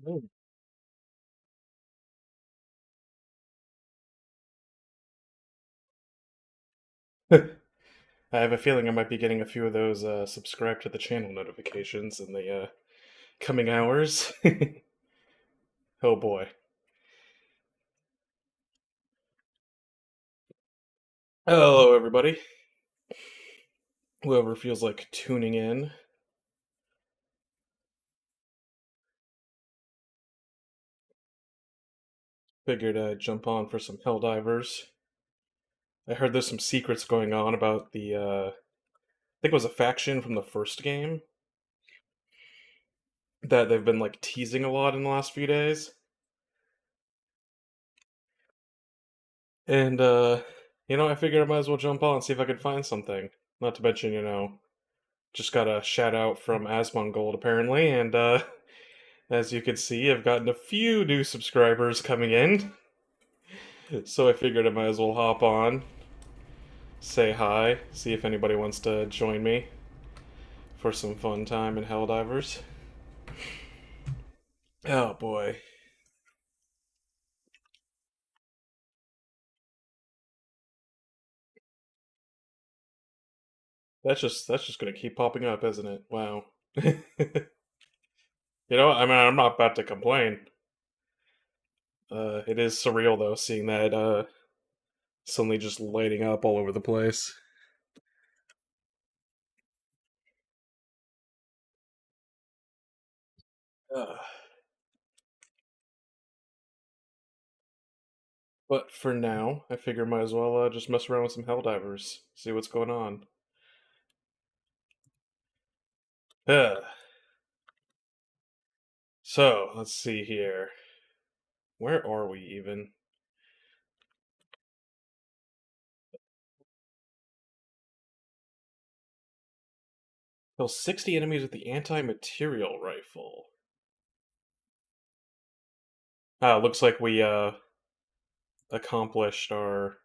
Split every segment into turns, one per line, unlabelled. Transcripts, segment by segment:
Mm. I have a feeling I might be getting a few of those subscribe to the channel notifications in the coming hours. Oh boy. Hello, everybody. Whoever feels like tuning in. Figured I'd jump on for some Helldivers. I heard there's some secrets going on about I think it was a faction from the first game that they've been like teasing a lot in the last few days. And, I figured I might as well jump on and see if I could find something. Not to mention, just got a shout out from Asmongold apparently, and as you can see, I've gotten a few new subscribers coming in, so I figured I might as well hop on, say hi, see if anybody wants to join me for some fun time in Helldivers. Oh boy. That's just gonna keep popping up, isn't it? Wow. I mean, I'm not about to complain. It is surreal though, seeing that suddenly just lighting up all over the place. Uh, but for now, I figure might as well just mess around with some Helldivers, see what's going on. Uh, so, let's see here. Where are we even? Kill 60 enemies with the anti-material rifle. Looks like we accomplished our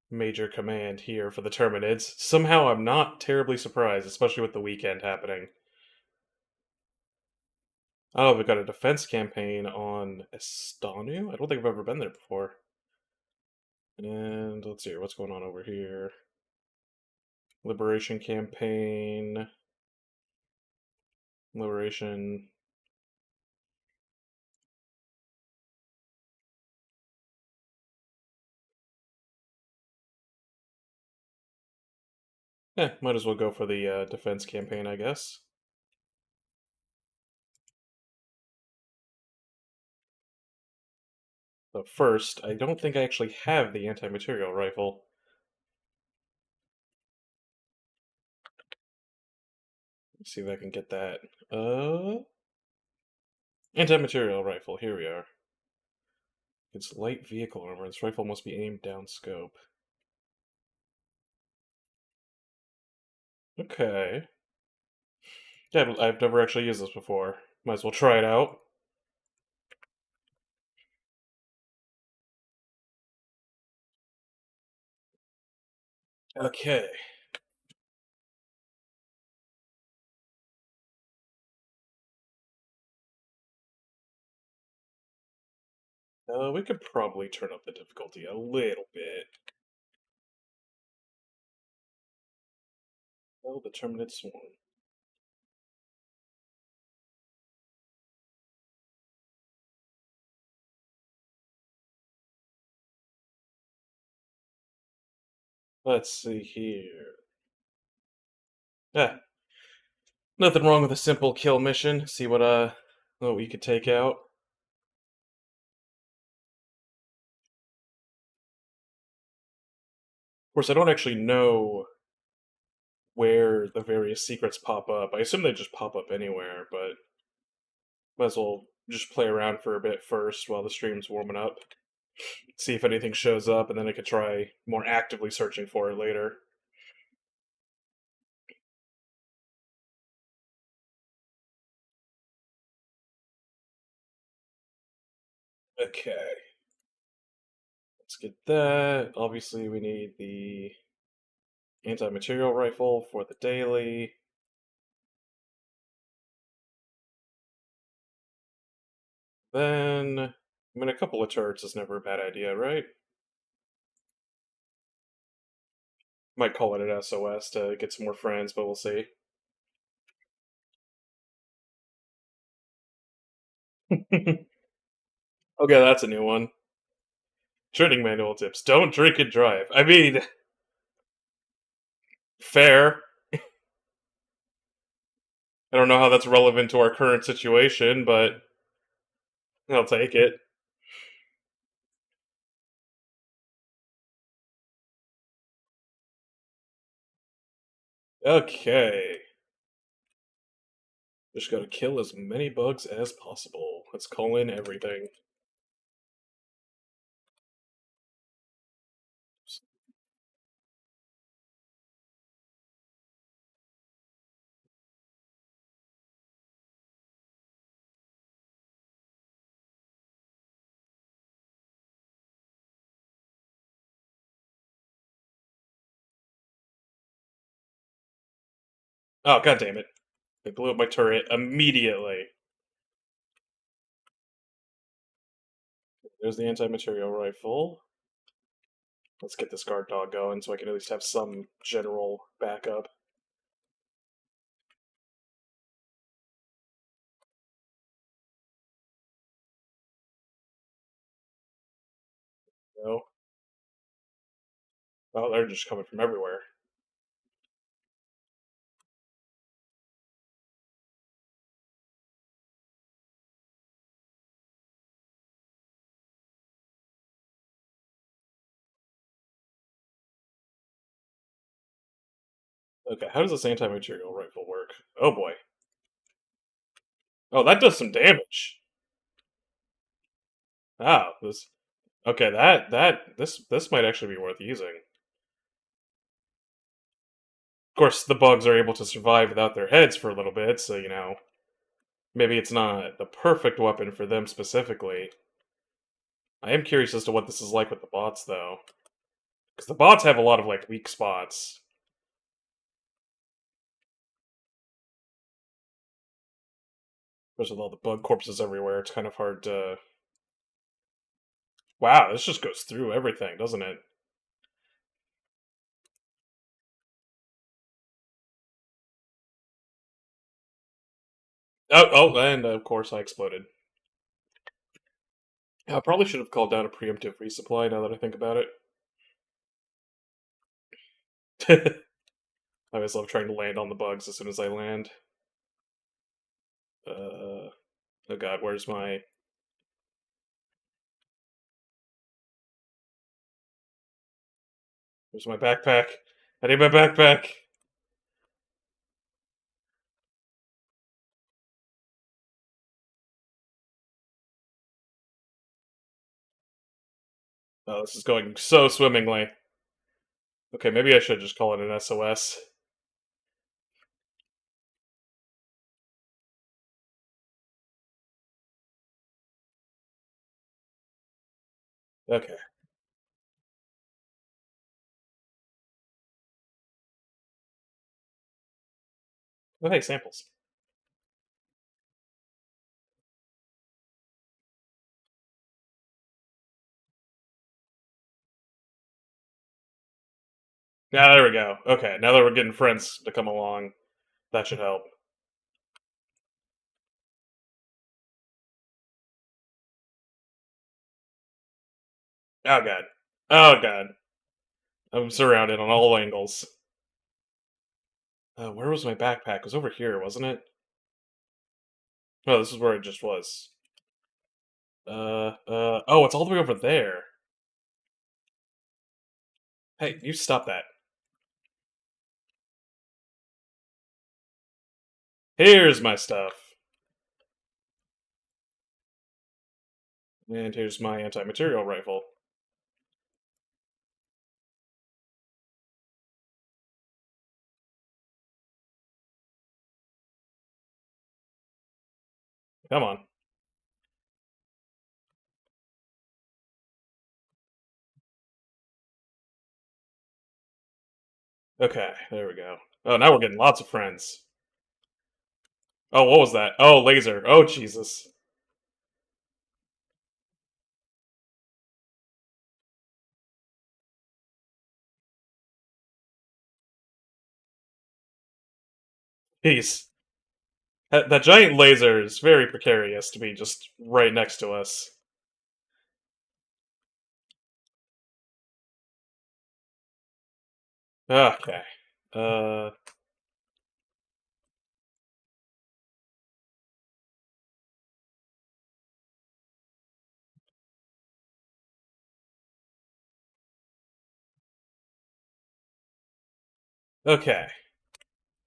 major command here for the Terminids. Somehow I'm not terribly surprised, especially with the weekend happening. Oh, we've got a defense campaign on Estanu? I don't think I've ever been there before. And let's see what's going on over here. Liberation campaign. Liberation. Might as well go for the defense campaign, I guess. But first, I don't think I actually have the anti-material rifle. Let's see if I can get that. Anti-material rifle, here we are. It's light vehicle armor. This rifle must be aimed down scope. Okay. Yeah, I've never actually used this before. Might as well try it out. Okay. We could probably turn up the difficulty a little bit. Oh, the Terminid Swarm. Let's see here. Yeah, nothing wrong with a simple kill mission. See what we could take out. Of course, I don't actually know where the various secrets pop up. I assume they just pop up anywhere, but might as well just play around for a bit first while the stream's warming up. See if anything shows up, and then I could try more actively searching for it later. Okay. Let's get that. Obviously, we need the anti-material rifle for the daily. then, I mean, a couple of turrets is never a bad idea, right? Might call it an SOS to get some more friends, but we'll see. Okay, that's a new one. Training manual tips. Don't drink and drive. I mean, fair. I don't know how that's relevant to our current situation, but I'll take it. Okay. Just gotta kill as many bugs as possible. Let's call in everything. Oh, god damn it. They blew up my turret immediately. There's the anti-material rifle. Let's get this guard dog going so I can at least have some general backup. No. Oh, they're just coming from everywhere. Okay, how does this anti-material rifle work? Oh boy. Oh, that does some damage. Ah, this. Okay, this might actually be worth using. Of course, the bugs are able to survive without their heads for a little bit, so maybe it's not the perfect weapon for them specifically. I am curious as to what this is like with the bots, though, because the bots have a lot of weak spots. Especially with all the bug corpses everywhere, it's kind of hard to. Wow, this just goes through everything, doesn't it? Oh, and of course I exploded. I probably should have called down a preemptive resupply now that I think about it. I always love trying to land on the bugs as soon as I land. Oh god, where's my backpack? I need my backpack! Oh, this is going so swimmingly. Okay, maybe I should just call it an SOS. Okay. Oh, hey, samples. Yeah, there we go. Okay, now that we're getting friends to come along, that should help. Oh god. Oh god. I'm surrounded on all angles. Where was my backpack? It was over here, wasn't it? Oh, this is where it just was. Oh, it's all the way over there. Hey, you stop that. Here's my stuff. And here's my anti-material rifle. Come on. Okay, there we go. Oh, now we're getting lots of friends. Oh, what was that? Oh, laser. Oh, Jesus. Peace. That giant laser is very precarious to be just right next to us. Okay. Uh, okay.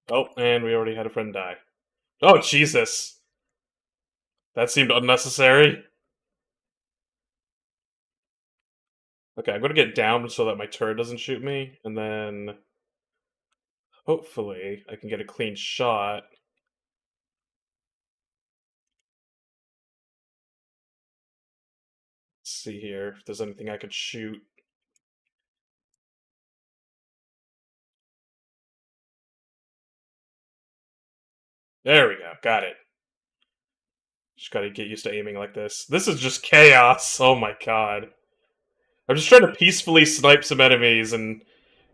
Oh, and we already had a friend die. Oh, Jesus. That seemed unnecessary. Okay, I'm gonna get down so that my turret doesn't shoot me, and then hopefully I can get a clean shot. Let's see here if there's anything I could shoot. There we go. Got it. Just gotta get used to aiming like this. This is just chaos. Oh my god. I'm just trying to peacefully snipe some enemies, and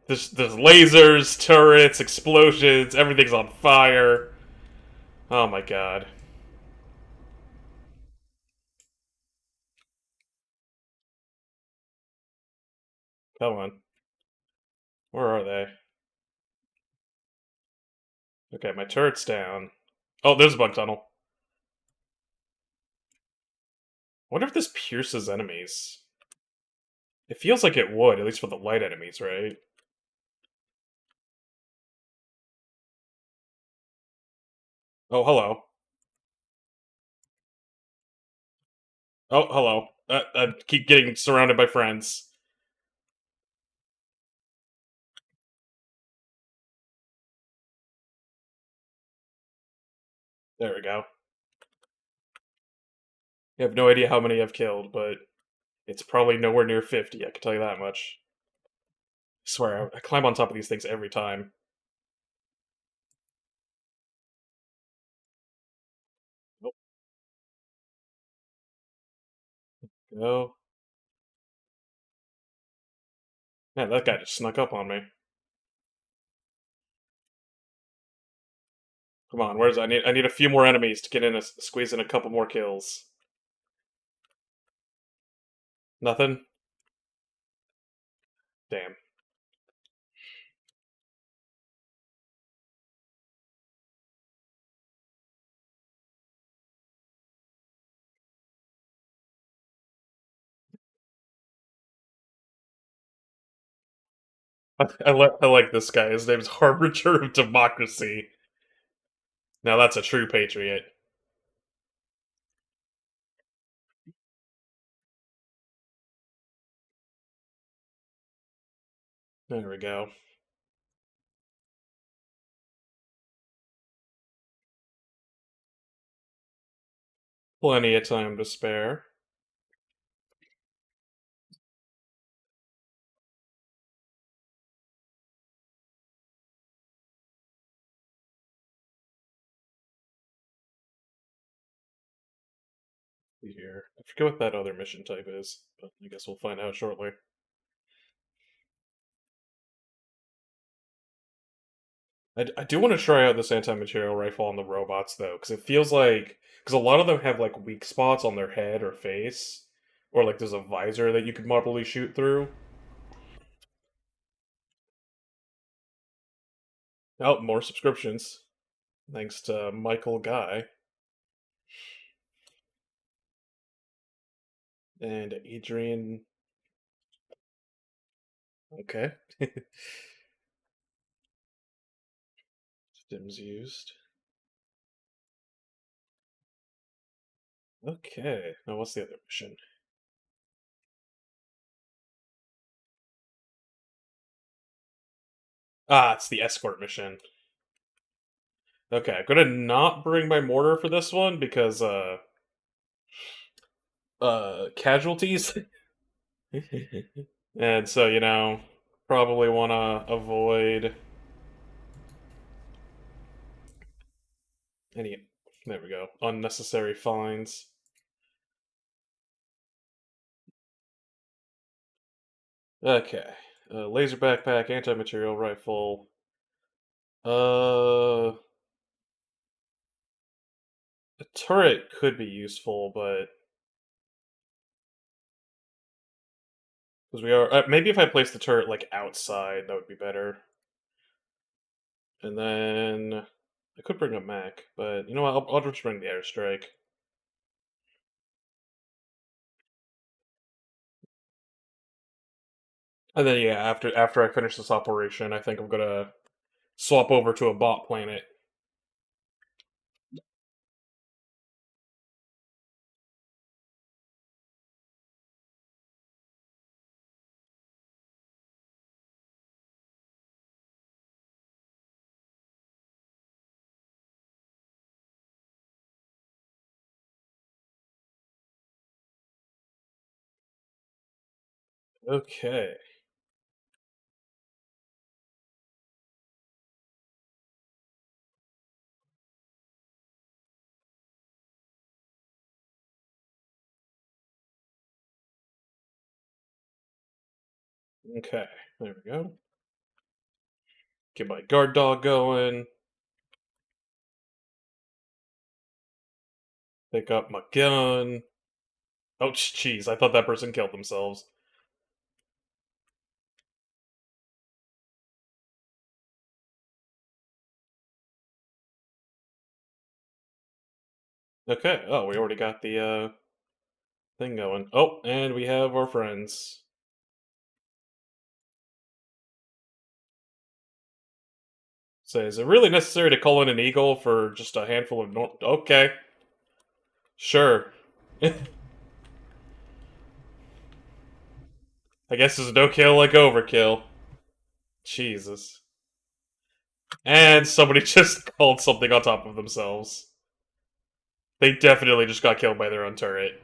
there's lasers, turrets, explosions, everything's on fire. Oh my god. Come on. Where are they? Okay, my turret's down. Oh, there's a bug tunnel. I wonder if this pierces enemies. It feels like it would, at least for the light enemies, right? Oh, hello. Oh, hello. I keep getting surrounded by friends. There we go. I have no idea how many I've killed, but it's probably nowhere near 50, I can tell you that much. I swear, I climb on top of these things every time. Oh, go. Man, that guy just snuck up on me. Come on, where's I need a few more enemies to get in squeeze in a couple more kills. Nothing? Damn. I like this guy. His name's Harbinger of Democracy. Now that's a true patriot. There we go. Plenty of time to spare. See here. I forget what that other mission type is, but I guess we'll find out shortly. I do want to try out this anti-material rifle on the robots though, because it feels like because a lot of them have like weak spots on their head or face, or like there's a visor that you could probably shoot through. Oh, more subscriptions. Thanks to Michael Guy and Adrian. Okay. Stims used. Okay. Now what's the other mission? Ah, it's the escort mission. Okay, I'm gonna not bring my mortar for this one because casualties. And so, probably want to avoid any, there we go, unnecessary fines. Okay. Laser backpack, anti-material rifle. Uh, A turret could be useful, but because we are maybe if I place the turret like outside, that would be better. And then I could bring a mech, but you know what? I'll just bring the airstrike. And then yeah, after I finish this operation, I think I'm gonna swap over to a bot planet. Okay. Okay. There we go. Get my guard dog going. Pick up my gun. Oh, jeez, I thought that person killed themselves. Okay. Oh, we already got the thing going. Oh, and we have our friends. Say, is it really necessary to call in an eagle for just a handful of Okay. Sure. I guess there's no kill like overkill. Jesus. And somebody just called something on top of themselves. They definitely just got killed by their own turret.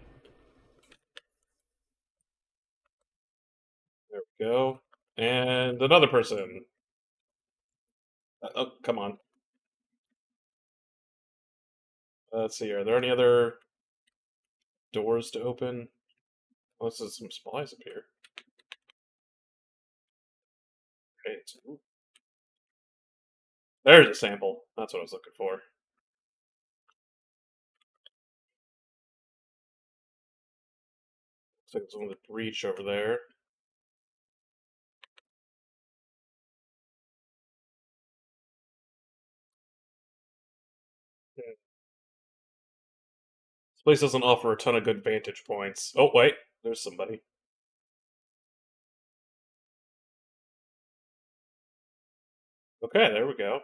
There we go. And another person. Oh, come on. Let's see. Are there any other doors to open? Oh, this is some supplies up here. Great. Ooh. There's a sample. That's what I was looking for. Looks like there's another breach over there. Hmm. This place doesn't offer a ton of good vantage points. Oh, wait. There's somebody. Okay, there we go.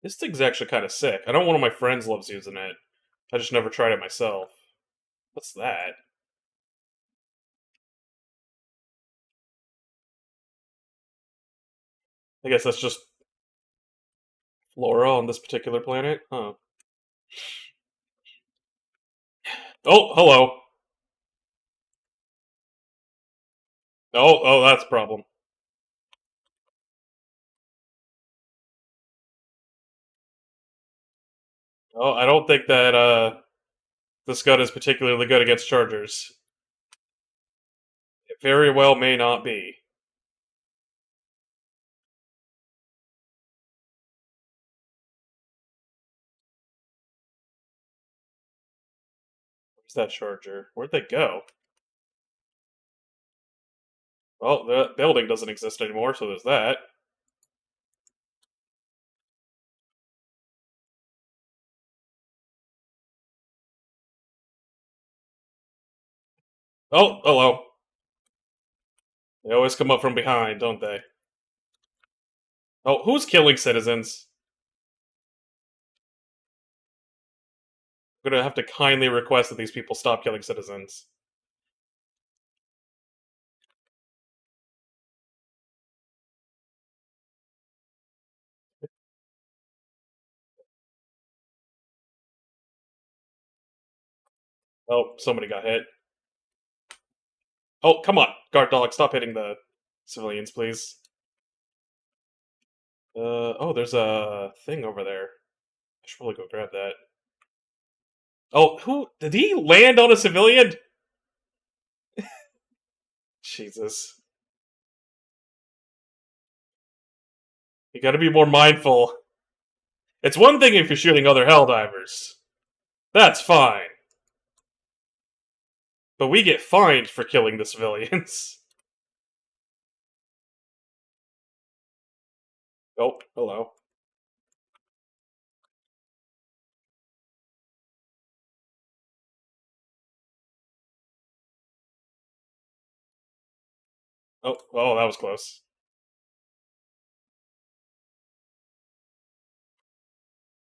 This thing's actually kind of sick. I know one of my friends loves using it. I just never tried it myself. What's that? I guess that's just flora on this particular planet? Huh. Oh, hello. Oh, that's a problem. Oh, I don't think that, this gun is particularly good against chargers. It very well may not be. Where's that charger? Where'd they go? Well, the building doesn't exist anymore, so there's that. Oh, hello. They always come up from behind, don't they? Oh, who's killing citizens? I'm gonna have to kindly request that these people stop killing citizens. Oh, somebody got hit. Oh, come on, guard dog, stop hitting the civilians, please. Oh, there's a thing over there. I should probably go grab that. Oh, who did he land on a civilian? Jesus. You gotta be more mindful. It's one thing if you're shooting other Helldivers. That's fine. But we get fined for killing the civilians. Oh, hello. Oh, that was close.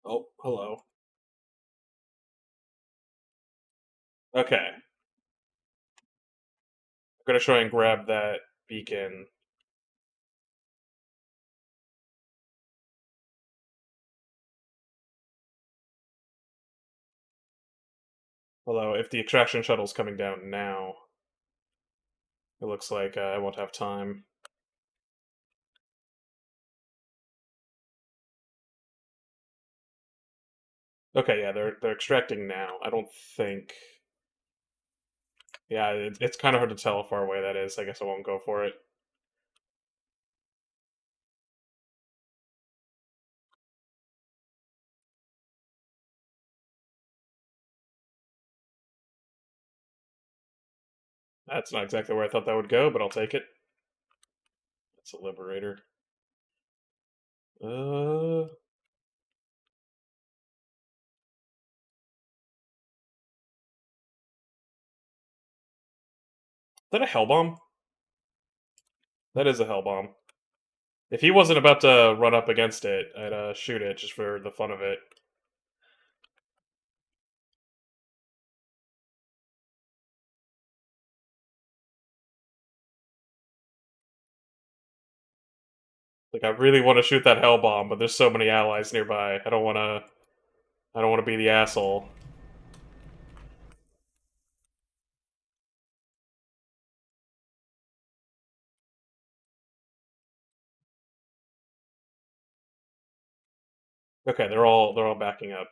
Oh, hello. Okay. I'm gonna try and grab that beacon. Although, if the extraction shuttle's coming down now, it looks like I won't have time. Okay, yeah, they're extracting now. I don't think. Yeah, it's kind of hard to tell how far away that is. I guess I won't go for it. That's not exactly where I thought that would go, but I'll take it. It's a liberator. Is that a hell bomb? That is a hell bomb. If he wasn't about to run up against it, I'd shoot it just for the fun of it. Like I really want to shoot that hell bomb, but there's so many allies nearby. I don't want to. I don't want to be the asshole. Okay, they're all backing up.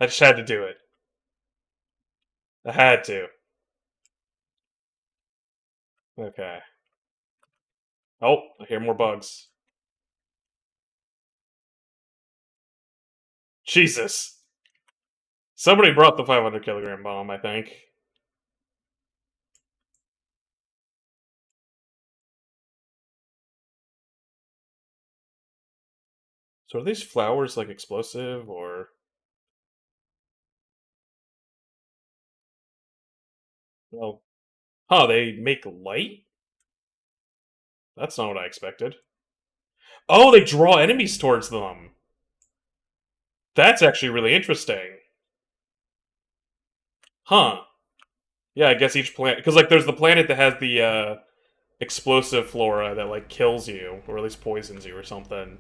I just had to do it. I had to. Okay. Oh, I hear more bugs. Jesus. Somebody brought the 500 kilogram bomb, I think. So are these flowers like explosive or? Well, huh? They make light. That's not what I expected. Oh, they draw enemies towards them. That's actually really interesting. Huh. Yeah, I guess each planet, because like there's the planet that has the explosive flora that like kills you or at least poisons you or something.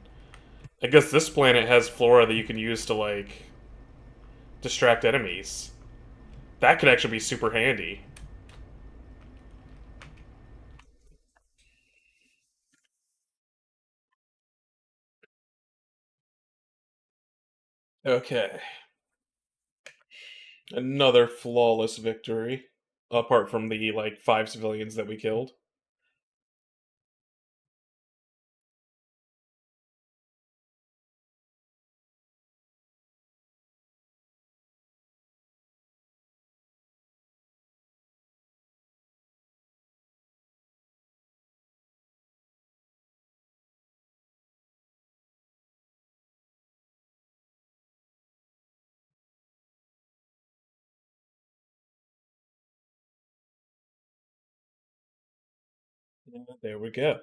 I guess this planet has flora that you can use to like distract enemies. That could actually be super handy. Okay. Another flawless victory. Apart from the like 5 civilians that we killed. Yeah, there we go.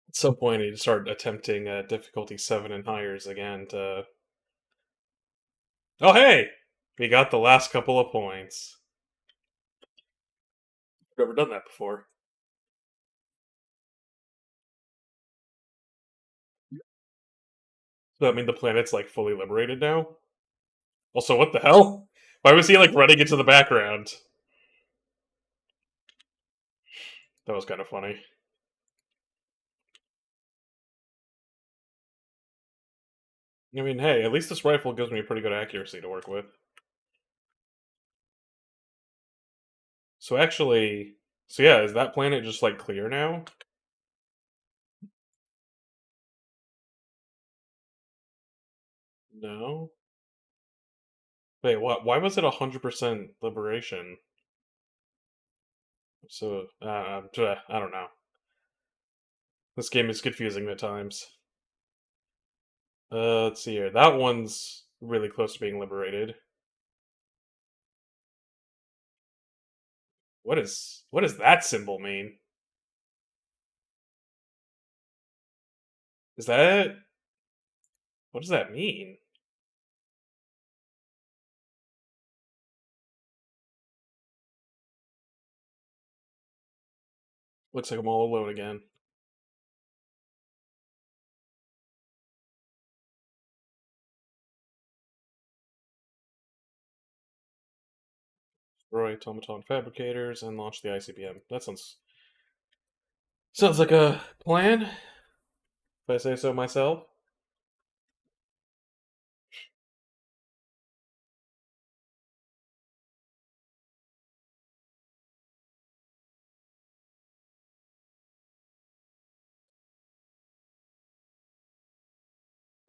At some point, I need to start attempting difficulty 7 and higher again to. Oh, hey! We got the last couple of points. Never done that before. Does that mean the planet's like fully liberated now? Also, what the hell? Why was he like running into the background? That was kind of funny. I mean, hey, at least this rifle gives me pretty good accuracy to work with. So actually, so yeah, is that planet just like clear now? No. Wait, what? Why was it 100% liberation? So, I don't know. This game is confusing at times. Let's see here. That one's really close to being liberated. What does that symbol mean? Is that what does that mean? Looks like I'm all alone again. Destroy automaton fabricators and launch the ICBM. That sounds like a plan, if I say so myself.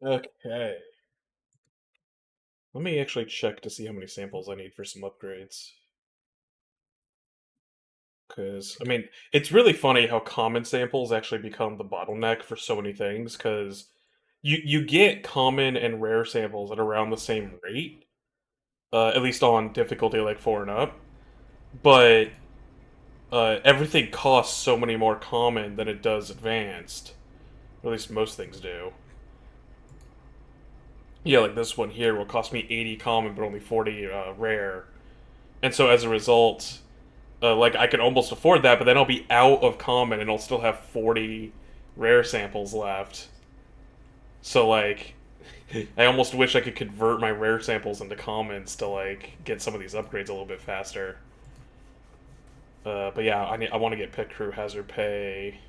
Okay. Let me actually check to see how many samples I need for some upgrades. Because, I mean, it's really funny how common samples actually become the bottleneck for so many things, because you get common and rare samples at around the same rate, at least on difficulty like 4 and up, but everything costs so many more common than it does advanced. Or at least most things do. Yeah, like this one here will cost me 80 common but only 40 rare. And so as a result, like I can almost afford that, but then I'll be out of common and I'll still have 40 rare samples left. So like I almost wish I could convert my rare samples into commons to like get some of these upgrades a little bit faster. But yeah, I want to get pit crew, hazard pay.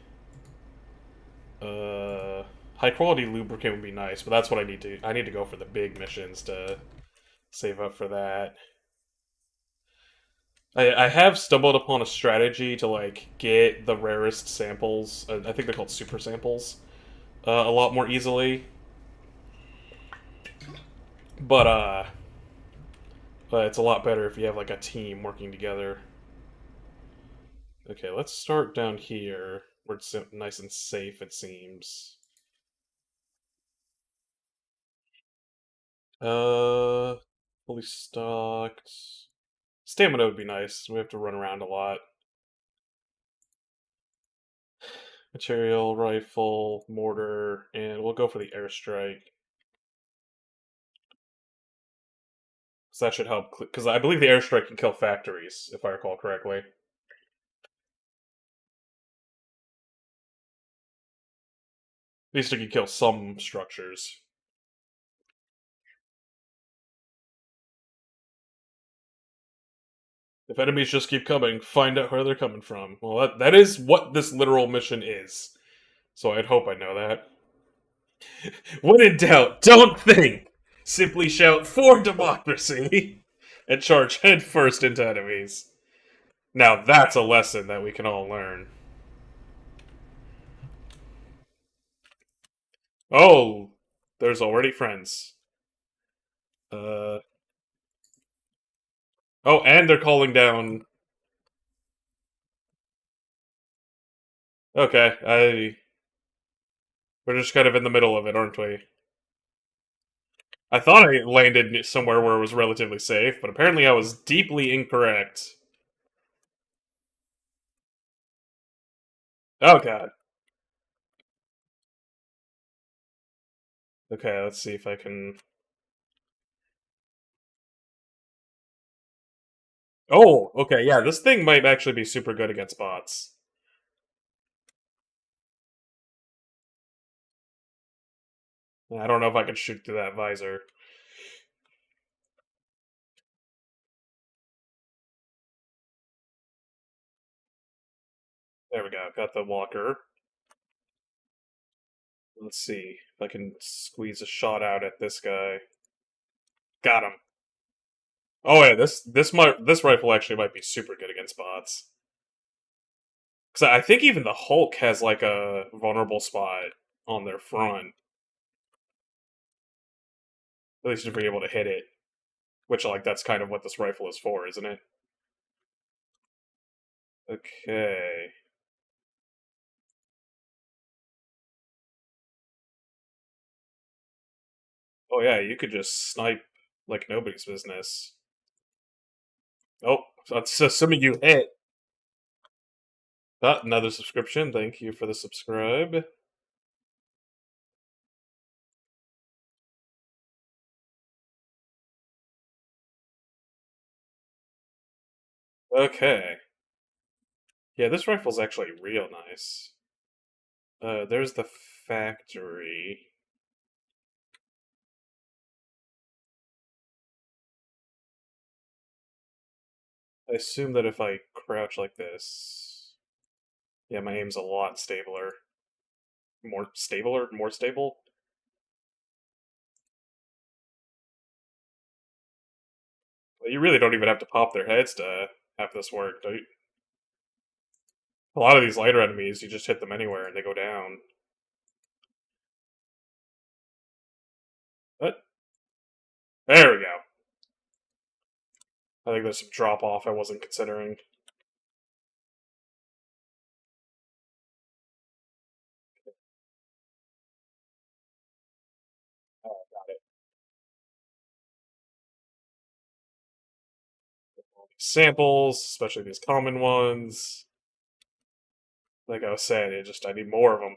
Uh, high quality lubricant would be nice, but that's what I need to go for the big missions to save up for that. I have stumbled upon a strategy to like get the rarest samples. I think they're called super samples. A lot more easily. But it's a lot better if you have like a team working together. Okay, let's start down here where it's nice and safe. It seems. Uh, fully stocked. Stamina would be nice. We have to run around a lot. Material, rifle, mortar, and we'll go for the airstrike. So that should help, because I believe the airstrike can kill factories, if I recall correctly. At least it can kill some structures. If enemies just keep coming, find out where they're coming from. Well, that is what this literal mission is. So I'd hope I know that. When in doubt, don't think! Simply shout for democracy and charge headfirst into enemies. Now that's a lesson that we can all learn. Oh, there's already friends. Uh, oh, and they're calling down. Okay, we're just kind of in the middle of it, aren't we? I thought I landed somewhere where it was relatively safe, but apparently I was deeply incorrect. Oh god. Okay, let's see if I can. Oh, okay, yeah, this thing might actually be super good against bots. I don't know if I can shoot through that visor. There we go, got the walker. Let's see if I can squeeze a shot out at this guy. Got him. Oh yeah, this rifle actually might be super good against bots. Because I think even the Hulk has like a vulnerable spot on their front. At least if you're able to hit it. Which, like, that's kind of what this rifle is for, isn't it? Okay. Oh yeah, you could just snipe like nobody's business. Oh, that's assuming you hit. Another subscription. Thank you for the subscribe. Okay. Yeah, this rifle's actually real nice. There's the factory. I assume that if I crouch like this, yeah, my aim's a lot stabler. More stabler? More stable? Well, you really don't even have to pop their heads to have this work, do you? A lot of these lighter enemies, you just hit them anywhere and they go down. But there we go. I think there's some drop off I wasn't considering. Oh, got it. Samples, especially these common ones. Like I was saying, I need more of them.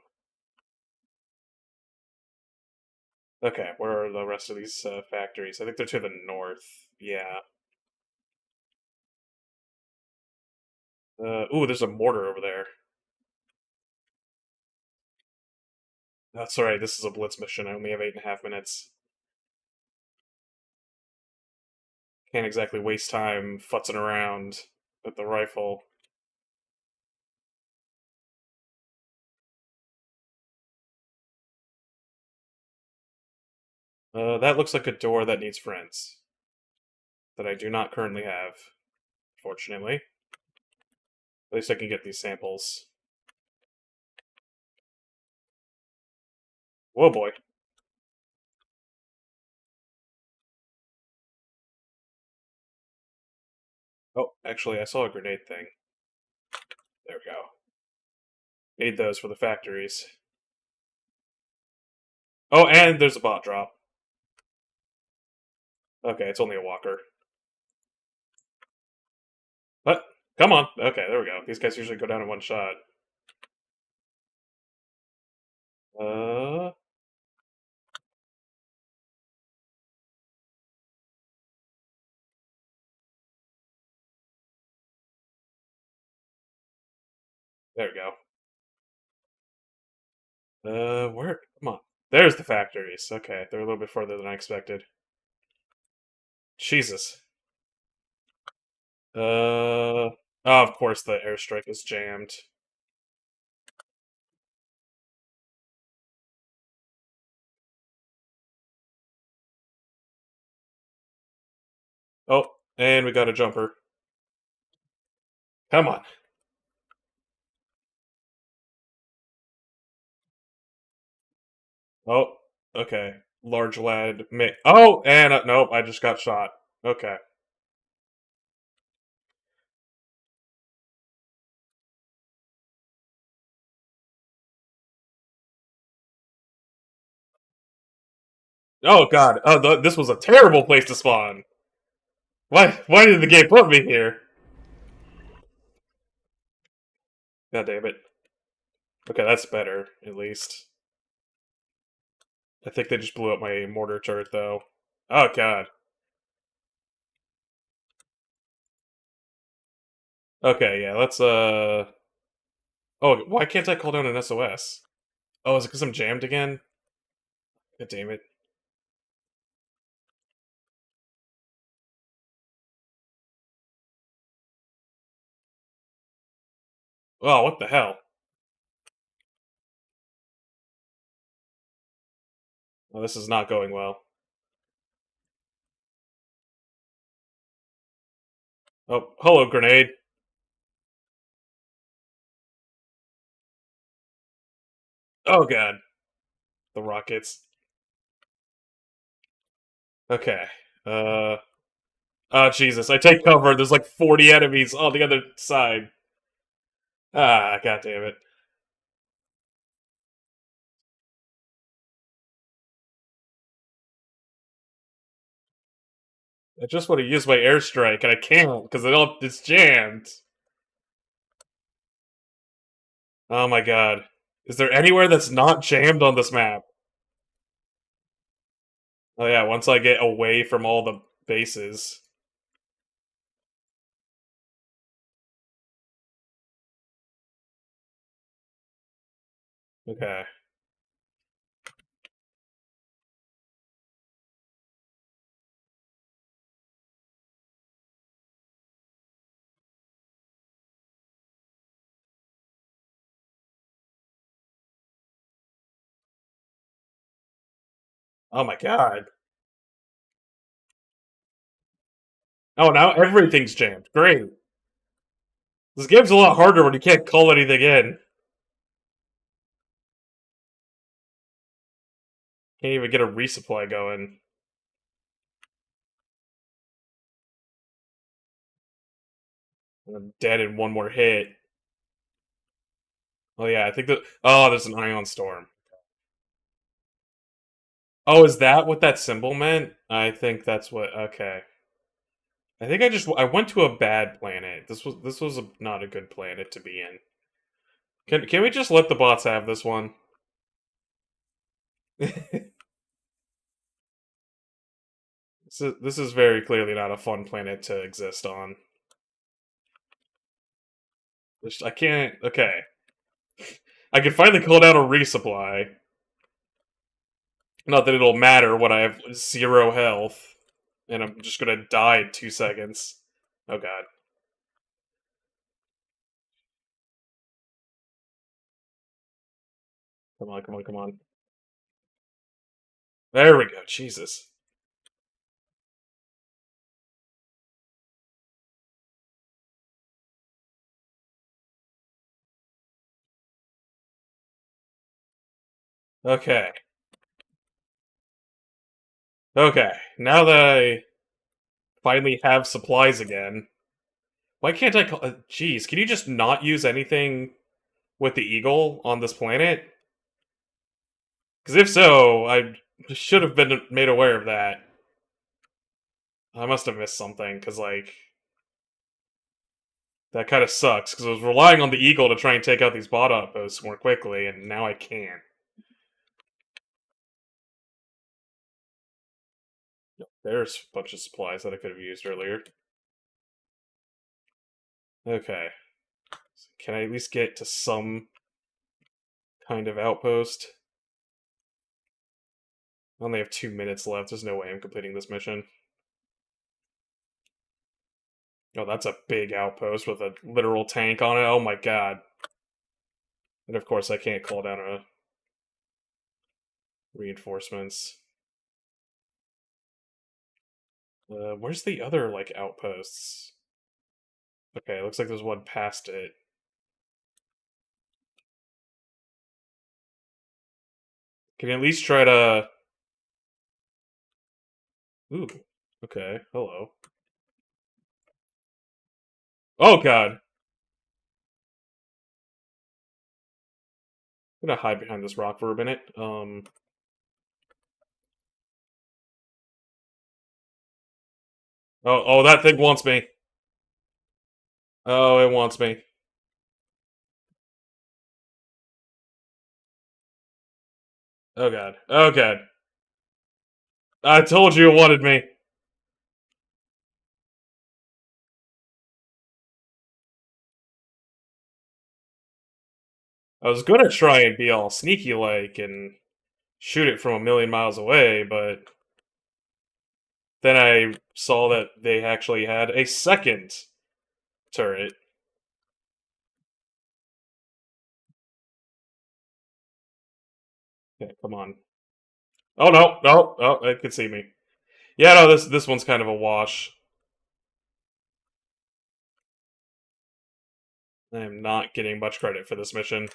Okay, where are the rest of these factories? I think they're to the north. Yeah. Ooh, there's a mortar over there. That's alright, this is a blitz mission. I only have 8.5 minutes. Can't exactly waste time futzing around with the rifle. That looks like a door that needs friends. That I do not currently have, fortunately. At least I can get these samples. Whoa, boy. Oh, actually, I saw a grenade thing. There we go. Need those for the factories. Oh, and there's a bot drop. Okay, it's only a walker. What? Come on. Okay, there we go. These guys usually go down in one shot. Uh, there we go. Where? Come on. There's the factories. Okay, they're a little bit further than I expected. Jesus. Oh, of course the airstrike is jammed. Oh, and we got a jumper. Come on. Oh, okay. Large lad. Oh, and nope, I just got shot. Okay. Oh god. Oh, this was a terrible place to spawn. Why did the game put me here? God damn it. Okay, that's better, at least. I think they just blew up my mortar turret, though. Oh god. Okay, yeah, let's, Oh, why can't I call down an SOS? Oh, is it because I'm jammed again? God damn it. Oh, what the hell? Oh, this is not going well. Oh, hello, grenade. Oh god, the rockets. Okay. Uh. Oh Jesus! I take cover. There's like 40 enemies on the other side. Ah, god damn it! I just want to use my airstrike, and I can't because it's jammed. Oh my god! Is there anywhere that's not jammed on this map? Oh yeah, once I get away from all the bases. Okay. Oh my god. Oh, now everything's jammed. Great. This game's a lot harder when you can't call anything in. Can't even get a resupply going. I'm dead in one more hit. Oh yeah, I think that. Oh, there's an ion storm. Oh, is that what that symbol meant? I think that's what. Okay. I think I went to a bad planet. This was not a good planet to be in. Can we just let the bots have this one? This is very clearly not a fun planet to exist on. I can't. Okay, I can finally call down a resupply. Not that it'll matter when I have 0 health, and I'm just gonna die in 2 seconds. Oh god. Come on, come on, come on. There we go. Jesus. Okay. Okay. Now that I finally have supplies again, why can't I call? Jeez, can you just not use anything with the eagle on this planet? Because if so, I should have been made aware of that. I must have missed something, because, like, that kind of sucks, because I was relying on the eagle to try and take out these bot outposts more quickly, and now I can't. There's a bunch of supplies that I could have used earlier. Okay. Can I at least get to some kind of outpost? I only have 2 minutes left. There's no way I'm completing this mission. Oh, that's a big outpost with a literal tank on it. Oh my god. And of course, I can't call down a reinforcements. Where's the other, like, outposts? Okay, looks like there's one past it. Can you at least try to... Ooh. Okay, hello. Oh god! I'm gonna hide behind this rock for a minute. Oh, that thing wants me. Oh, it wants me. Oh god. Oh god. I told you it wanted me. I was gonna try and be all sneaky like and shoot it from a million miles away, but then I saw that they actually had a second turret. Okay, come on. Oh no, no, oh, it can see me. Yeah, no, this one's kind of a wash. I am not getting much credit for this mission.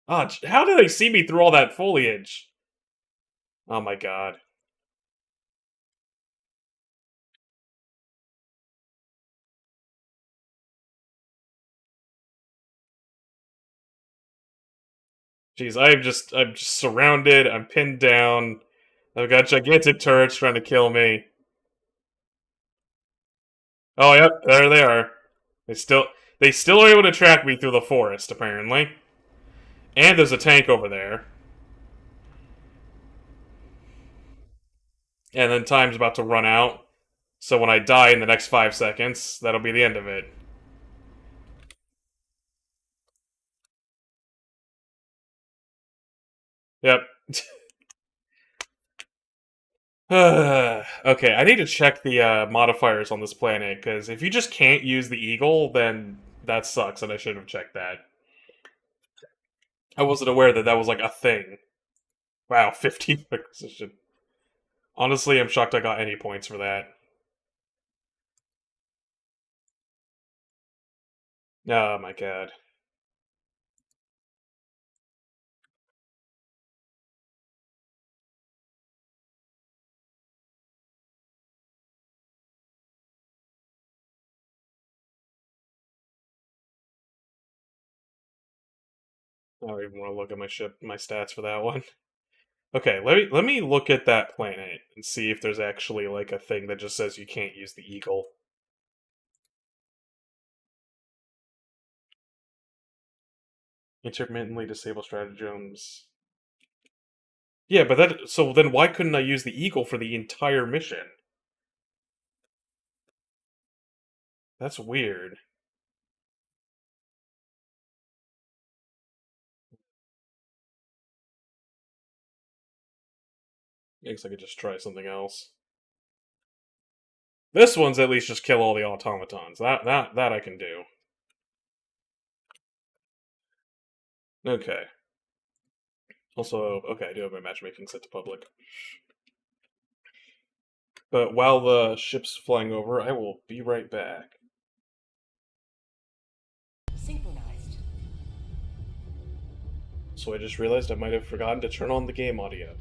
Ah, how do they see me through all that foliage? Oh my god. Jeez, I'm just surrounded, I'm pinned down. I've got gigantic turrets trying to kill me. Oh yep, there they are. They still are able to track me through the forest, apparently. And there's a tank over there. And then time's about to run out. So when I die in the next 5 seconds, that'll be the end of it. Yep. Okay, I need to check the modifiers on this planet, because if you just can't use the eagle, then that sucks, and I should have checked that. I wasn't aware that that was like a thing. Wow, 15 acquisition. Honestly, I'm shocked I got any points for that. Oh my god. I don't even want to look at my ship, my stats for that one. Okay, let me look at that planet and see if there's actually like a thing that just says you can't use the eagle. Intermittently disable stratagems. Yeah, but that so then why couldn't I use the eagle for the entire mission? That's weird. Guess I could just try something else. This one's at least just kill all the automatons. That I can do. Okay. Also, okay, I do have my matchmaking set to public. But while the ship's flying over, I will be right back. Synchronized. So I just realized I might have forgotten to turn on the game audio.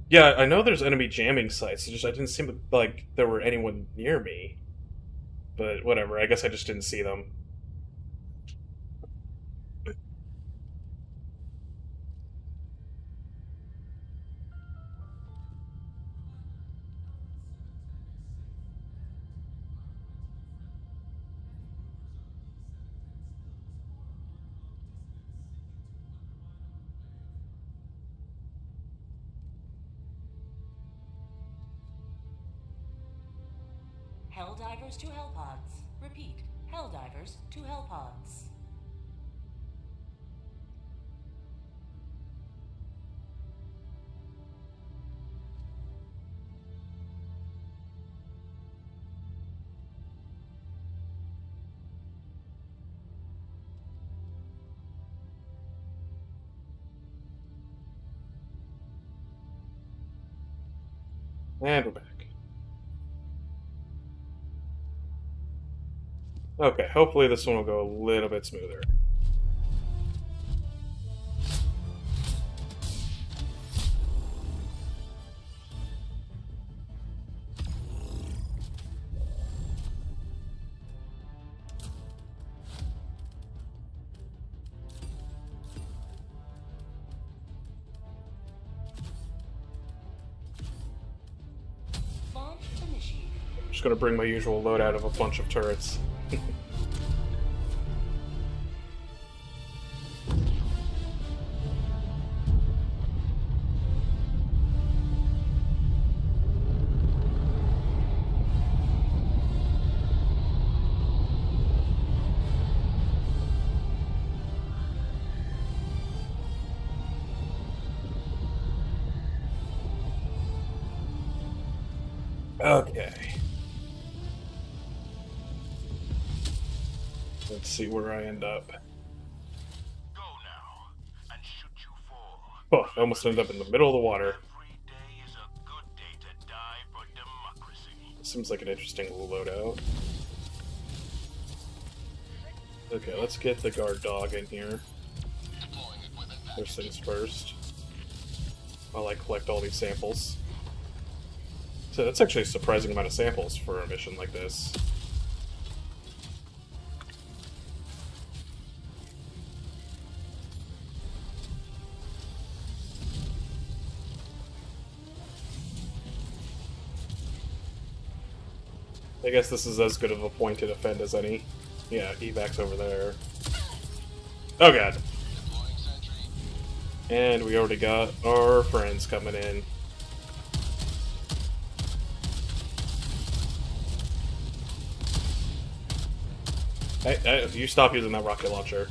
Yeah, I know there's enemy jamming sites. It's just I didn't seem like there were anyone near me. But whatever, I guess I just didn't see them.
Helldivers to Hellpods. Repeat, Helldivers to Hellpods.
And we're back. Okay, hopefully this one will go a little bit smoother.
Launch initiated.
I'm just gonna bring my usual loadout of a bunch of turrets. Okay. Let's see where I end up.
Go now and shoot you fall.
Oh, I almost ended up in the middle of the water.
Every day is a good day to die for democracy.
Seems like an interesting loadout. Okay, let's get the guard dog in here.
Deploying equipment back.
First things first. While I collect all these samples. So that's actually a surprising amount of samples for a mission like this. I guess this is as good of a point to defend as any. Yeah, evac's over there. Oh god.
Deploying sentry.
And we already got our friends coming in. Hey, you stop using that rocket launcher.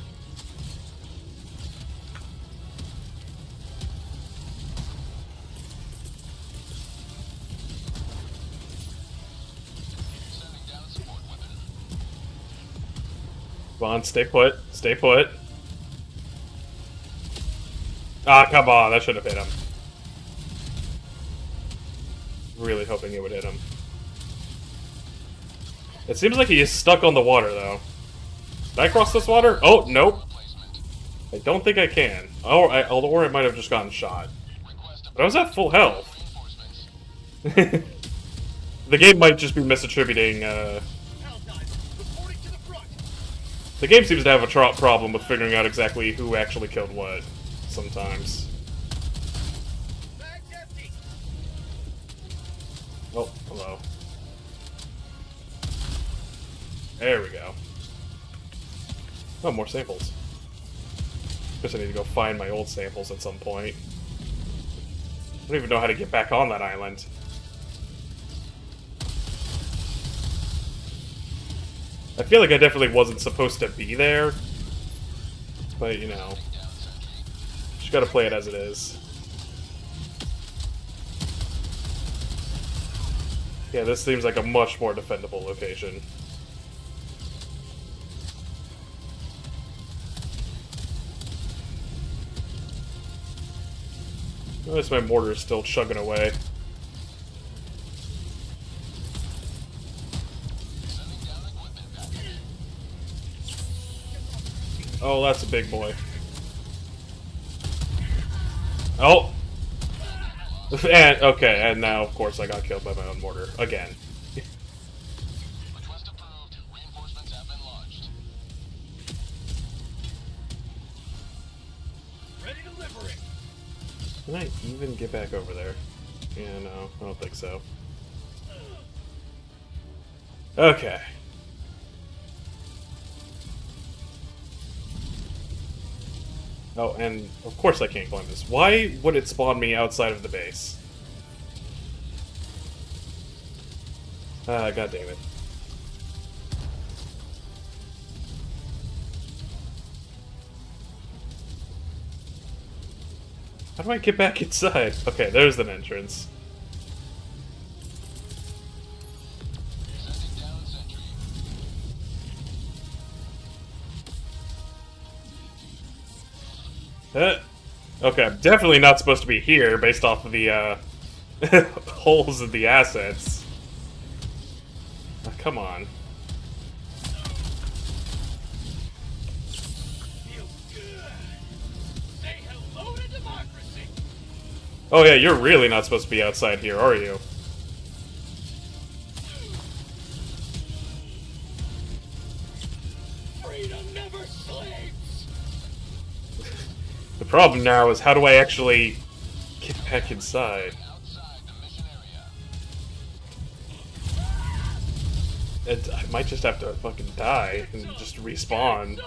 Sending down support weapon.
Come on, stay put. Stay put. Ah, come on, that should have hit him. Really hoping it would hit him. It seems like he is stuck on the water, though. Can I cross this water? Oh, nope.
Replacement.
I don't think I can. Or I might have just gotten shot.
Request
But I was at full health.
reinforcements.
The game might just be misattributing,
Reporting to the front.
The game seems to have a problem with figuring out exactly who actually killed what, sometimes.
Bag's empty.
Oh, hello. There we go. Oh, more samples. Guess I need to go find my old samples at some point. I don't even know how to get back on that island. I feel like I definitely wasn't supposed to be there. But, you know.
Down sentry.
Just gotta play it as it is. Yeah, this seems like a much more defendable location. Notice my mortar is still chugging away.
Sending down equipment package.
Oh, that's a big boy. Oh! And, okay, and now, of course, I got killed by my own mortar. Again.
Request approved. Reinforcements have been launched. Ready to liberate.
Can I even get back over there? Yeah, no, I don't think so. Okay. Oh, and of course I can't climb this. Why would it spawn me outside of the base? Ah, god damn it. How do I get back inside? Okay, there's an entrance.
Sending down sentry.
Okay, I'm definitely not supposed to be here based off of the holes in the assets. Oh, come on.
Feels good. Say hello to democracy.
Oh yeah, you're really not supposed to be outside here, are you?
Freedom never sleeps.
The problem now is how do I actually get back inside?
Outside the mission area.
I might just have to fucking die and just respawn.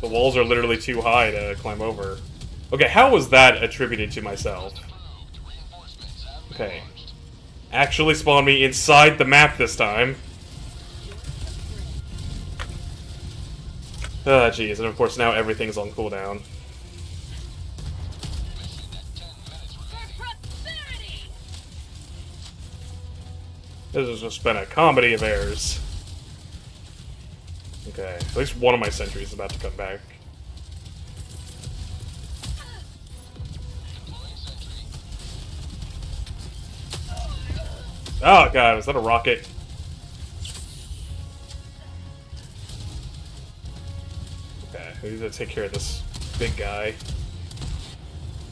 The walls are literally too high to climb over. Okay, how was that attributed to myself?
Approved. Reinforcements have been
Okay.
launched.
Actually spawn me inside the map this time. Ah, jeez, and of course now everything's on cooldown.
Mission at 10 minutes remaining.
This has just been a comedy of errors. Okay, at least one of my sentries is about to come back. Oh god, is that a rocket? Okay, we need to take care of this big guy.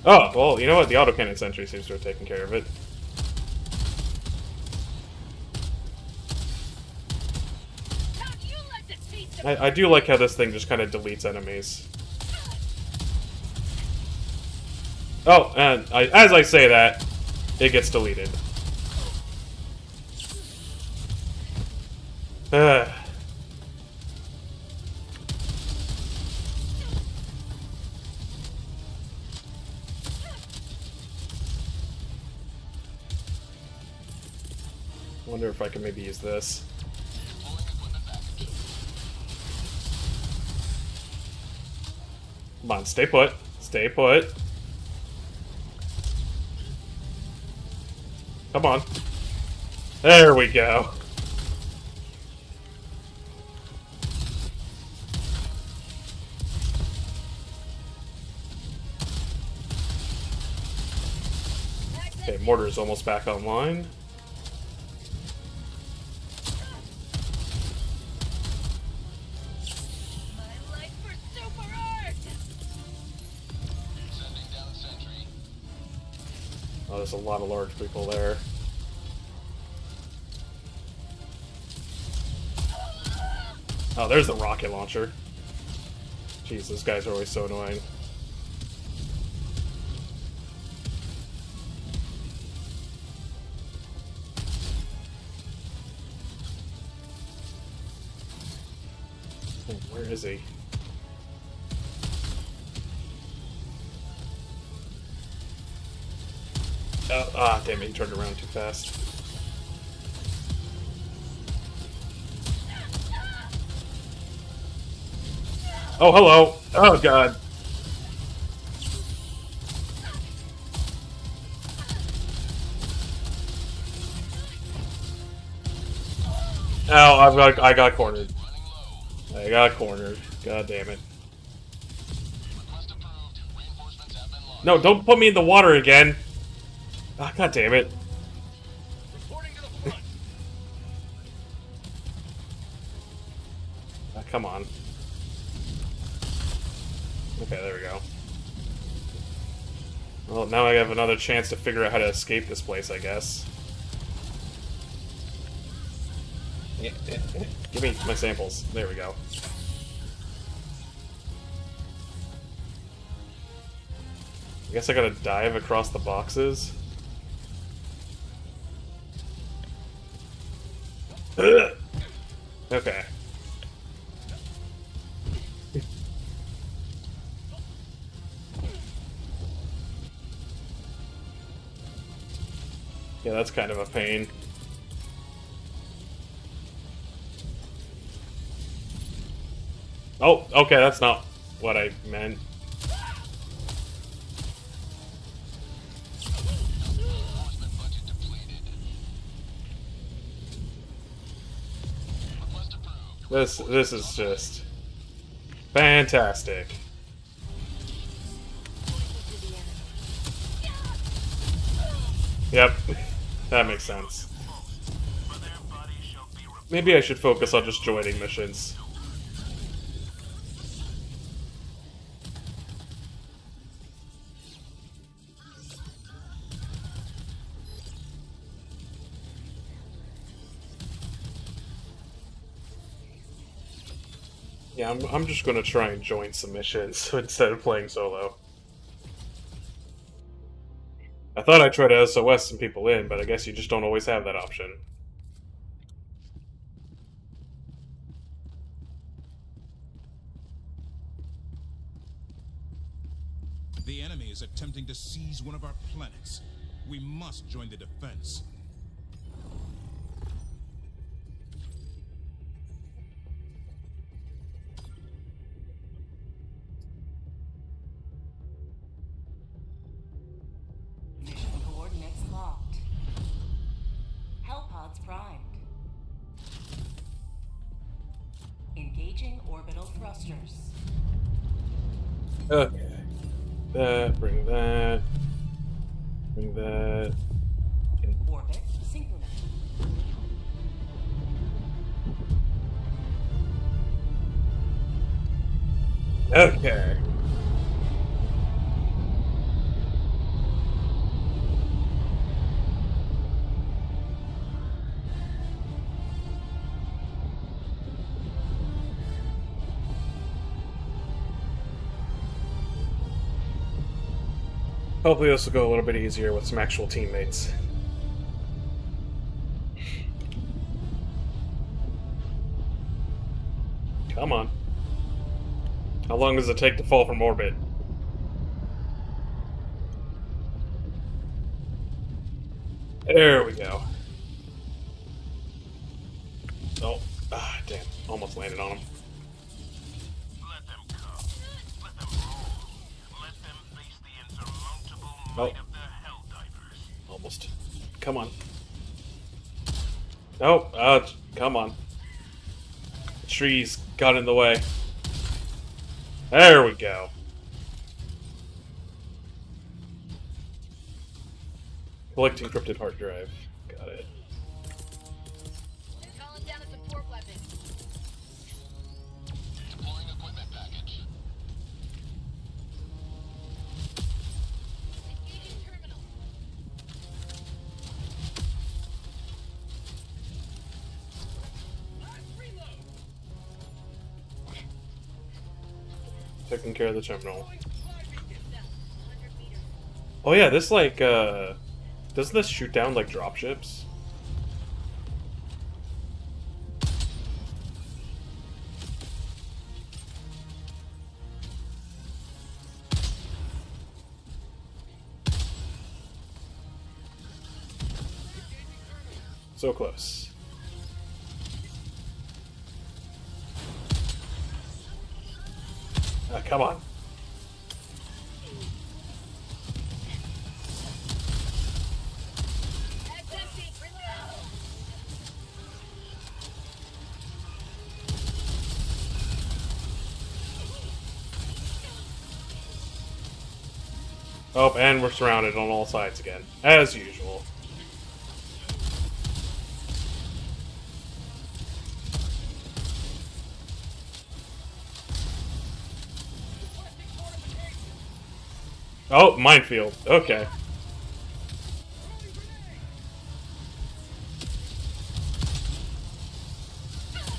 Oh, well, you know what? The autocannon sentry seems to have taken care of it.
How'd you like to taste of
I do like how this thing just kind of deletes enemies. Oh, and as I say that, it gets deleted. Ugh. Wonder if I can maybe use this. Come on, stay put. Stay put. Come on. There we go. Okay, mortar's almost back online.
my life for super art?
Oh, there's a lot of large people there. Oh, there's the rocket launcher. Jeez, those guys are always so annoying. Oh, where is he? Oh, ah, damn it, he turned around too fast. Oh, hello! Oh, God. Oh, I got cornered. I got cornered. God damn it. No, don't put me in the water again! Ah, God damn it.
Reporting to the front.
Ah, come on. Okay, there we go. Well, now I have another chance to figure out how to escape this place, I guess. Give me my samples. There we go. I guess I gotta dive across the boxes. Okay. Yeah, that's kind of a pain. Oh, okay, that's not what I meant. This is just fantastic. Yep, that makes sense. Maybe I should focus on just joining missions. Yeah, I'm just gonna try and join some missions instead of playing solo. I thought I'd try to SOS some people in, but I guess you just don't always have that option.
The enemy is attempting to seize one of our planets. We must join the defense.
Mission coordinates locked. Hellpods Prime. Engaging orbital thrusters.
Okay. Bring that. Bring that.
Orbit synchronized.
Okay. Hopefully this will go a little bit easier with some actual teammates. Come on. How long does it take to fall from orbit? There we go. Oh, damn. Almost landed on him.
Let them come. Let them roll. Let them face the insurmountable might of the Helldivers.
Almost. Come on. Oh, come on. The trees got in the way. There we go. Collect encrypted hard drive. Got it.
They're calling down a support weapon.
Deploying equipment package.
Engaging terminal.
Reload.
Taking care of the terminal.
100 meters.
Oh yeah, this like, doesn't this shoot down like dropships? So close. Come on.
That's empty. Reload.
Oh, and we're surrounded on all sides again, as usual. Oh, minefield. Okay.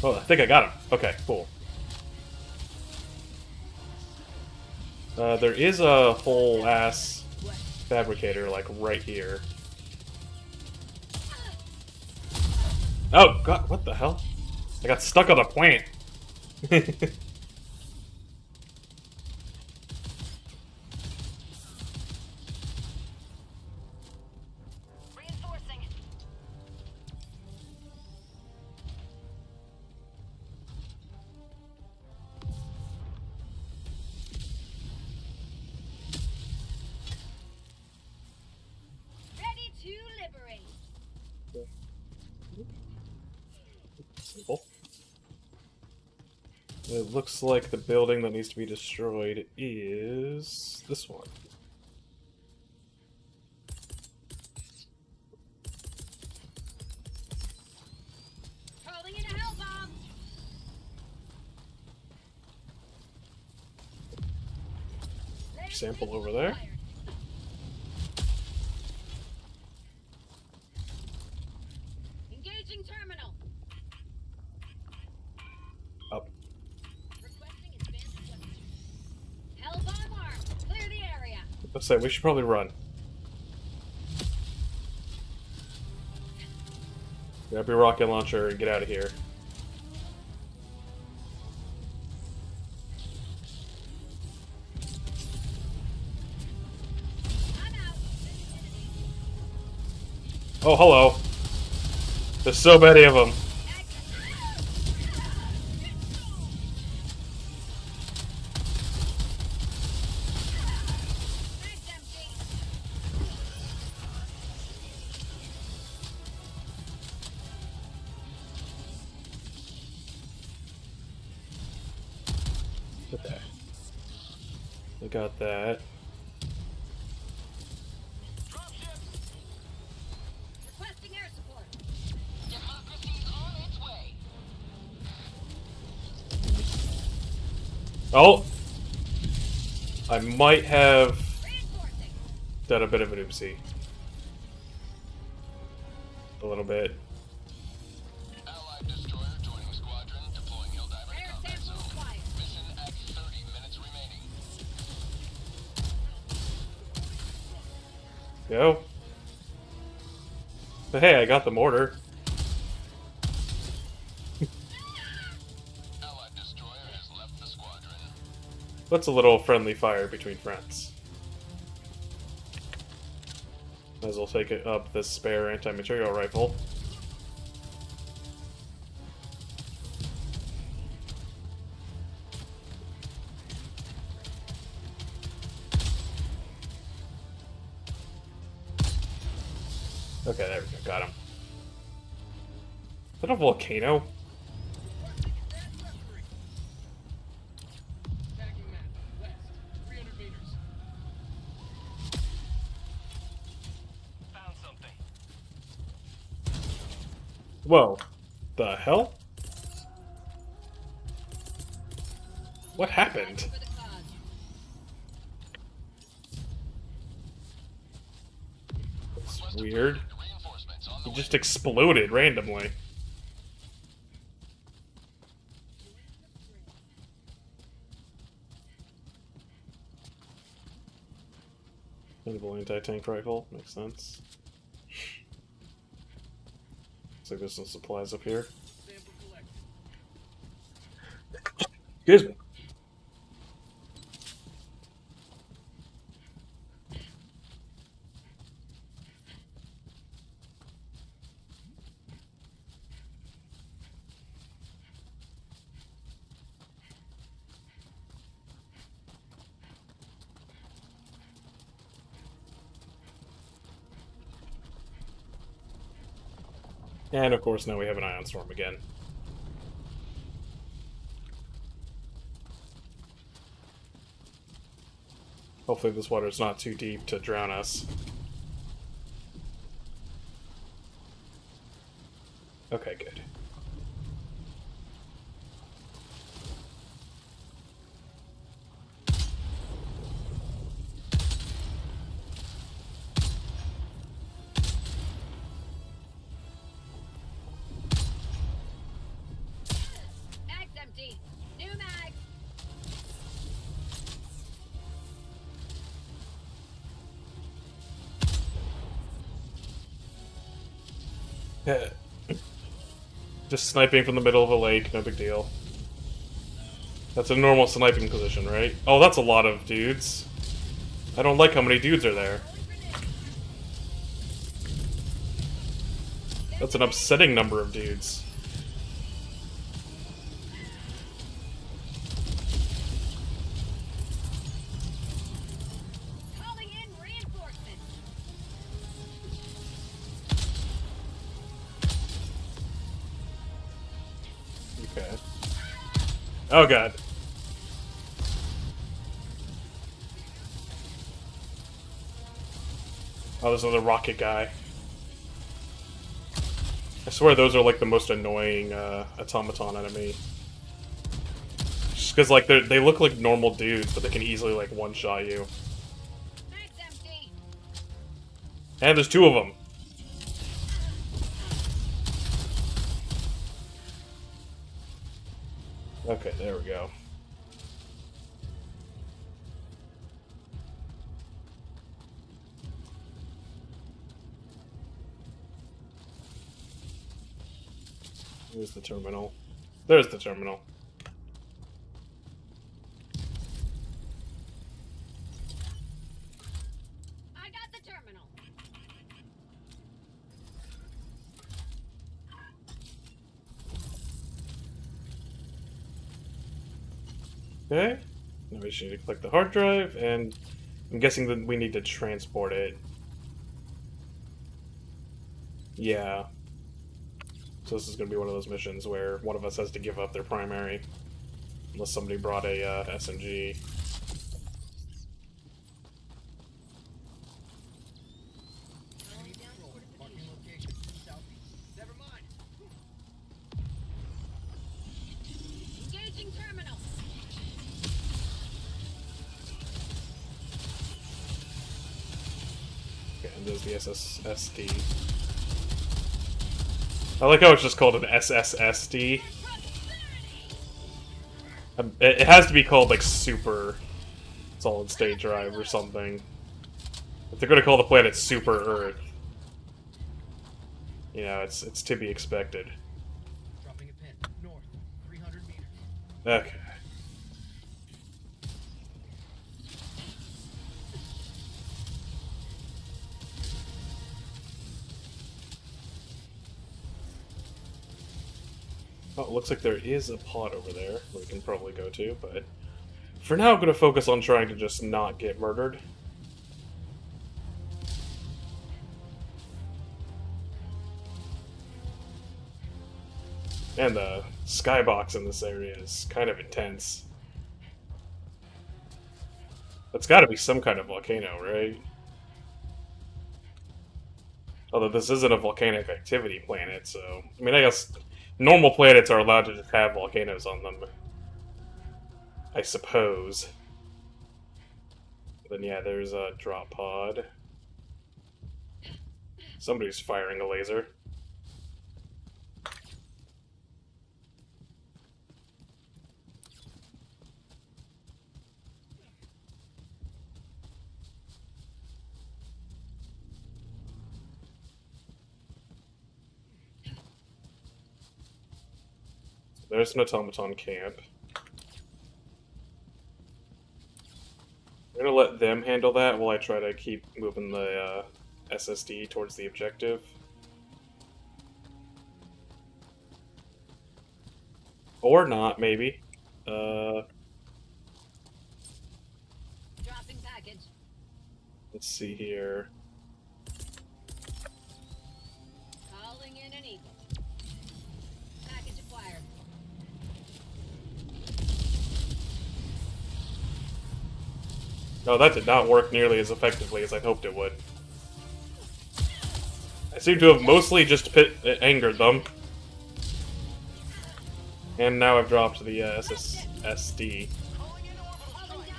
Oh, I think I got him. Okay, cool. There is a whole ass fabricator, like, right here. Oh, God, what the hell? I got stuck on a plant.
Reinforcing. Ready to liberate.
Simple. It looks like the building that needs to be destroyed is this one.
Calling in a hell bomb.
Sample over there.
Engaging terminal.
Up.
Requesting advanced weapons. Hell bomb armed. Clear the area.
Let's say we should probably run. Grab your rocket launcher and get out of here.
I'm out.
Oh, hello. There's so many of them.
Mag's empty.
We got that.
Requesting air support.
Democracy's on its way.
Oh! I might have
Reinforcing.
done a bit of an oopsie. A little bit.
Allied destroyer joining squadron, deploying Helldivers
Air
combat
sample
zone.
required.
Mission at 30 minutes remaining.
Go. But hey, I got the mortar.
Allied destroyer has left the squadron.
What's a little friendly fire between friends? Might as well take it up this spare anti-material rifle. Okay, there we go. Got him. Is that a volcano?
Found something.
Whoa. The hell? What happened?
For the cause.
That's weird.
Reinforcements on the
He
way.
just exploded randomly. Portable anti-tank rifle, makes sense. Looks like there's some supplies up here. Excuse me. And of course now we have an ion storm again. Hopefully this water's not too deep to drown us. Okay, good.
Mag's empty. New mag.
Just sniping from the middle of a lake, no big deal. That's a normal sniping position, right? Oh, that's a lot of dudes. I don't like how many dudes are there. That's an upsetting number of dudes.
Calling in reinforcements.
Okay. Oh god. Oh, there's another rocket guy. I swear those are like the most annoying automaton enemy. Just because like they look like normal dudes, but they can easily like one-shot you.
Mag's empty.
And there's two of them. Okay, there we go. Here's the terminal. There's the terminal.
I got the terminal.
Okay. Now we should need to click the hard drive, and I'm guessing that we need to transport it. Yeah. So this is going to be one of those missions where one of us has to give up their primary. Unless somebody brought a SMG. was the SSSD. I like how it's just called an SSSD. It has to be called like Super Solid State Drive or something. If they're gonna call the planet Super Earth, you know, it's to be expected.
Dropping a pin. North, 300 meters.
Okay. Oh, it looks like there is a pod over there we can probably go to, but for now I'm going to focus on trying to just not get murdered. And the skybox in this area is kind of intense. That's got to be some kind of volcano, right? Although this isn't a volcanic activity planet, so... I mean, I guess normal planets are allowed to just have volcanoes on them. I suppose. Then yeah, there's a drop pod. Somebody's firing a laser. There's an automaton camp. I'm gonna let them handle that while I try to keep moving the SSD towards the objective. Or not, maybe.
Dropping package.
Let's see here.
Calling in an eagle. Package acquired.
No, that did not work nearly as effectively as I hoped it would. I seem to have mostly just angered them. And now I've dropped the SSD.
Calling down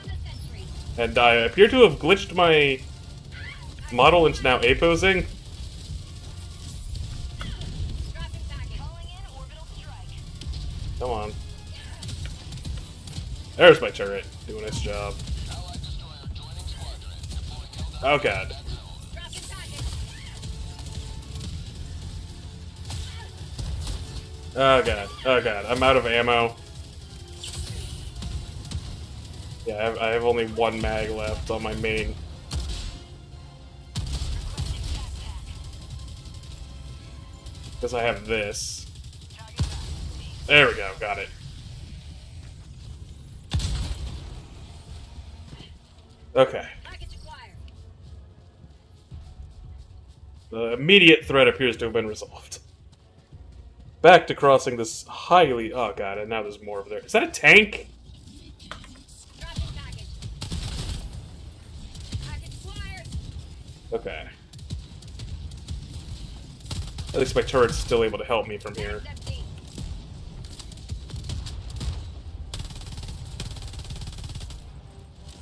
the sentry.
And I appear to have glitched my model into now A-posing.
Dropping package. Calling in orbital strike.
Come on. There's my turret, doing its job. Oh god.
Dropping package.
Oh god. Oh god. I'm out of ammo. Yeah, I have only one mag left on my main. Because I have this. There we go. Got it. Okay.
Package acquired.
The immediate threat appears to have been resolved. Back to crossing this highly... Oh god, and now there's more over there. Is that a tank?
Dropping package. Package acquired.
Okay. At least my turret's still able to help me from here.
Bag's empty.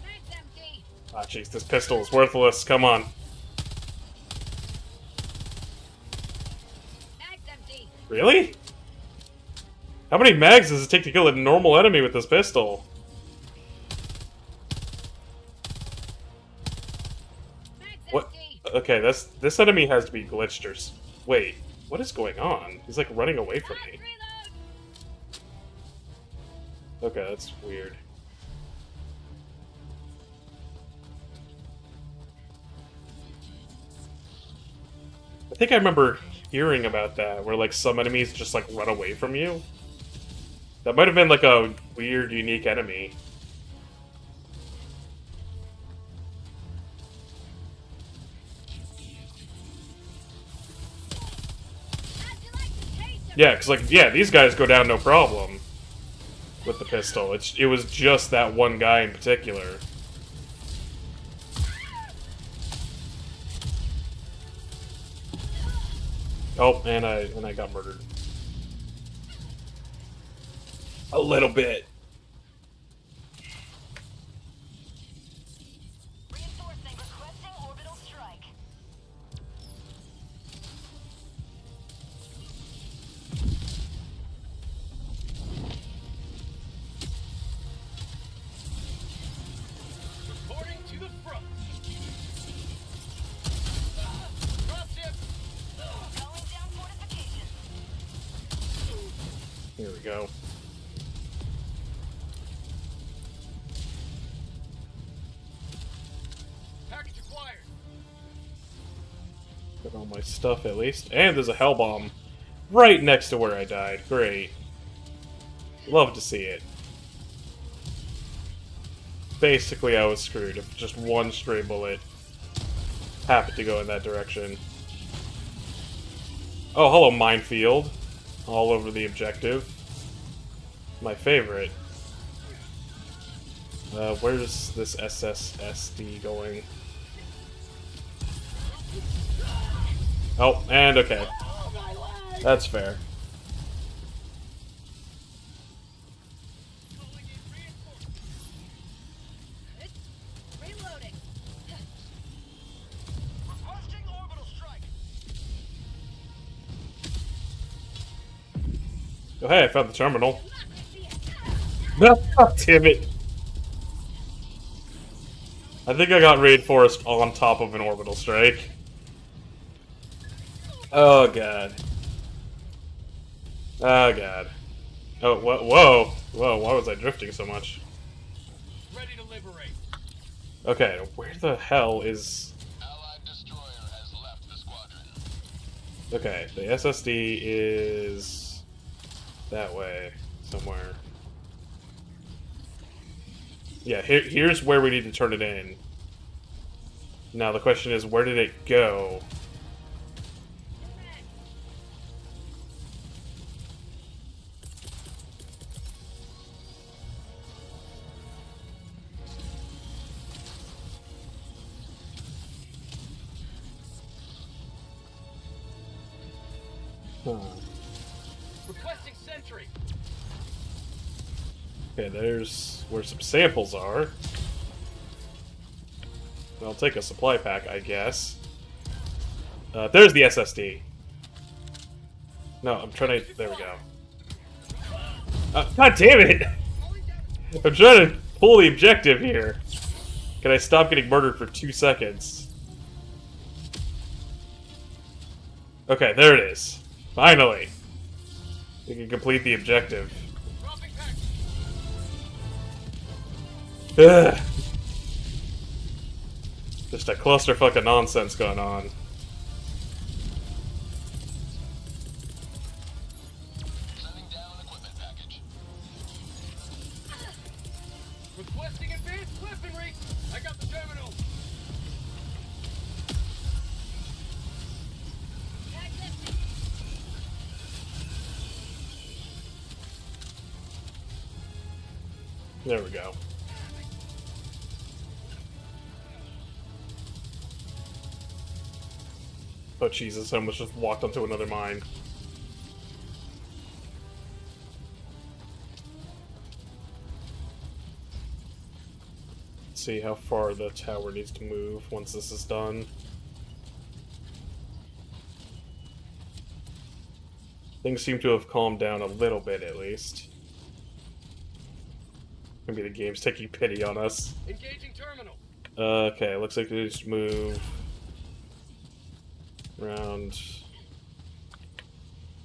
Bag's empty.
Ah, jeez, this pistol is worthless. Come on.
Bag's empty.
Really? How many mags does it take to kill a normal enemy with this pistol?
Bag's
What?
empty.
Okay, this enemy has to be glitched or... Wait, what is going on? He's like running away from me.
Reload.
Okay, that's weird. I think I remember hearing about that, where like some enemies just like run away from you. That might have been like a weird, unique enemy.
How'd you like the taste of
Yeah, because like, yeah, these guys go down no problem with the pistol. It was just that one guy in particular. Oh, and I got murdered. A little bit.
Reinforcing, requesting orbital strike.
Here we go.
Package acquired.
Got all my stuff at least. And there's a hell bomb right next to where I died. Great. Love to see it. Basically, I was screwed if just one stray bullet happened to go in that direction. Oh, hello, minefield. All over the objective. My favorite. Where's this SSSD going? Oh, and okay. That's fair.
Reloading.
Requesting orbital strike.
Oh, hey, I found the terminal. No, damn it. I think I got reinforced on top of an orbital strike. Oh, God. Oh, God. Oh, whoa. Whoa, why was I drifting so much?
Ready to liberate.
Okay, where the hell is...
Allied destroyer has left the squadron.
Okay, the SSD is... that way, somewhere. Yeah, here's where we need to turn it in. Now the question is, where did it go? Huh.
Requesting sentry.
Okay, there's where some samples are. I'll take a supply pack, I guess. There's the SSD. No, I'm trying to... there we go. God damn it! I'm trying to pull the objective here. Can I stop getting murdered for 2 seconds? Okay, there it is. Finally! We can complete the objective.
Dropping package.
Ugh. Just a clusterfuck of nonsense going on.
Sending down equipment package.
Requesting advanced weaponry. I got the terminal.
Tag lifted.
There we go. Oh Jesus, I almost just walked onto another mine. Let's see how far the tower needs to move once this is done. Things seem to have calmed down a little bit at least. Maybe the game's taking pity on us.
Engaging terminal.
Okay, looks like they just move around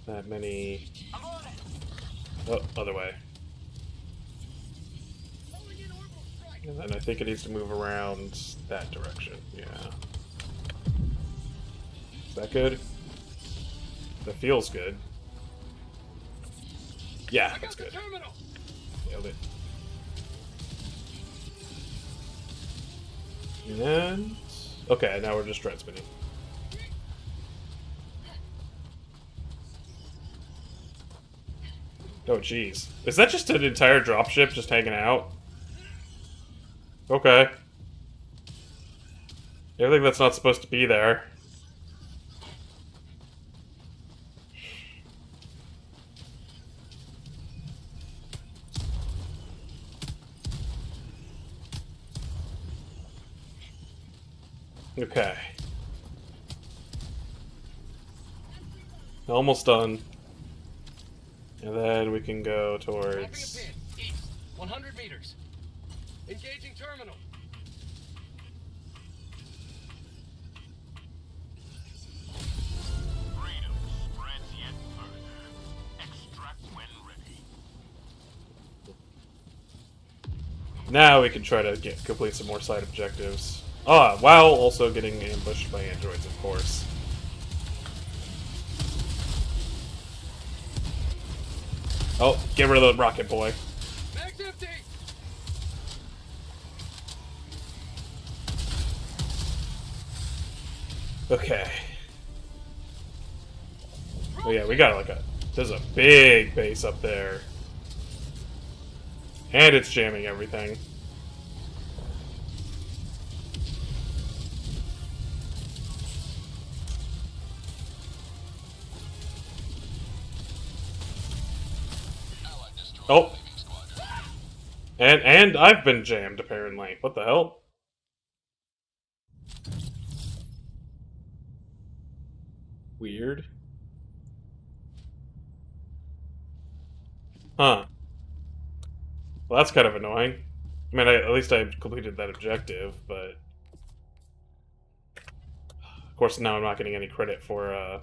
that many.
I'm on it.
Oh, other way.
Calling in orbital strike.
And then I think it needs to move around that direction. Yeah. Is that good? That feels good. Yeah,
I
that's
got the
good.
terminal.
Nailed it. And... okay, now we're just transmitting. Oh, jeez. Is that just an entire dropship just hanging out? Okay. Everything that's not supposed to be there. Okay. Almost done. And then we can go
Dropping a
towards...
pin. East. 100 meters. Engaging terminal.
Freedom spreads yet further. Extract when ready.
Now we can try to complete some more side objectives. Ah, while also getting ambushed by androids, of course. Oh, get rid of the rocket boy.
Mag's empty!
Okay. Oh yeah, we got like there's a big base up there. And it's jamming everything. Oh. And I've been jammed apparently. What the hell? Weird. Huh. Well, that's kind of annoying. I mean, at least I completed that objective, but... Of course, now I'm not getting any credit for,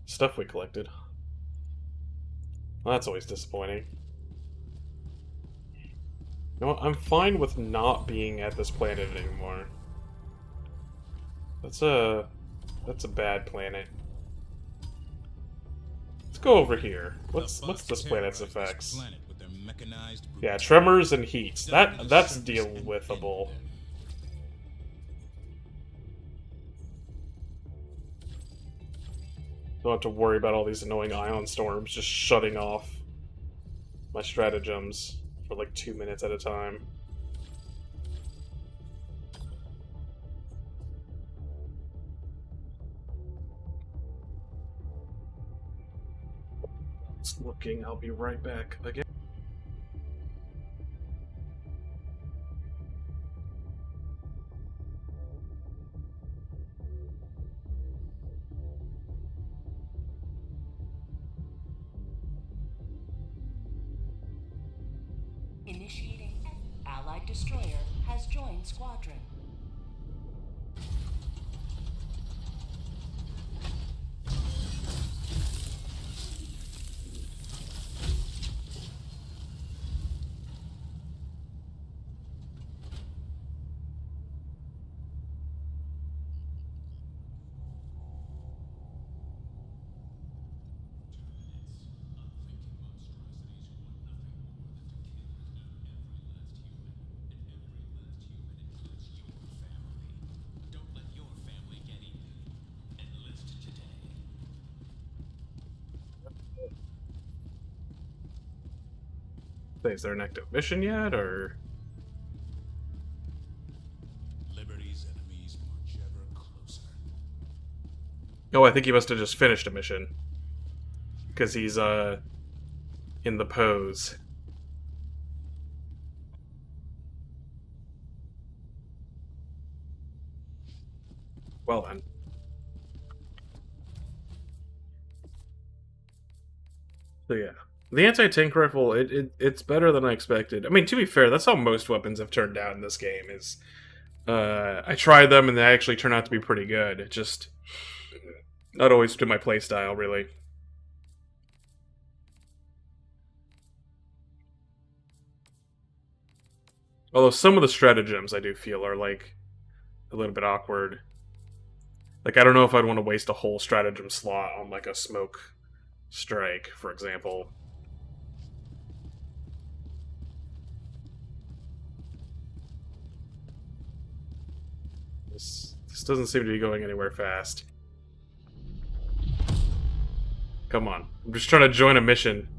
stuff we collected. Well, that's always disappointing. You know what? I'm fine with not being at this planet anymore. That's a bad planet. Let's go over here. What's this planet's effects? Yeah, tremors and heat. That's deal withable. Don't have to worry about all these annoying ion storms just shutting off my stratagems for like 2 minutes at a time. It's looking, I'll be right back again.
Initiating. Allied destroyer has joined squadron.
Is there an active mission yet, or...?
Liberty's enemies march ever closer.
Oh, I think he must have just finished a mission. Because he's, in the pose. Well then. So yeah. The anti-tank rifle, it's better than I expected. I mean, to be fair, that's how most weapons have turned out in this game, is... I tried them and they actually turn out to be pretty good. It just... not always to my playstyle, really. Although some of the stratagems I do feel are, like, a little bit awkward. Like, I don't know if I'd want to waste a whole stratagem slot on, like, a smoke strike, for example. This doesn't seem to be going anywhere fast. Come on. I'm just trying to join a mission.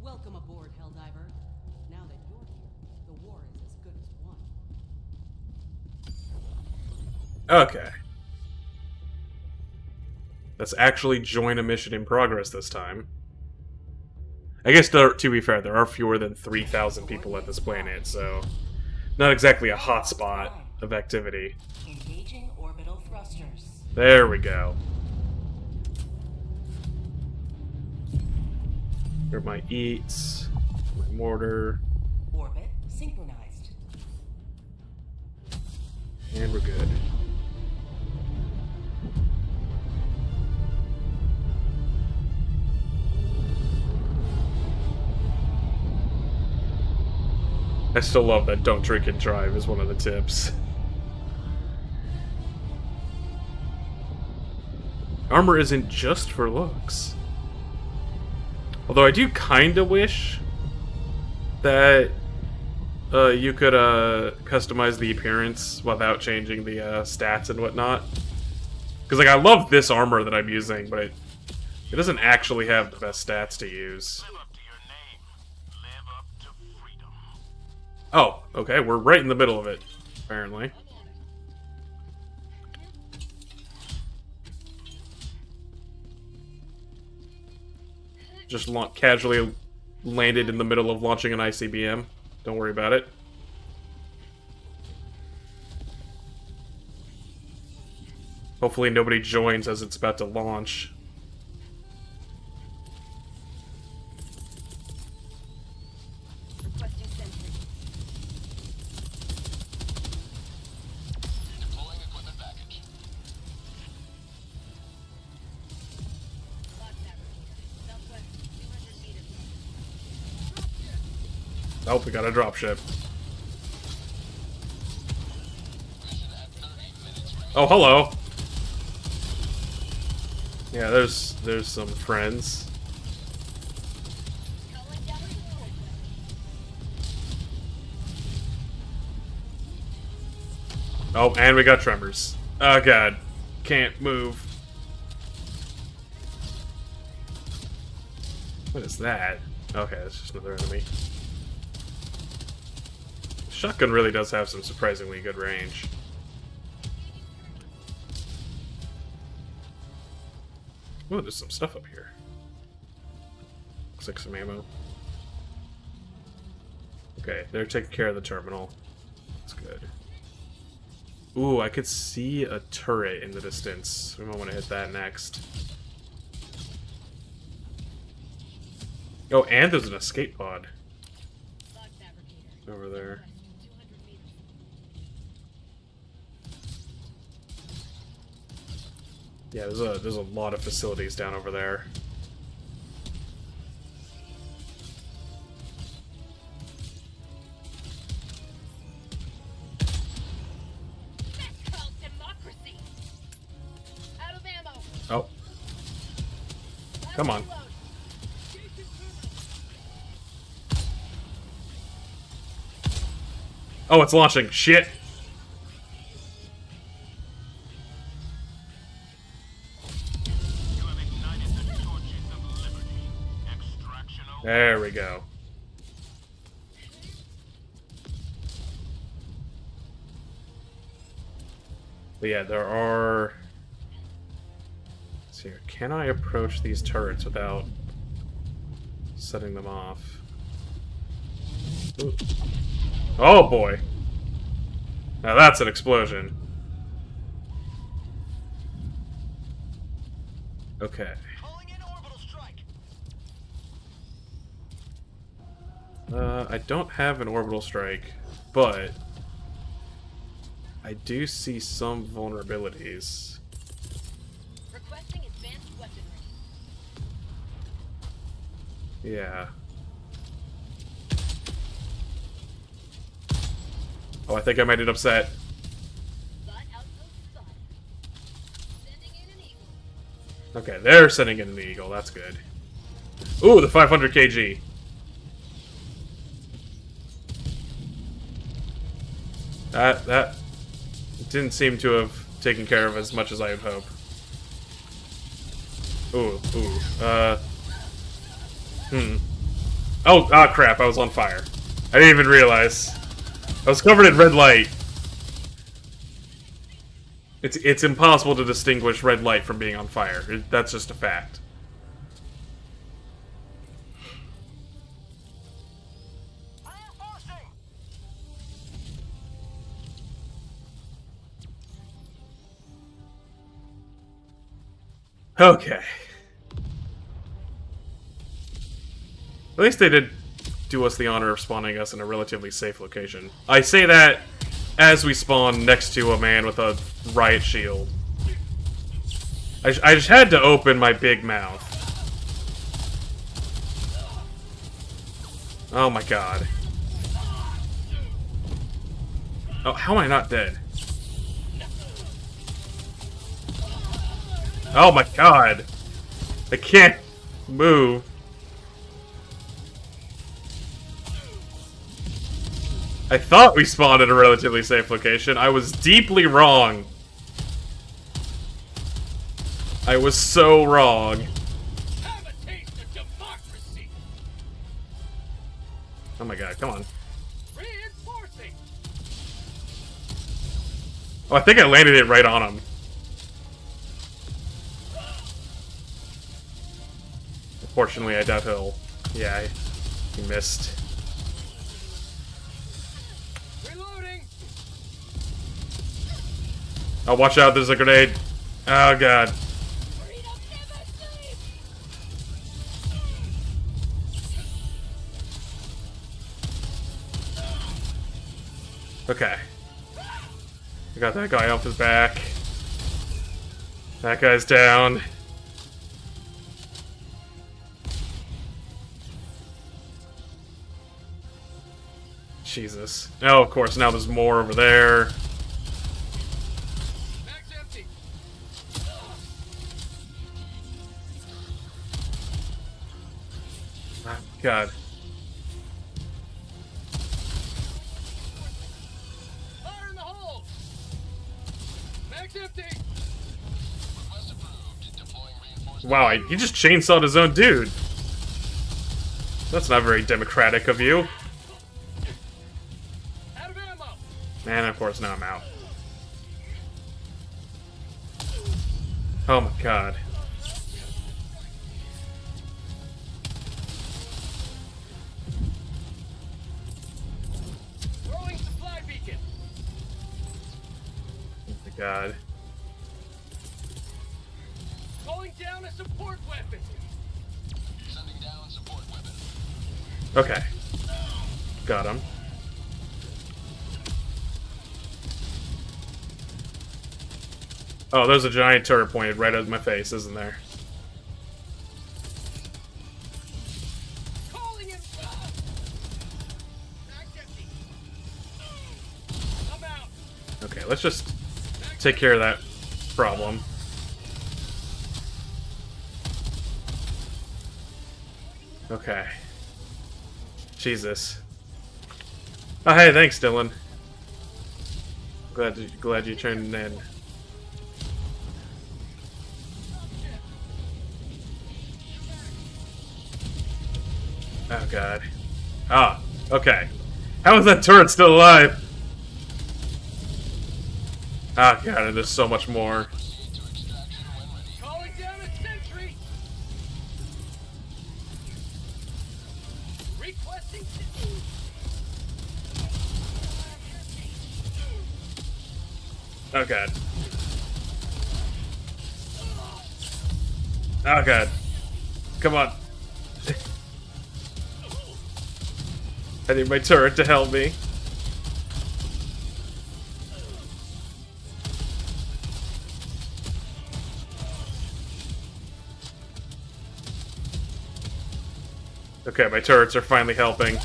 Welcome aboard, Helldiver. Now that you're here, the war is as good as won.
Okay. Let's actually join a mission in progress this time. I guess, to be fair, there are fewer than 3,000 people at this planet, so... not exactly a hotspot of activity.
Engaging orbital thrusters.
There we go. Here are my eats, my mortar.
Orbit synchronized.
And we're good. I still love that don't drink and drive is one of the tips. Armor isn't just for looks. Although I do kinda wish that you could customize the appearance without changing the stats and whatnot. Because like I love this armor that I'm using, but it doesn't actually have the best stats to use.
Live up to your name. Live up to freedom.
Oh, okay, we're right in the middle of it, apparently. Just casually landed in the middle of launching an ICBM. Don't worry about it. Hopefully nobody joins as it's about to launch.
Requesting sentry.
Deploying equipment package.
Lock fabricator. Southwest, 200 meters.
Oh, we got a dropship. Oh, hello. Yeah, there's some friends.
Calling down the forward.
Oh, and we got tremors. Oh god. Can't move. What is that? Okay, that's just another enemy. Shotgun really does have some surprisingly good range. Oh, there's some stuff up here. Looks like some ammo. Okay, they're taking care of the terminal. That's good. Ooh, I could see a turret in the distance. We might want to hit that next. Oh, and there's an escape pod
Lock fabricator.
over there.
200 meters.
Yeah, there's a lot of facilities down over there.
That's called democracy. Out of ammo.
Oh, come on.
Reload.
Oh, it's launching. Shit.
You have ignited the torches of liberty. Extraction over.
There we go. But yeah, there are... Let's see here. Can I approach these turrets without setting them off? Ooh. Oh boy. Now that's an explosion. Okay.
Calling in orbital strike.
I don't have an orbital strike, but I do see some vulnerabilities.
Requesting advanced weaponry.
Yeah. Oh, I think I made it upset.
But outpost spotted. Sending in an eagle.
Okay, they're sending in an eagle. That's good. Ooh, the 500 kg. That didn't seem to have taken care of as much as I had hoped. Ooh. Oh, crap, I was on fire. I didn't even realize. I was covered in red light. It's impossible to distinguish red light from being on fire. That's just a fact.
Reinforcing.
Okay. At least they did do us the honor of spawning us in a relatively safe location. I say that as we spawn next to a man with a riot shield. I just had to open my big mouth. Oh my god. Oh, how am I not dead? Oh my god. I can't move. I thought we spawned in a relatively safe location. I was deeply wrong. I was so wrong.
Have a taste of democracy.
Oh my god, come on.
Reinforcing.
Oh, I think I landed it right on him. Unfortunately, I doubt he'll... Yeah, he missed.
Reloading.
Oh, watch out, there's a grenade. Oh god. Okay. I got that guy off his back. That guy's down. Jesus. Oh, of course, now there's more over there.
Mag's empty.
Oh, God.
Fire in the hole. Mag's empty. Request approved. Deploying reinforcements.
Wow, he just chainsawed his own dude. That's not very democratic of you.
Out of ammo.
And of course, now I'm out. Oh my god.
Throwing supply beacon.
Oh my god.
Calling down a support weapon. Sending down support weapon.
Okay. Got him. Oh, there's a giant turret pointed right at my face, isn't there?
Calling in. Mag's empty. I'm out.
Okay, let's just take care of that problem. Okay. Jesus. Oh, hey, thanks, Dylan. Glad you turned in. Oh god. Ah, okay. How is that turret still alive? Ah god, and there's so much more.
Calling down a sentry. Requesting.
Oh god. Oh god. Come on. I need my turret to help me. Okay, my turrets are finally helping.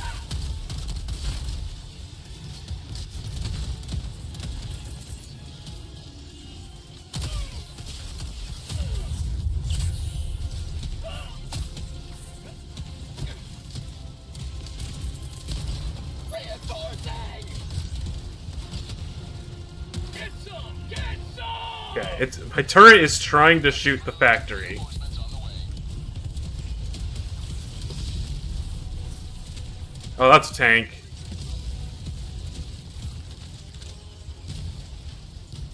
Get some. Get some.
Okay, my turret is trying to shoot the factory. Oh, that's a tank.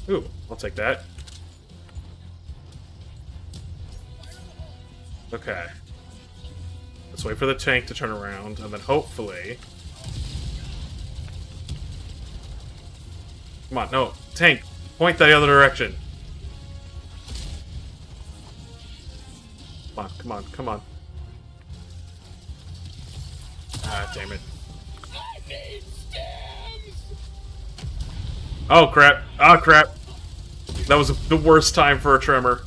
Ooh, I'll take that. Okay. Let's wait for the tank to turn around, and then hopefully... Come on, no. Tank, point the other direction. Come on, come on, come on. Ah, damn it. Oh crap! Oh crap! That was the worst time for a tremor.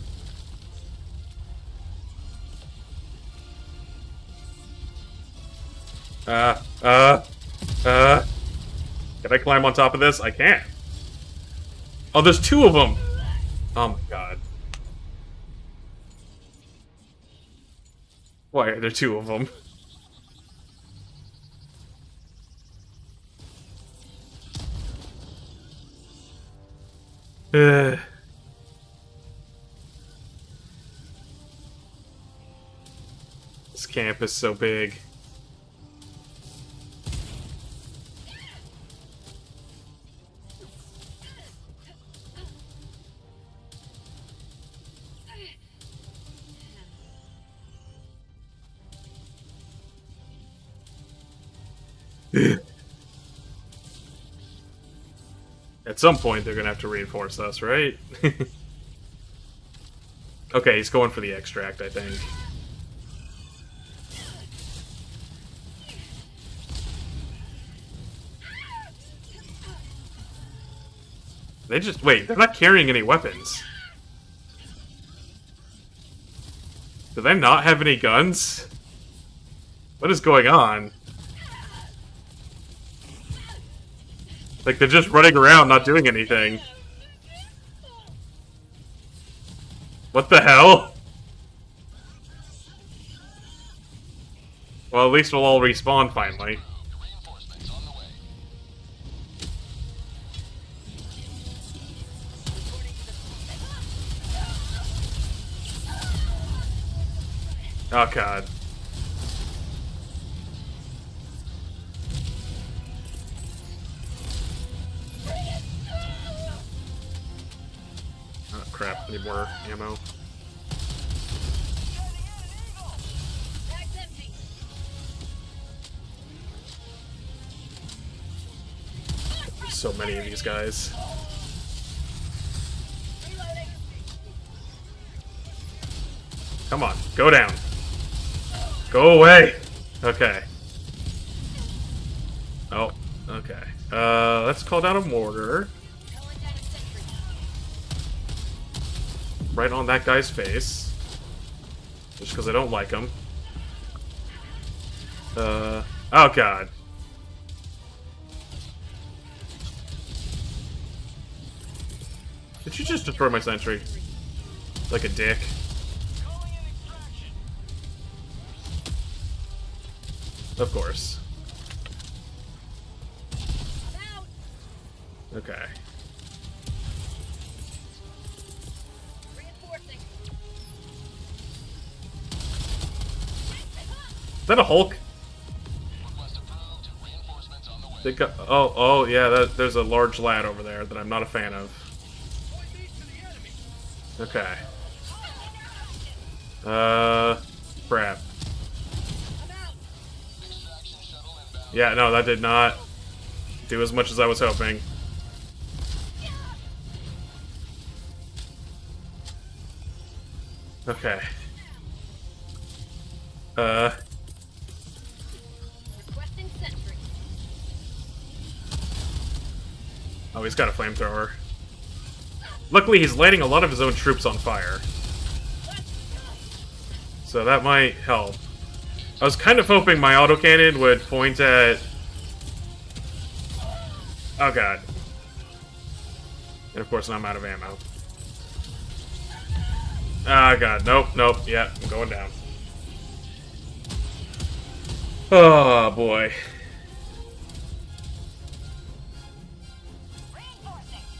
Can I climb on top of this? I can't. Oh, there's two of them! Oh my god. Why are there two of them? This camp is so big. At some point, they're gonna have to reinforce us, right? Okay, he's going for the extract, I think. They just... Wait, they're not carrying any weapons. Do they not have any guns? What is going on? Like, they're just running around, not doing anything. What the hell? Well, at least we'll all respawn finally. Oh god. Oh crap, need more ammo.
Bag's empty.
There's so many of these guys.
Reloading.
Come on, go down. Go away! Okay. Oh, okay. Let's call down a mortar.
Calling down a sentry.
Right on that guy's face. Just because I don't like him. Oh god. Did you just destroy my sentry? Like a dick. Of course.
I'm out.
Okay.
Reinforcing.
Is that a Hulk? They got, oh, yeah, there's a large lad over there that I'm not a fan of. Okay. Crap.
I'm out.
Yeah, no, that did not do as much as I was hoping. Okay.
Requesting sentry.
Oh, he's got a flamethrower. Luckily, he's lighting a lot of his own troops on fire. So that might help. I was kind of hoping my autocannon would point at... Oh god. And of course, I'm out of ammo. Ah, god. Nope, nope. Yeah, I'm going down. Oh, boy.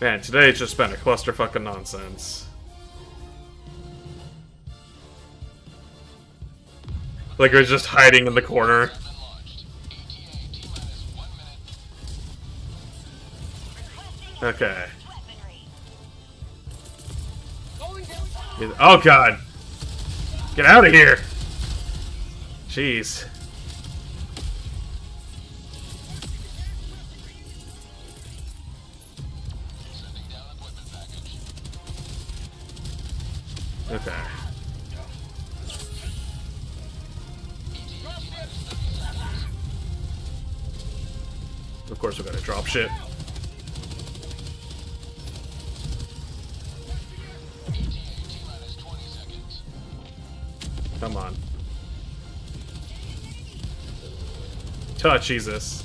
Man, today it's just been a clusterfuck of nonsense. Like, I was just hiding in the corner. Okay. Oh god! Get out of here! Jeez. Okay. course we gotta drop shit. Come on. Oh, Jesus.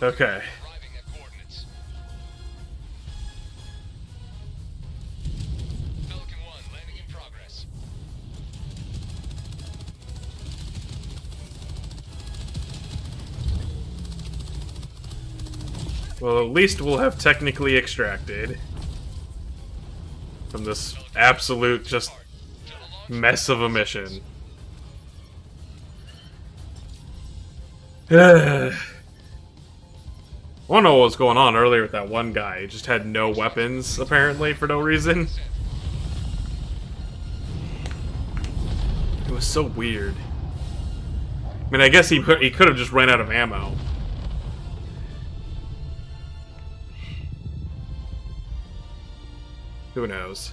Okay. Well, at least we'll have technically extracted from this absolute just mess of a mission. I don't know what was going on earlier with that one guy. He just had no weapons, apparently, for no reason. It was so weird. I mean, I guess he could have just ran out of ammo. Who knows?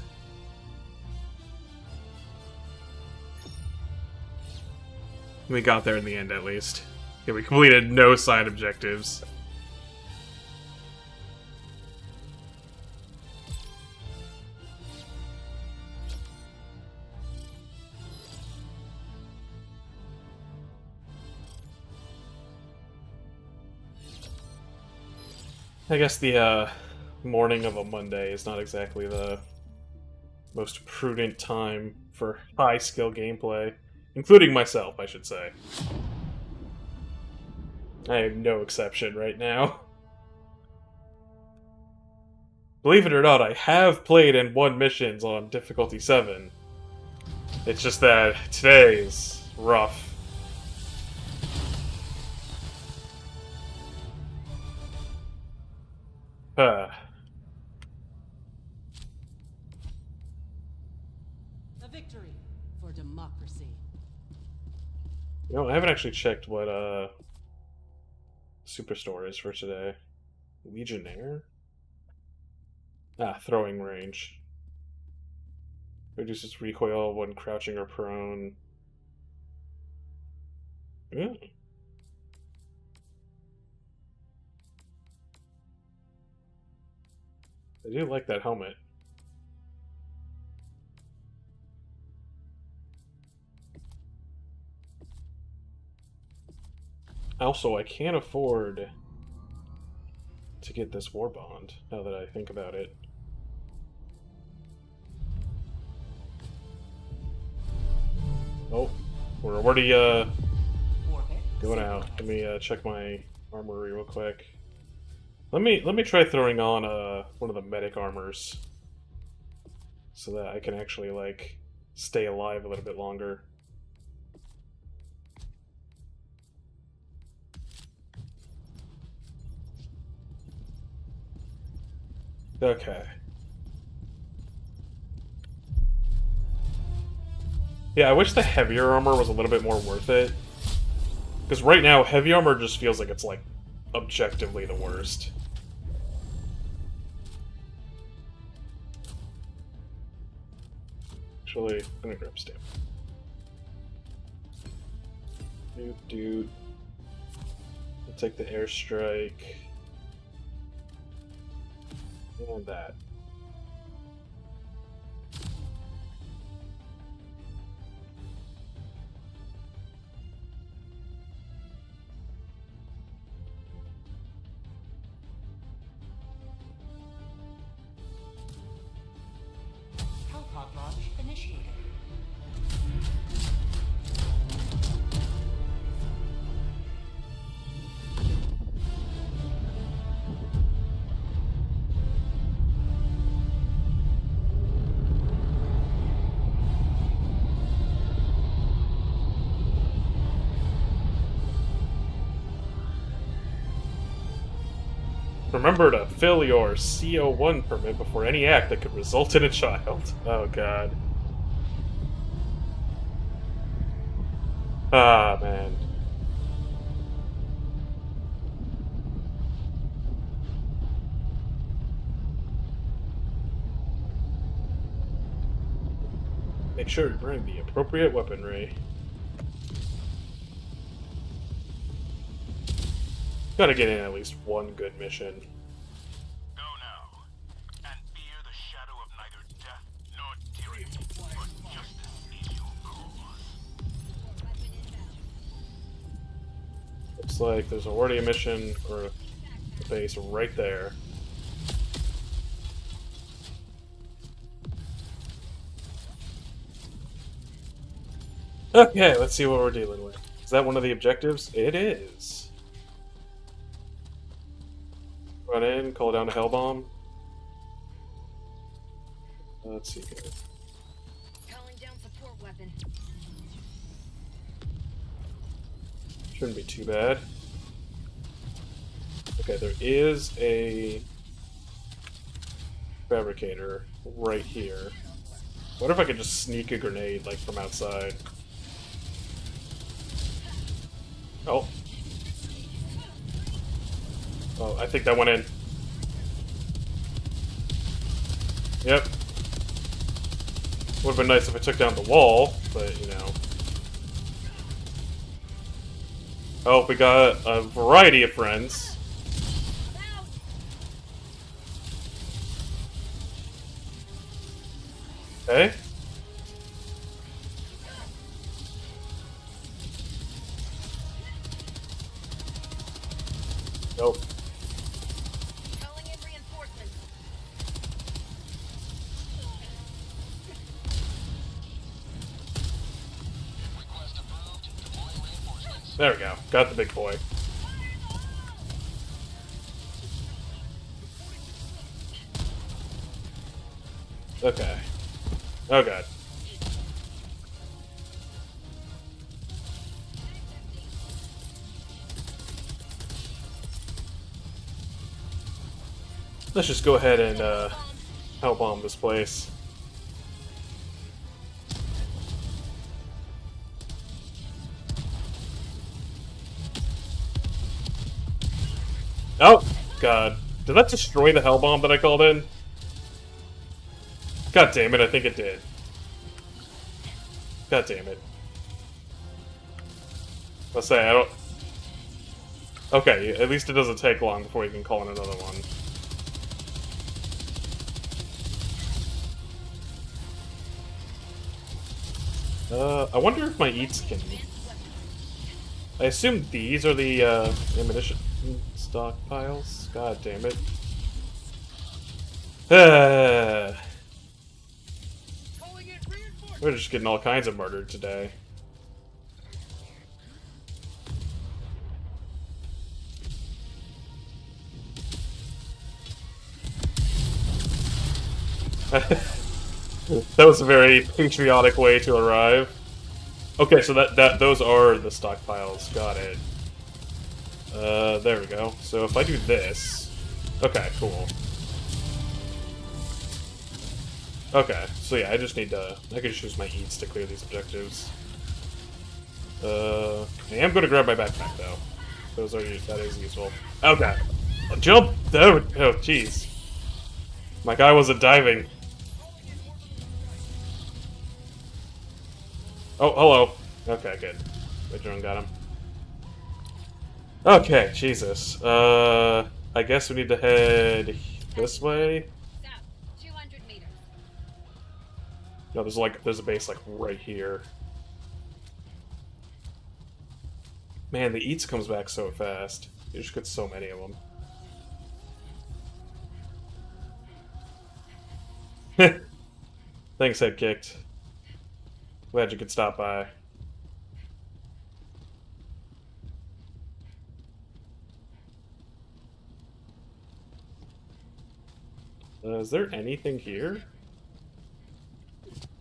We got there in the end, at least. Yeah, we completed no side objectives. I guess the morning of a Monday is not exactly the most prudent time for high skill gameplay, including myself, I should say. I am no exception right now. Believe it or not, I have played and won missions on difficulty 7. It's just that today is rough.
A victory for democracy.
You know, I haven't actually checked what Superstore is for today. Legionnaire? Ah, throwing range. Reduces recoil when crouching or prone. Mm. I do like that helmet. Also, I can't afford to get this war bond, now that I think about it. Oh, we're already going out. Let me check my armory real quick. Let me try throwing on one of the medic armors so that I can actually like stay alive a little bit longer. Okay. Yeah, I wish the heavier armor was a little bit more worth it. Because right now, heavy armor just feels like it's, like, objectively the worst. Actually, I'm gonna grab stamp. Dude. I'll take the airstrike. And that.
Hellpod launch initiated.
Remember to fill your CO1 permit before any act that could result in a child. Oh god. Ah, man. Make sure you bring the appropriate weaponry. Gotta get in at least one good mission.
Go now, and fear the shadow of neither death nor tyranny, for justice is your cause.
Looks like there's already a mission or a base right there. Okay, let's see what we're dealing with. Is that one of the objectives? It is. Run in, call down a Hellbomb. Let's see here.
Calling down support weapon.
Shouldn't be too bad. Okay, there is a fabricator right here. What if I could just sneak a grenade, like, from outside? Oh. Oh, I think that went in. Yep. Would have been nice if I took down the wall, but, you know. Oh, we got a variety of friends. Okay. Nope.
Calling in reinforcements.
There we go. Got the big boy. Okay. Oh god. Let's just go ahead and help bomb this place. Oh god. Did that destroy the hell bomb that I called in? God damn it, I think it did. God damn it. Let's say I don't... Okay, at least it doesn't take long before you can call in another one. I wonder if my eats can... I assume these are the ammunition stockpiles? God damn it. We're just getting all kinds of murdered today. That was a very patriotic way to arrive. Okay, so those are the stockpiles. Got it. There we go. So if I do this... Okay, cool. Okay, so yeah, I just need to... I can just use my eats to clear these objectives. I am going to grab my backpack, though. That is useful. Okay. Jump! Oh, jeez. My guy wasn't diving. Oh, hello. Okay, good. My drone got him. Okay, Jesus. I guess we need to head this way.
South, 200 meters.
No, there's a base like right here. Man, the eats comes back so fast. You just get so many of them. Thanks, head kicked. Glad you could stop by. Is there anything here?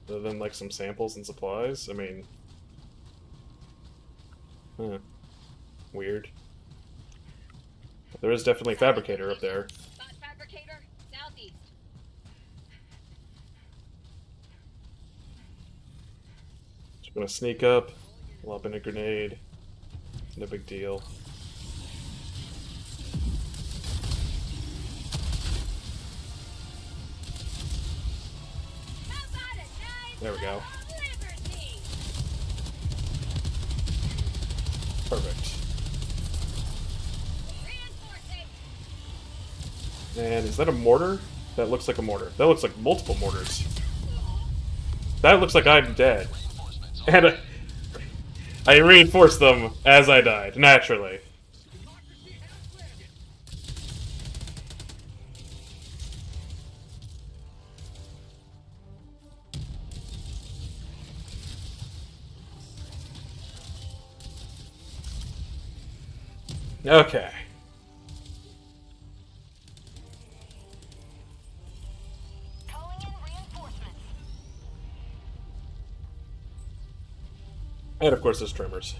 Other than, like, some samples and supplies? I mean... Huh. Weird. There is definitely a fabricator up there.
Spot fabricator, southeast.
Just gonna sneak up, lob in a grenade. No big deal. There we go. Perfect.
Reinforcing.
And is that a mortar? That looks like a mortar. That looks like multiple mortars. That looks like I'm dead. And I reinforced them as I died, naturally. Okay.
Calling in reinforcements.
And of course there's tremors.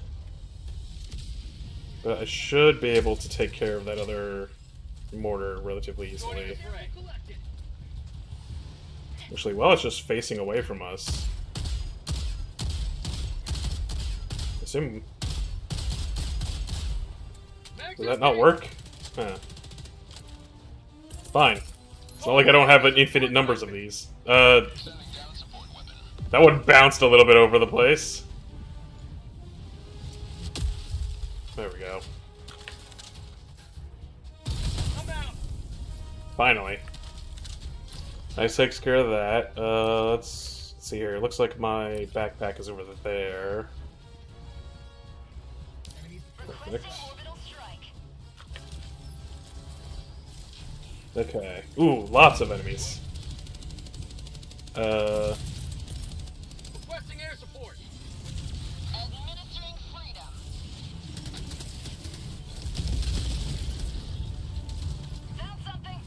But I should be able to take care of that other mortar relatively easily. Actually, well, it's just facing away from us. Assume. Does that not work? Huh. Fine. It's not like I don't have an infinite numbers of these. That one bounced a little bit over the place. There we go. Finally. Nice, takes care of that. Let's see here. It looks like my backpack is over there. Perfect.
Orbital strike.
Okay. Ooh, lots of enemies.
Requesting air support.
Administering freedom. Found something.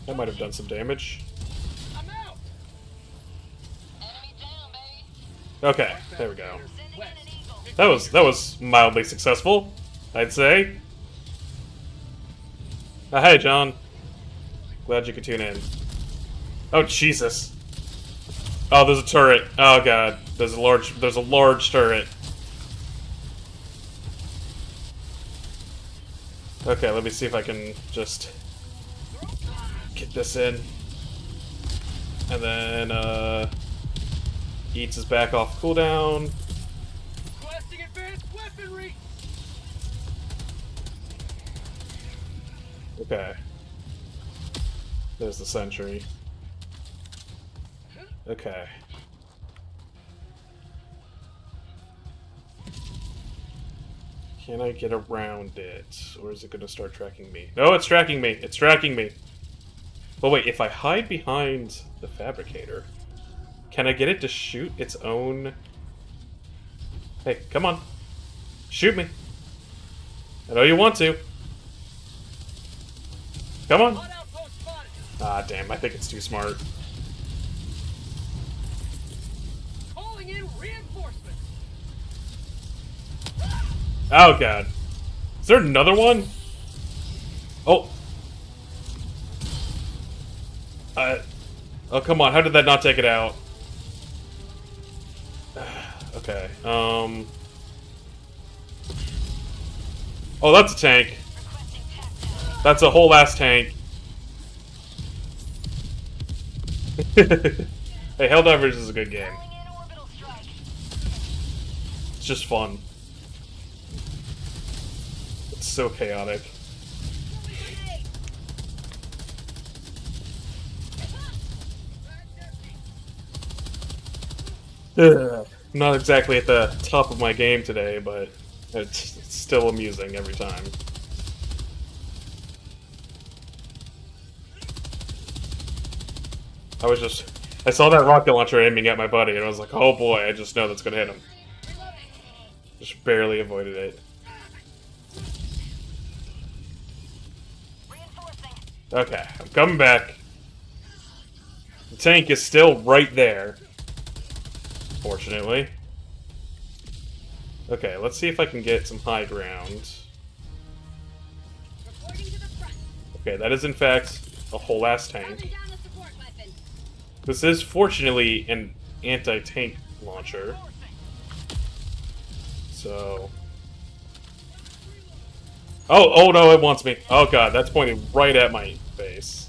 That might have done some damage.
I'm out.
Enemy down, baby.
Okay, there we go.
Sending in an eagle.
That was mildly successful, I'd say. Hey, John. Glad you could tune in. Oh, Jesus. Oh, there's a turret. Oh god, there's a large turret. Okay, let me see if I can just get this in. And then eats his back off cooldown.
Requesting advanced weaponry.
Okay. There's the sentry. Okay. Can I get around it? Or is it going to start tracking me? No, it's tracking me! It's tracking me! But wait, if I hide behind the fabricator, can I get it to shoot its own... Hey, come on. Shoot me. I know you want to. Come on.
Hot outpost spotted.
Ah, damn, I think it's too smart.
Calling in reinforcements.
Oh, God. Is there another one? Oh. Oh, come on. How did that not take it out? Okay. Oh, that's a tank.
Requesting tactile.
That's a whole ass tank. Hey, Helldivers is a good game.
Calling in orbital strike.
It's just fun. It's so chaotic. Ugh. I'm not exactly at the top of my game today, but it's still amusing every time. I saw that rocket launcher aiming at my buddy, and I was like, oh boy, I just know that's gonna hit him. Just barely avoided it.
Reinforcing.
Okay, I'm coming back. The tank is still right there. Fortunately. Okay, let's see if I can get some high ground.
Reporting to the front.
Okay, that is in fact a whole ass tank.
Dropping down the support weapon.
This is fortunately an anti-tank launcher. So... Oh no, it wants me. Oh god, that's pointing right at my face.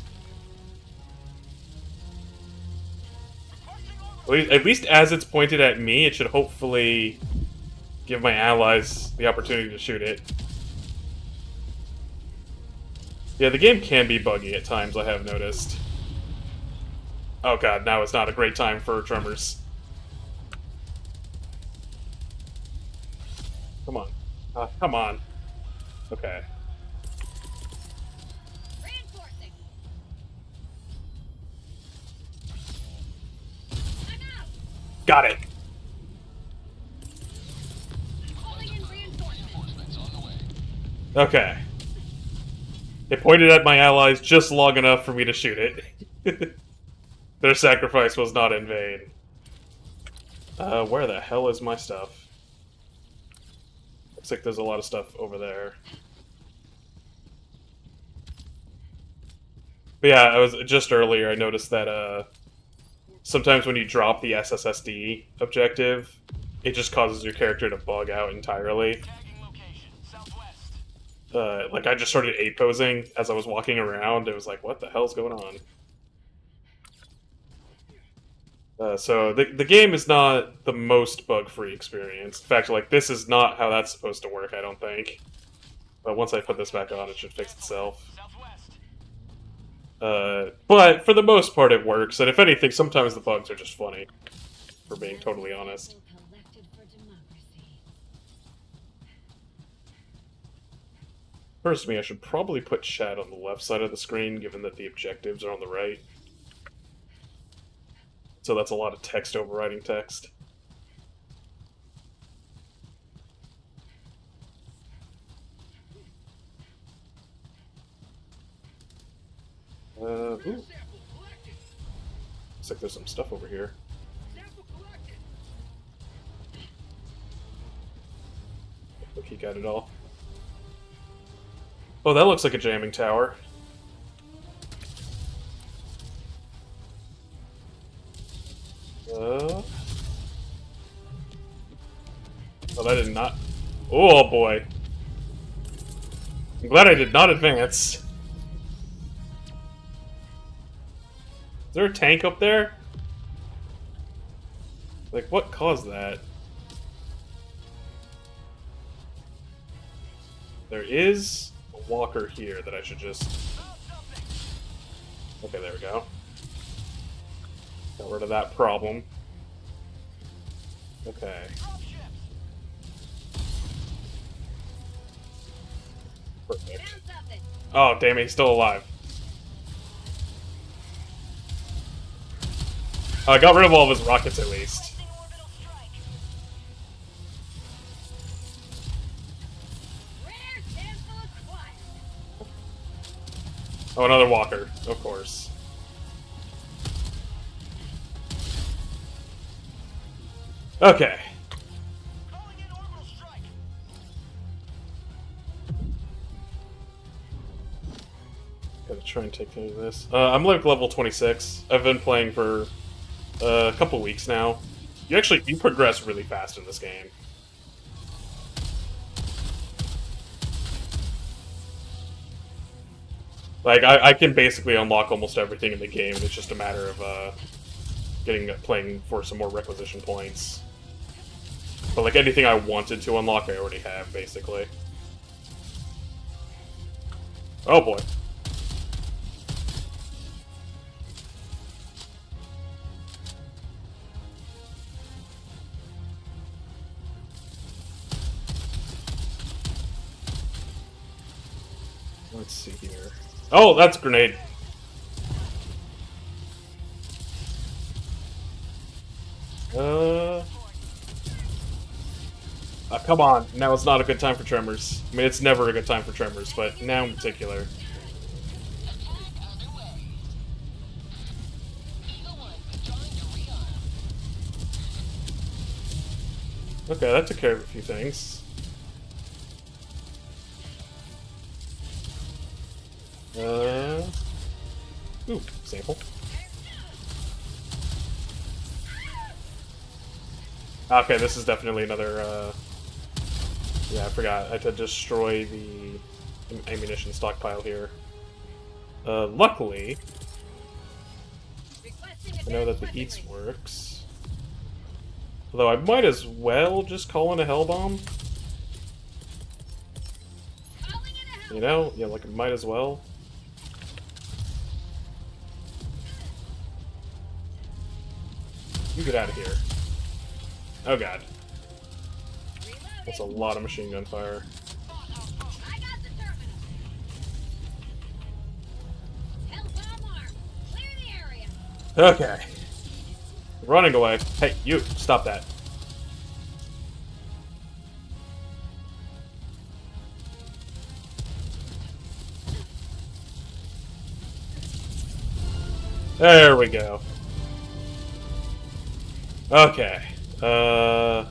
At least as it's pointed at me, it should hopefully give my allies the opportunity to shoot it. Yeah, the game can be buggy at times, I have noticed. Oh god, now is not a great time for Tremors. Come on. Come on. Okay.
Reinforcing. I'm out.
Got it!
Calling in reinforcements.
Okay. It pointed at my allies just long enough for me to shoot it. Their sacrifice was not in vain. Where the hell is my stuff? Looks like there's a lot of stuff over there. But yeah, I was just earlier. I noticed that sometimes when you drop the SSSD objective, it just causes your character to bug out entirely.
Tagging location, southwest.
Like I just started A-posing as I was walking around. It was like, what the hell's going on? So the game is not the most bug-free experience. In fact, like this is not how that's supposed to work, I don't think. But once I put this back on, it should fix itself.
Southwest.
But for the most part, it works. And if anything, sometimes the bugs are just funny. For being totally honest.
Collected for democracy.
Occurs to me, I should probably put chat on the left side of the screen, given that the objectives are on the right. So that's a lot of text overriding text. Ooh.
Sample collected.
Looks like there's some stuff over here.
Sample collected.
Look, he got it all. Oh, that looks like a jamming tower. Oh, that did not... Oh, boy. I'm glad I did not advance. Is there a tank up there? Like, what caused that? There is a walker here that I should just... Okay, there we go. Got rid of that problem. Okay. Perfect.
Found something.
Oh, damn it, he's still alive. I got rid of all of his rockets at least.
Orbital strike.
Rare sample acquired.
Oh, another walker, of course. Okay.
Calling in orbital strike.
Gotta try and take care of this. I'm like level 26. I've been playing for a couple weeks now. You progress really fast in this game. Like I can basically unlock almost everything in the game. It's just a matter of playing for some more requisition points. But like anything I wanted to unlock, I already have basically. Oh boy. Let's see here. Oh, that's a grenade. Come on. Now it's not a good time for Tremors. I mean, it's never a good time for Tremors, but now in particular.
Attack underway. Eagle 1 withdrawing to rearm.
Okay, that took care of a few things. Ooh, sample. Okay, this is definitely another, yeah, I forgot. I had to destroy the ammunition stockpile here. Luckily,
Requesting
I know that
advanced
the eats
weaponry.
works. Although I might as well just call in a hell bomb.
Calling in a hell.
You know? Yeah, like, might as well. You get out of here. Oh god. That's a lot of machine gun fire.
I got the terminal. Hellbomb arm. Clear the area.
Okay. Running away. Hey, you! Stop that. There we go. Okay. No.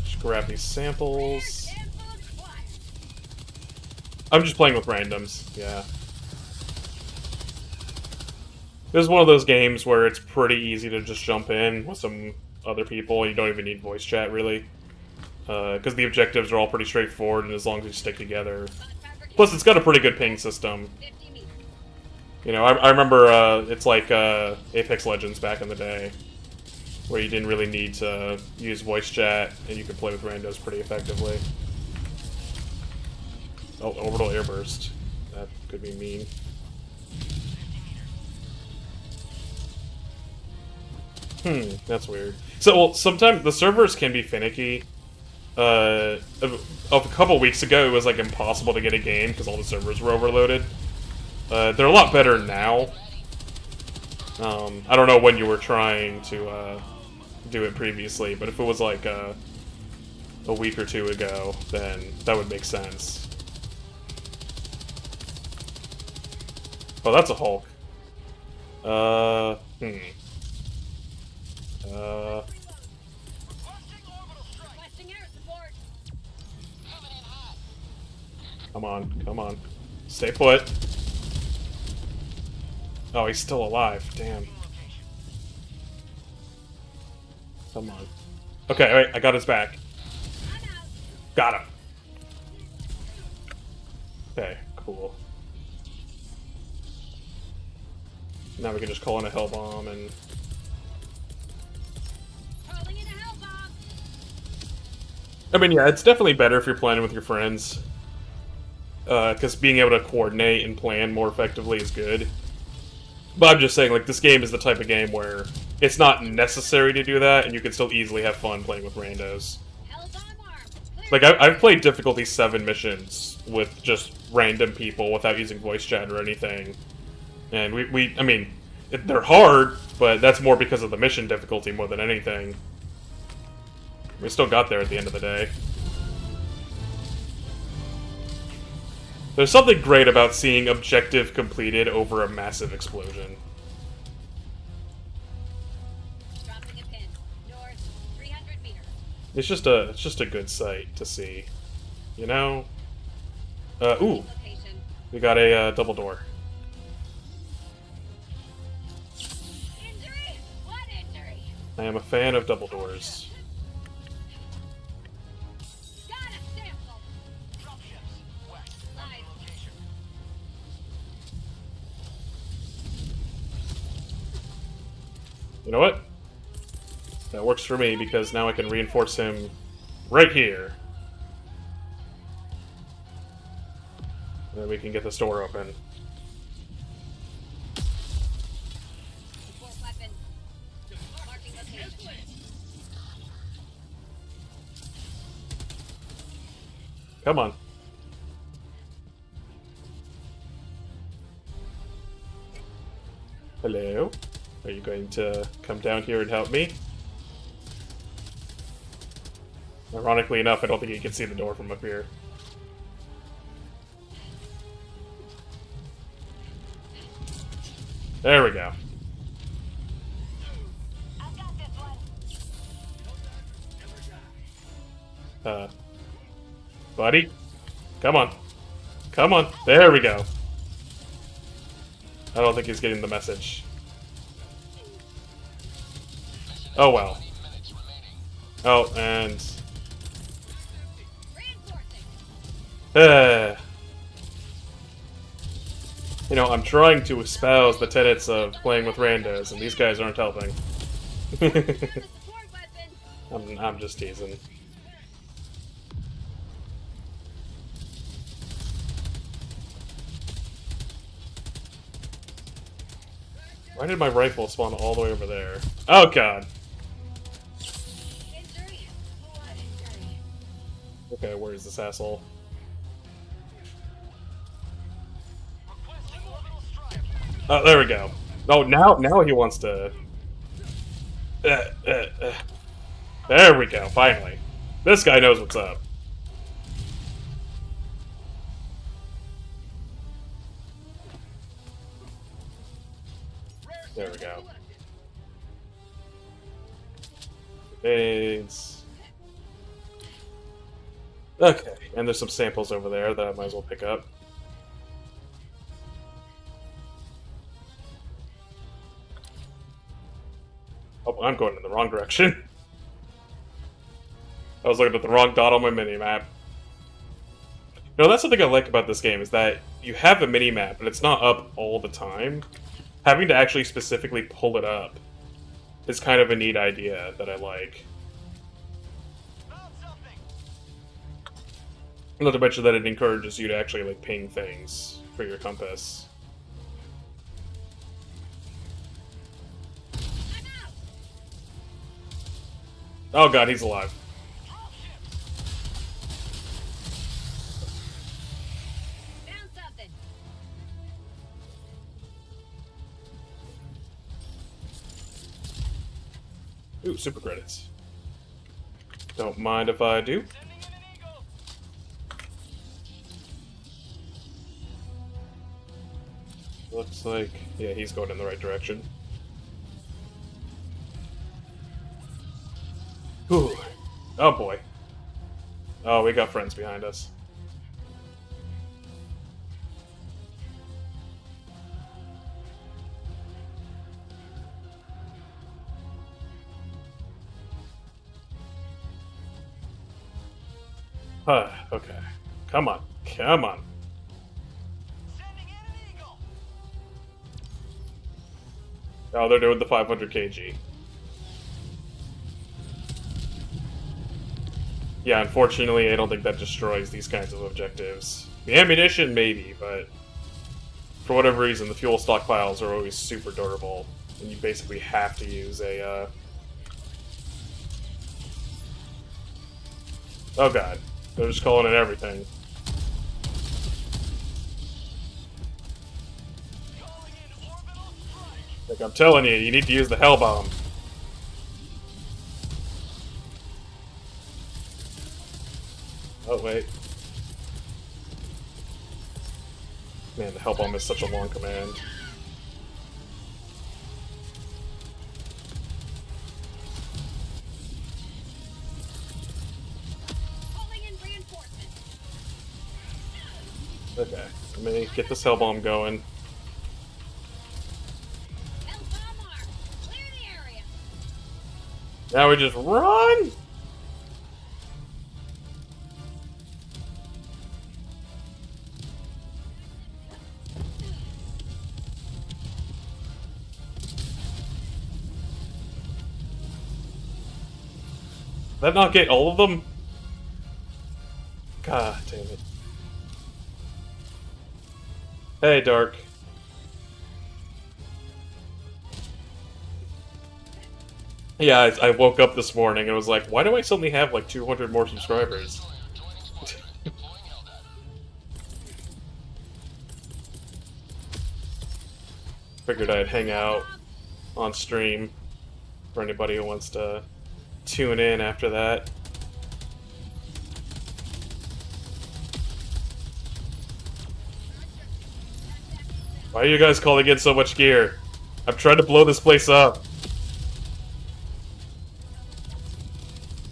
Just grab these samples. I'm just playing with randoms, yeah. This is one of those games where it's pretty easy to just jump in with some other people. You don't even need voice chat, really. Because the objectives are all pretty straightforward, and as long as you stick together. Plus, it's got a pretty good ping system.
50 meters.
You know, I remember it's like Apex Legends back in the day, where you didn't really need to use voice chat, and you could play with randos pretty effectively. Oh, orbital airburst. That could be mean. That's weird. So, well, sometimes the servers can be finicky. Of a couple weeks ago, it was like impossible to get a game because all the servers were overloaded. They're a lot better now. I don't know when you were trying to do it previously, but if it was like a week or two ago, then that would make sense. Oh, that's a Hulk.
Requesting air support.
Coming in hot.
Come on, come on. Stay put. Oh, he's still alive. Damn. Come on. Okay, wait, I got his back.
I'm out.
Got him. Okay, cool. Now we can just call in a hell bomb and...
Calling in a hellbomb.
I mean, yeah, it's definitely better if you're playing with your friends. Because being able to coordinate and plan more effectively is good. But I'm just saying, like, this game is the type of game where it's not necessary to do that, and you can still easily have fun playing with randos.
Hellbomb arm. Clear.
Like, I've played difficulty 7 missions with just random people without using voice chat or anything. And I mean, they're hard, but that's more because of the mission difficulty more than anything. We still got there at the end of the day. There's something great about seeing objective completed over a massive explosion.
Dropping a pin. North, 300 meters.
It's just a good sight to see. You know? Ooh,
Location.
we got a double door.
Injury? What injury?
I am a fan of double doors.
Got a sample.
Dropships. West.
Live.
Location.
You know what? That works for me because now I can reinforce him right here. And then we can get this door open.
Support weapon. Marking location.
Come on. Hello? Are you going to come down here and help me? Ironically enough, I don't think you can see the door from up here. There we go.
I've got this one.
Buddy? Come on. Come on. There we go. I don't think he's getting the message. Oh well. Oh, and
Reinforcing.
you know, I'm trying to espouse the tenets of playing with randos, and these guys aren't helping.
Support weapon.
I'm just teasing. Why did my rifle spawn all the way over there? Oh god.
Injury. Blood injury.
Okay, where is this asshole?
Requesting orbital strike.
Oh, there we go. Oh, now he wants to. There we go. Finally, this guy knows what's up. There we go. Aids. Okay, and there's some samples over there that I might as well pick up. Oh, I'm going in the wrong direction. I was looking at the wrong dot on my minimap. No, that's something I like about this game, is that you have a minimap, but it's not up all the time. Having to actually specifically pull it up is kind of a neat idea that I like.
Found something.
Not to mention that it encourages you to actually, like, ping things for your compass.
I'm out.
Oh god, he's alive.
Found something.
Ooh, super credits. Don't mind if I do.
Sending in an eagle.
Looks like... yeah, he's going in the right direction. Ooh. Oh boy. Oh, we got friends behind us. Okay. Come on. Come on.
Sending in an eagle.
Oh, they're doing the 500 kg. Yeah, unfortunately, I don't think that destroys these kinds of objectives. The ammunition, maybe, but for whatever reason, the fuel stockpiles are always super durable, and you basically have to use a, Oh god, they're just calling it everything.
Calling in orbital strike.
Like, I'm telling you, you need to use the Hell Bomb. Oh, wait. Man, the Hell Bomb is such a long command.
Calling in reinforcements.
Okay, let me get this Hell Bomb going.
L-bomb arm. Clear the area.
Now we just run! Did that not get all of them? God damn it. Hey, Dark. Yeah, I woke up this morning and was like, why do I suddenly have like 200 more subscribers? Figured I'd hang out on stream for anybody who wants to tune in after that. Why are you guys calling in so much gear? I'm trying to blow this place up.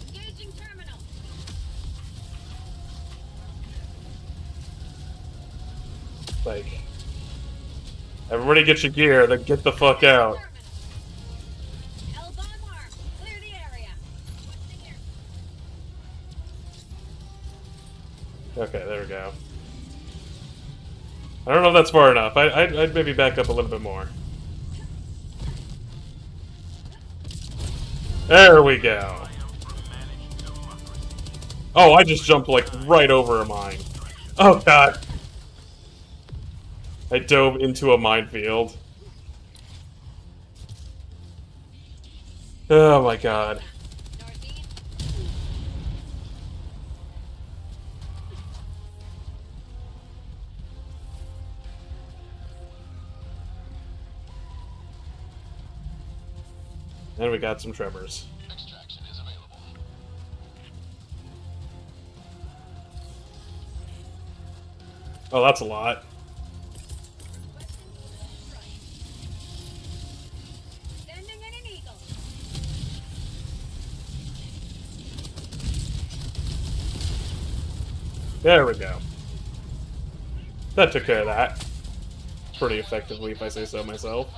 Engaging terminal.
Like, everybody get your gear, then get the fuck out.
L-bomb arm. Clear
Okay, there we go. I don't know if that's far enough. I'd maybe back up a little bit more. There we go. Oh, I just jumped, like, right over a mine. Oh, God. I dove into a minefield. Oh, my God.
Northeast.
And we got some tremors.
Extraction is available.
Oh, that's a lot.
Sending in an eagle.
There we go. That took care of that. Pretty effectively, if I say so myself.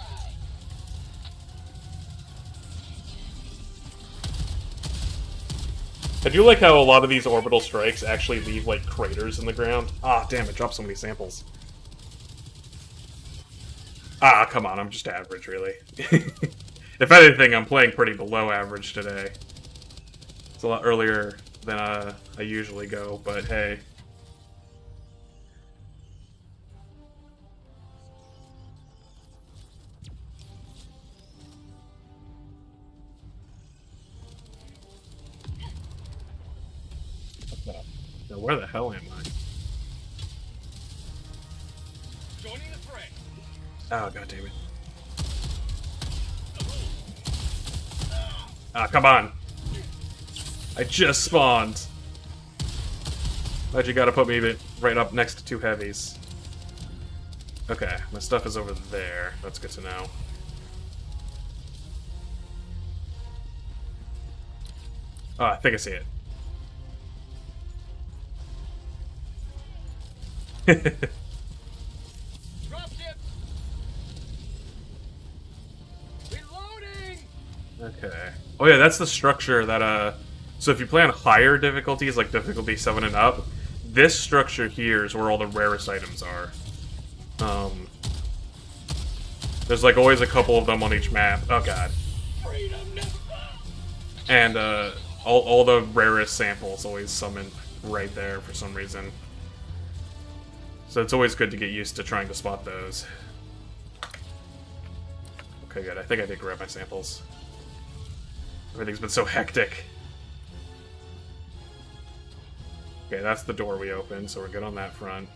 I do like how a lot of these orbital strikes actually leave, like, craters in the ground. Ah, damn, it dropped so many samples. Ah, come on, I'm just average, really. If anything, I'm playing pretty below average today. It's a lot earlier than I usually go, but hey. Now, where the hell am I?
Joining the fray.
Oh, god damn it. Ah, come on. I just spawned. Why'd you gotta put me right up next to two heavies? Okay, my stuff is over there. That's good to know. Oh, I think I see it.
Dropship! Reloading!
Okay. Oh yeah, that's the structure that, so if you play on higher difficulties, like difficulty 7 and up, this structure here is where all the rarest items are. There's like always a couple of them on each map. Oh god. And, all the rarest samples always summoned right there for some reason. So it's always good to get used to trying to spot those. Okay, good. I think I did grab my samples. Everything's been so hectic. Okay, that's the door we opened, so we're good on that front.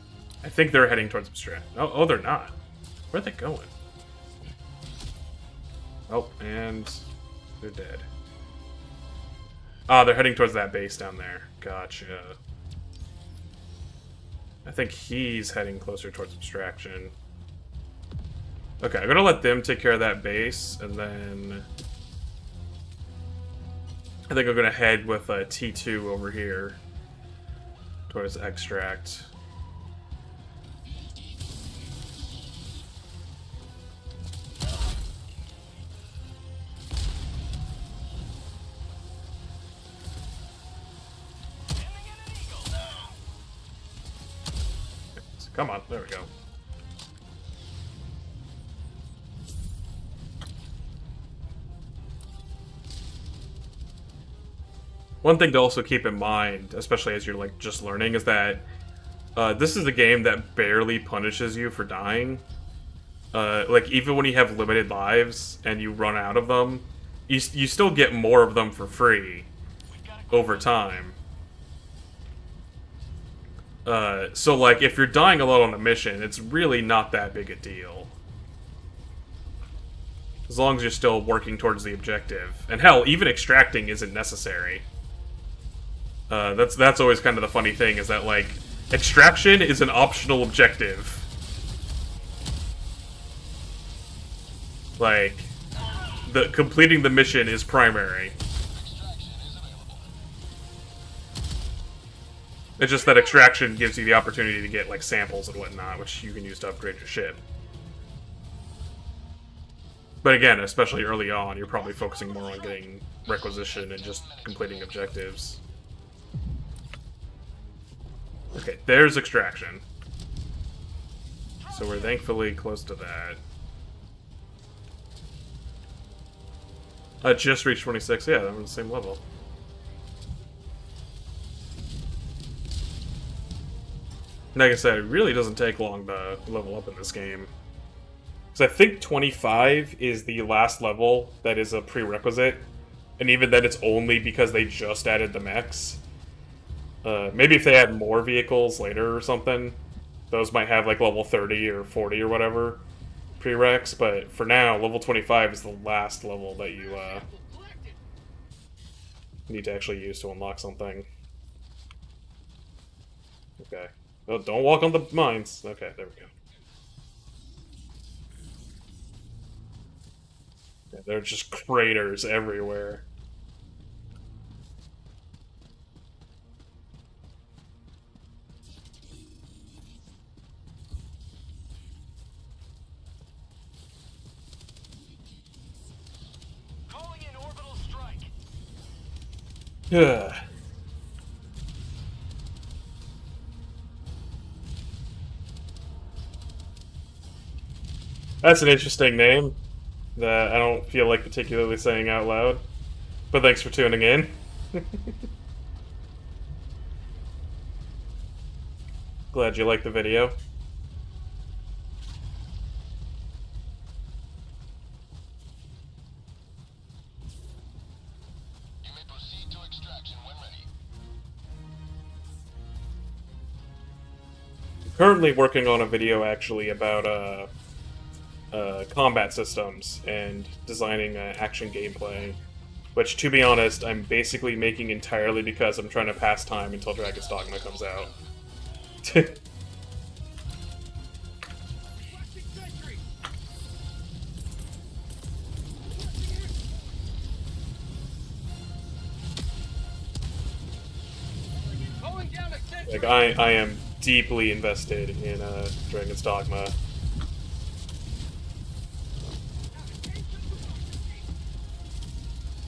I think they're heading towards Abstract. Oh, they're not. Where are they going? Oh, and they're dead. Ah, they're heading towards that base down there. Gotcha. I think he's heading closer towards Abstraction. Okay, I'm gonna let them take care of that base, and then I think I'm gonna head with T2 over here towards Extract. Come on, there we go. One thing to also keep in mind, especially as you're like just learning, is that this is a game that barely punishes you for dying. Like even when you have limited lives and you run out of them, you still get more of them for free over time. So like if you're dying a lot on a mission, it's really not that big a deal. As long as you're still working towards the objective. And hell, even extracting isn't necessary. That's always kind of the funny thing, is that like extraction is an optional objective. Like completing the mission is primary. It's just that extraction gives you the opportunity to get like samples and whatnot, which you can use to upgrade your ship. But again, especially early on, you're probably focusing more on getting requisition and just completing objectives. Okay, there's extraction. So we're thankfully close to that. I just reached 26, yeah, I'm on the same level. Like I said, it really doesn't take long to level up in this game. Because I think 25 is the last level that is a prerequisite. And even then it's only because they just added the mechs. Maybe if they add more vehicles later or something, those might have like level 30 or 40 or whatever prereqs, but for now, level 25 is the last level that you need to actually use to unlock something. Okay. Oh, don't walk on the mines. Okay, there we go. Yeah, there are just craters everywhere.
Calling in orbital strike.
Ugh. That's an interesting name that I don't feel like particularly saying out loud. But thanks for tuning in. Glad you liked the video.
You may proceed to extraction when ready.
Currently working on a video actually about combat systems and designing action gameplay, which, to be honest, I'm basically making entirely because I'm trying to pass time until Dragon's Dogma comes out.
Going down a sentry.
Like, I am deeply invested in Dragon's Dogma.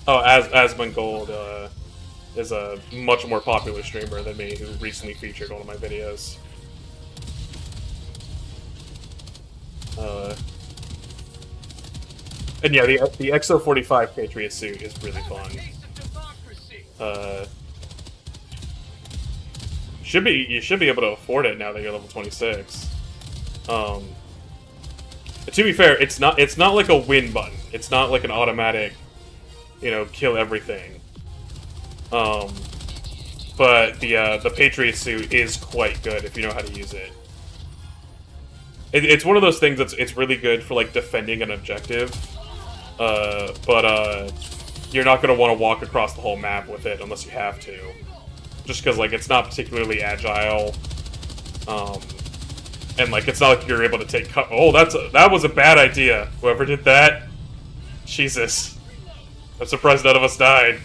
Oh, Asmongold is a much more popular streamer than me, who recently featured one of my videos. And yeah, the XO45 Patriot suit is really fun.
Taste of democracy.
You should be able to afford it now that you're level 26. To be fair, it's not like a win button. It's not like an automatic, you know, kill everything. But the Patriot suit is quite good if you know how to use it. It's one of those things it's really good for like defending an objective, but you're not gonna want to walk across the whole map with it unless you have to, just because like it's not particularly agile, and like it's not like you're able to take cut. Oh, that was a bad idea. Whoever did that, Jesus, I'm surprised none of us died.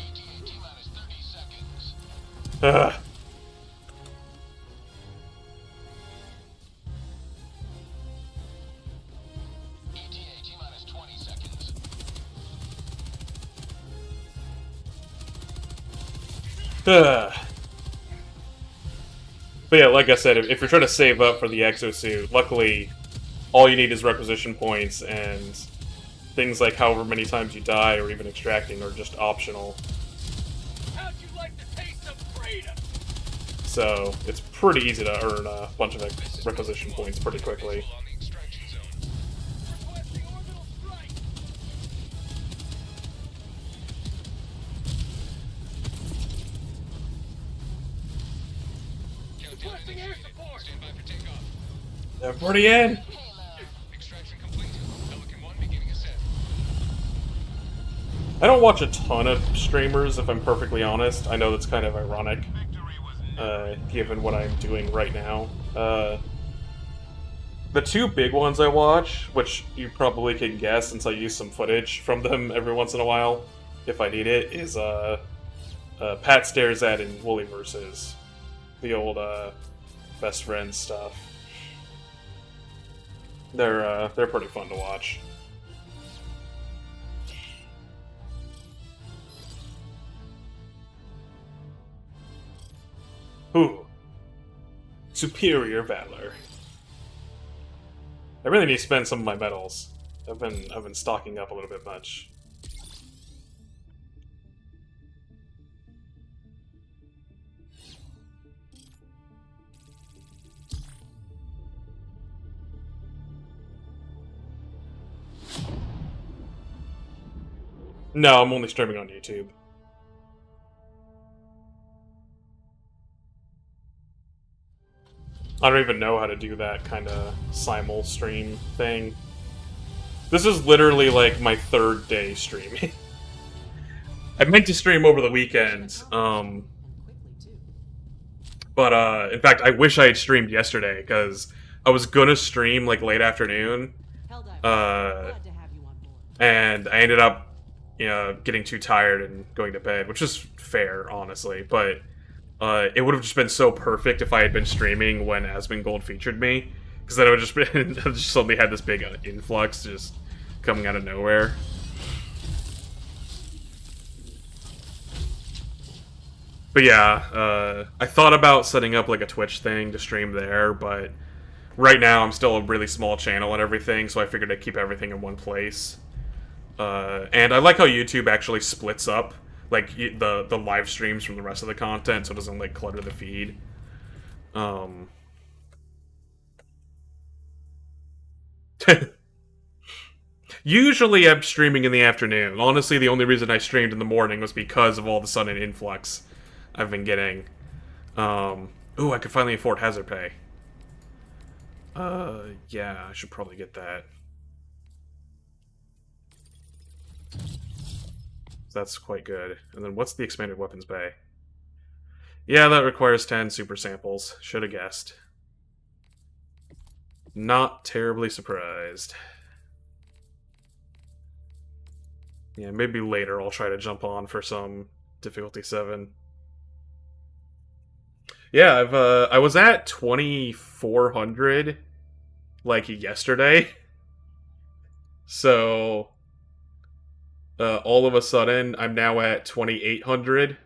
T-minus 30 seconds.
Ugh.
ETA T-minus 20 seconds.
Ugh. But yeah, like I said, if you're trying to save up for the exosuit, luckily all you need is requisition points, and things like however many times you die or even extracting are just optional.
How'd you like the taste of freedom?
So it's pretty easy to earn a bunch of requisition points pretty quickly.
On the extraction zone.
Requesting orbital strike. Requesting air support.
Stand by for takeoff.
They're pretty in!
Extraction complete. Pelican 1 beginning ascent.
I don't watch a ton of streamers, if I'm perfectly honest. I know that's kind of ironic,
Victory was
given what I'm doing right now. The two big ones I watch, which you probably can guess since I use some footage from them every once in a while, if I need it, is Pat Stares At and Wooly Versus. The old best friends stuff. They're pretty fun to watch. Ooh. Superior valor. I really need to spend some of my medals. I've been stocking up a little bit much. No, I'm only streaming on YouTube. I don't even know how to do that kind of simul stream thing. This is literally like my third day streaming. I meant to stream over the weekend,
Quickly too.
but in fact, I wish I had streamed yesterday because I was gonna stream like late afternoon,
Helldiver, glad to have you on board.
and I ended up, getting too tired and going to bed, which is fair, honestly. But it would have just been so perfect if I had been streaming when Asmongold featured me, because then it would just been just suddenly had this big influx just coming out of nowhere. But yeah, I thought about setting up like a Twitch thing to stream there, but right now I'm still a really small channel and everything, so I figured I'd keep everything in one place. And I like how YouTube actually splits up like the live streams from the rest of the content, so it doesn't like clutter the feed. Usually I'm streaming in the afternoon. Honestly, the only reason I streamed in the morning was because of all the sudden influx I've been getting. Ooh, I could finally afford Hazard Pay. Yeah, I should probably get that. That's quite good. And then what's the expanded weapons bay? Yeah, that requires 10 super samples. Should have guessed. Not terribly surprised. Yeah, maybe later I'll try to jump on for some difficulty 7. Yeah, I was at 2400 like yesterday. So all of a sudden I'm now at 2800.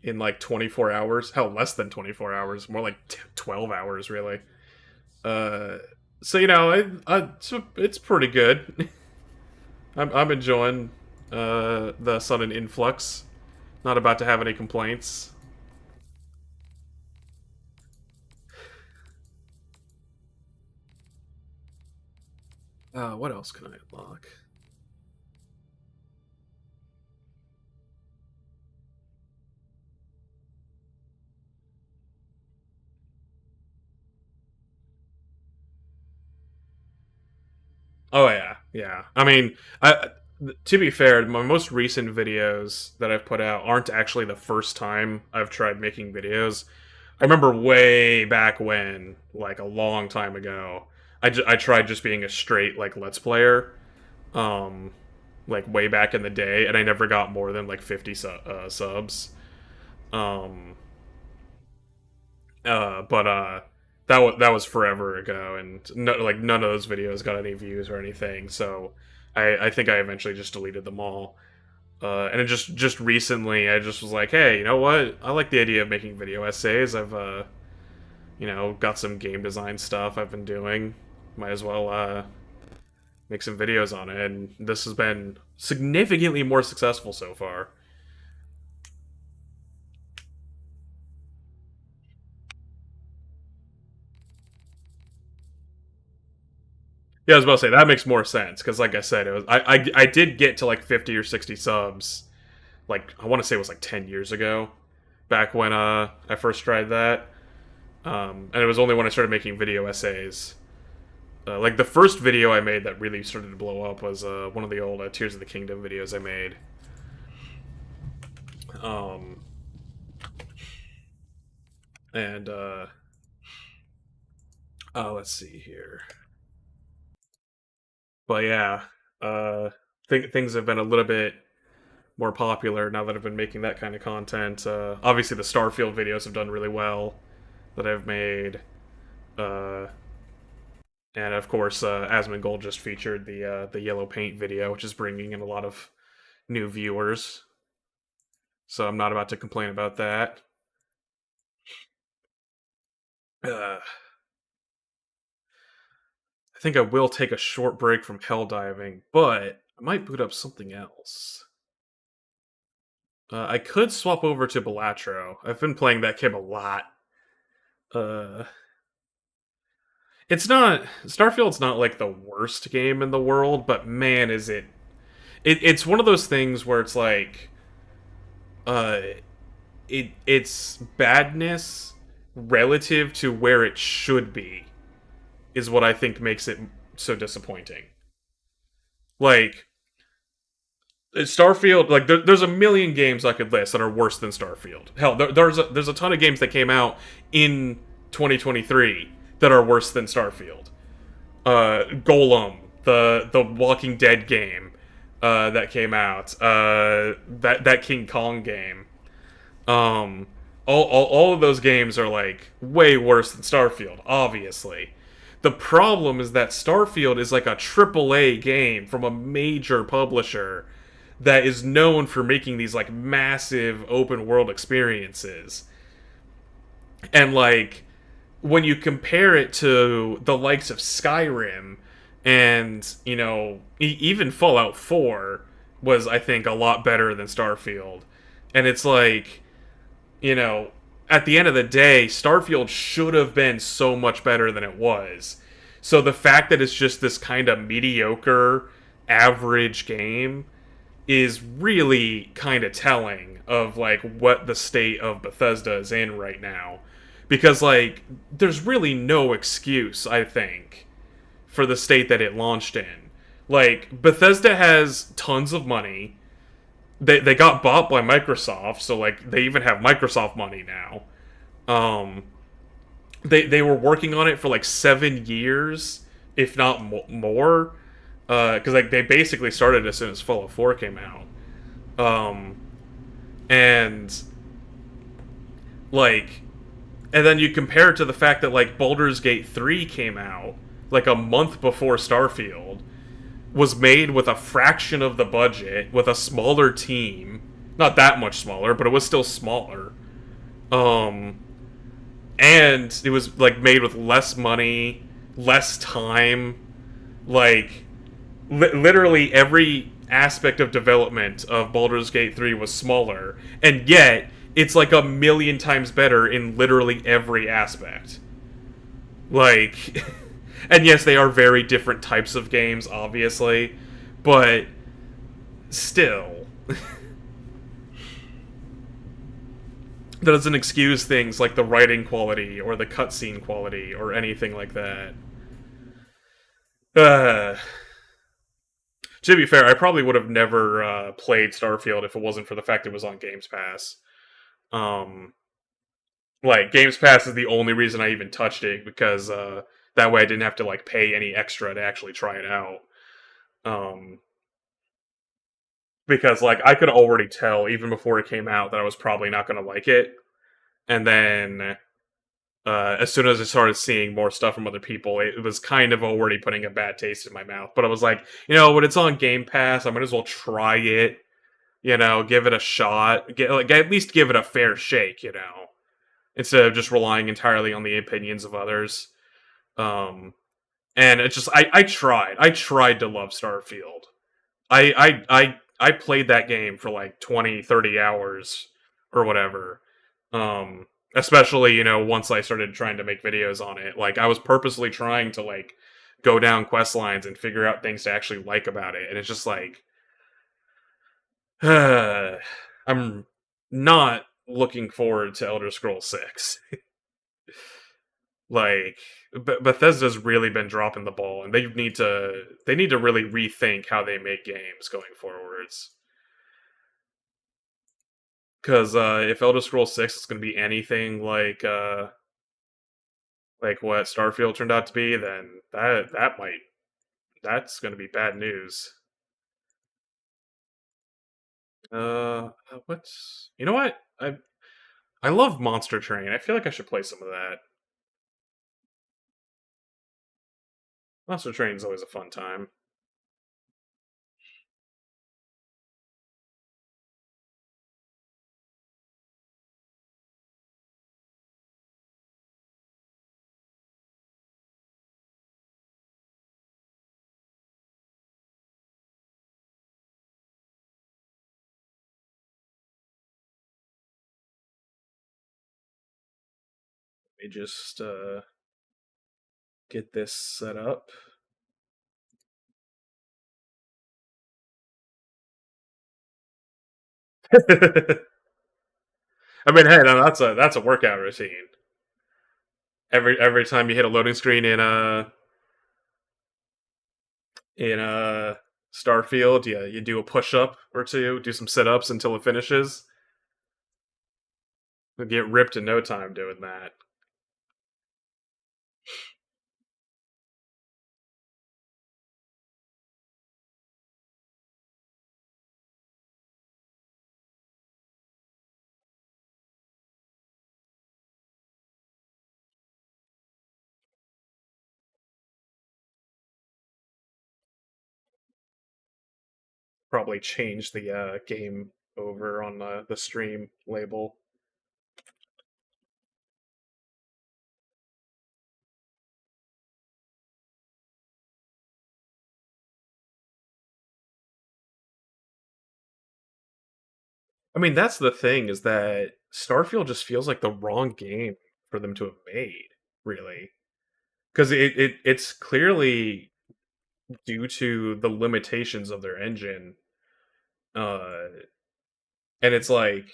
In like 24 hours. Hell, less than 24 hours. More like 12 hours, really. So, it's pretty good. I'm enjoying the sudden influx. Not about to have any complaints. What else can I unlock? Oh yeah. I mean, to be fair, my most recent videos that I've put out aren't actually the first time I've tried making videos. I remember way back when, like a long time ago, I tried just being a straight like Let's Player, like way back in the day, and I never got more than like 50 subs. But that was forever ago, and none of those videos got any views or anything. So I think I eventually just deleted them all. And it just recently, I just was like, hey, you know what? I like the idea of making video essays. I've got some game design stuff I've been doing. Might as well make some videos on it, and this has been significantly more successful so far. Yeah, I was about to say that makes more sense because, like I said, it was I did get to like 50 or 60 subs, like I want to say it was like 10 years ago, back when I first tried that, and it was only when I started making video essays. Like the first video I made that really started to blow up was one of the old Tears of the Kingdom videos I made. And let's see here. But yeah, things have been a little bit more popular now that I've been making that kind of content. Obviously, the Starfield videos have done really well that I've made. And of course, Asmongold just featured the yellow paint video, which is bringing in a lot of new viewers. so I'm not about to complain about that. I think I will take a short break from Helldiving, but I might boot up something else. I could swap over to Balatro. I've been playing that game a lot. Uh, it's not Starfield's not like the worst game in the world, but man, is it's one of those things where it's like, uh, its badness relative to where it should be is what I think makes it so disappointing. Like Starfield, like there's a million games I could list that are worse than Starfield. Hell, there's a ton of games that came out in 2023 that are worse than Starfield. Golem, the Walking Dead game that came out, that King Kong game. All of those games are like way worse than Starfield, obviously. The problem is that Starfield is like a AAA game from a major publisher that is known for making these like massive open world experiences. And like when you compare it to the likes of Skyrim and, you know, even Fallout 4 was, I think, a lot better than Starfield. And it's like, you know, at the end of the day, Starfield should have been so much better than it was. So the fact that it's just this kind of mediocre, average game is really kind of telling of like what the state of Bethesda is in right now. Because like there's really no excuse, I think, for the state that it launched in. Like Bethesda has tons of money. They got bought by Microsoft, so like they even have Microsoft money now. They were working on it for like 7 years, if not more, because like they basically started as soon as Fallout 4 came out, and like, and then you compare it to the fact that like Baldur's Gate 3 came out like a month before Starfield, was made with a fraction of the budget, with a smaller team, not that much smaller, but it was still smaller, and it was like made with less money, less time, like literally every aspect of development of Baldur's Gate 3 was smaller, and yet it's like a million times better in literally every aspect. Like, and yes, they are very different types of games, obviously, but still. That doesn't excuse things like the writing quality or the cutscene quality or anything like that. To be fair, I probably would have never played Starfield if it wasn't for the fact it was on Games Pass. Like, Games Pass is the only reason I even touched it, because that way I didn't have to like pay any extra to actually try it out. Because like I could already tell even before it came out that I was probably not going to like it, and then as soon as I started seeing more stuff from other people, it was kind of already putting a bad taste in my mouth. But I was like, you know, when it's on Game Pass, I might as well try it. You know, give it a shot. At least give it a fair shake. You know, instead of just relying entirely on the opinions of others. And it's just I tried to love Starfield. I played that game for like 20, 30 hours or whatever. Especially, you know, once I started trying to make videos on it. Like, I was purposely trying to, like, go down quest lines and figure out things to actually like about it. And it's just like, I'm not looking forward to Elder Scrolls 6. Like, Bethesda's really been dropping the ball, and they need to really rethink how they make games going forwards. Because if Elder Scrolls 6 is going to be anything like what Starfield turned out to be, then that's going to be bad news. What's, you know what? I love Monster Train. I feel like I should play some of that. Monster Train's always a fun time. me just get this set up. I mean, hey, no, that's a workout routine. Every time you hit a loading screen in Starfield, you do a push up or two, do some sit ups until it finishes. You'll get ripped in no time doing that. Probably change the game over on the stream label. I mean, that's the thing, is that Starfield just feels like the wrong game for them to have made, really. Because it's clearly due to the limitations of their engine. And it's like,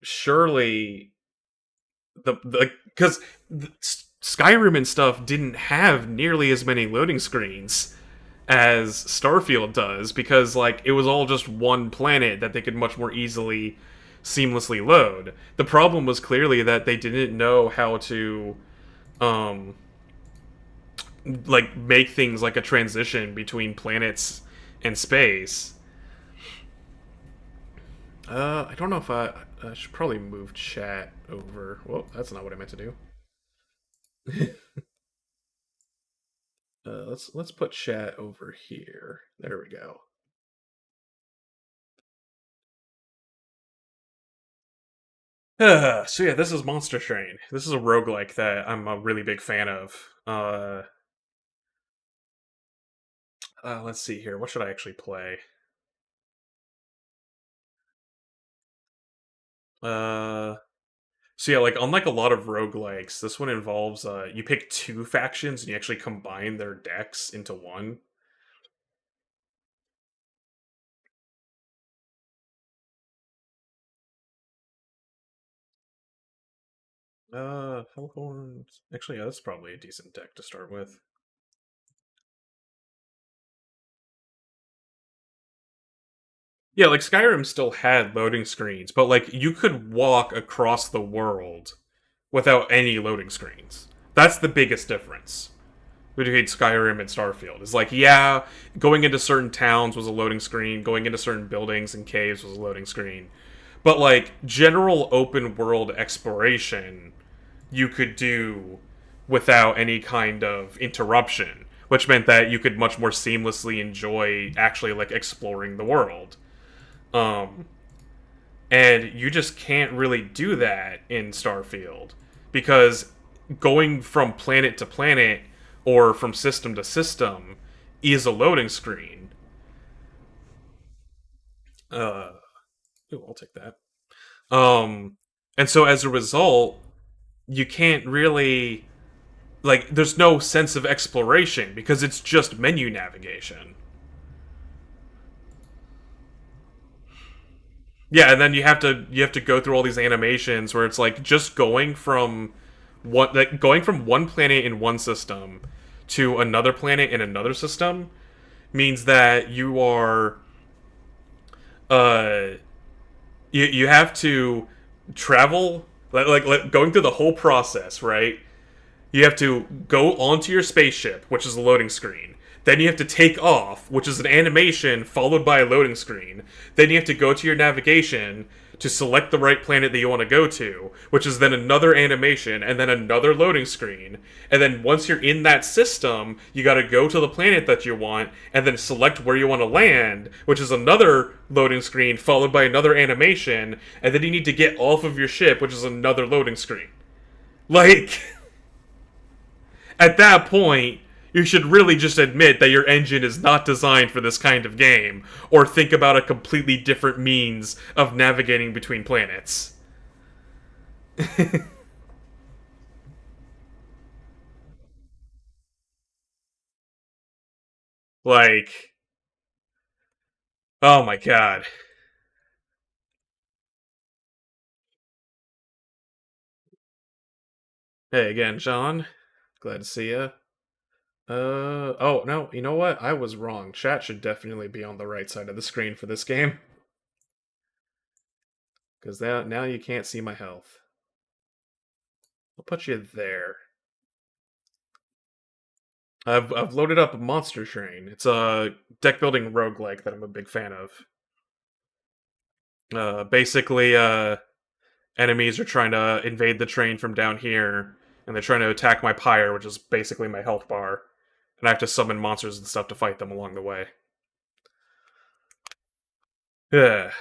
surely the because Skyrim and stuff didn't have nearly as many loading screens as Starfield does, because like it was all just one planet that they could much more easily seamlessly load. The problem was clearly that they didn't know how to like make things like a transition between planets and space. I don't know if I should probably move chat over. Well, that's not what I meant to do. Let's put chat over here. There we go. So yeah, this is Monster Train. This is a roguelike that I'm a really big fan of. Let's see here. What should I actually play? So yeah, like unlike a lot of roguelikes, this one involves you pick two factions and you actually combine their decks into one. Hellhorns. Actually, yeah, that's probably a decent deck to start with. Yeah, like Skyrim still had loading screens, but like you could walk across the world without any loading screens. That's the biggest difference between Skyrim and Starfield. Is like, yeah, going into certain towns was a loading screen, going into certain buildings and caves was a loading screen. But like general open world exploration, you could do without any kind of interruption, which meant that you could much more seamlessly enjoy actually like exploring the world. And you just can't really do that in Starfield, because going from planet to planet or from system to system is a loading screen. Ooh, I'll take that. And so as a result, you can't really, like, there's no sense of exploration because it's just menu navigation. Yeah, and then you have to go through all these animations where it's like just going from one planet in one system to another planet in another system means that you are you have to travel like going through the whole process, right? You have to go onto your spaceship, which is a loading screen. Then you have to take off, which is an animation followed by a loading screen. Then you have to go to your navigation to select the right planet that you want to go to, which is then another animation and then another loading screen. And then once you're in that system, you got to go to the planet that you want and then select where you want to land, which is another loading screen followed by another animation. And then you need to get off of your ship, which is another loading screen. Like, at that point, you should really just admit that your engine is not designed for this kind of game, or think about a completely different means of navigating between planets. Like, oh my god. Hey again, John. Glad to see you. Oh no, you know what? I was wrong. Chat should definitely be on the right side of the screen for this game. Because now you can't see my health. I'll put you there. I've loaded up a Monster Train. It's a deck building roguelike that I'm a big fan of. Basically, enemies are trying to invade the train from down here, and they're trying to attack my pyre, which is basically my health bar. And I have to summon monsters and stuff to fight them along the way. Yeah.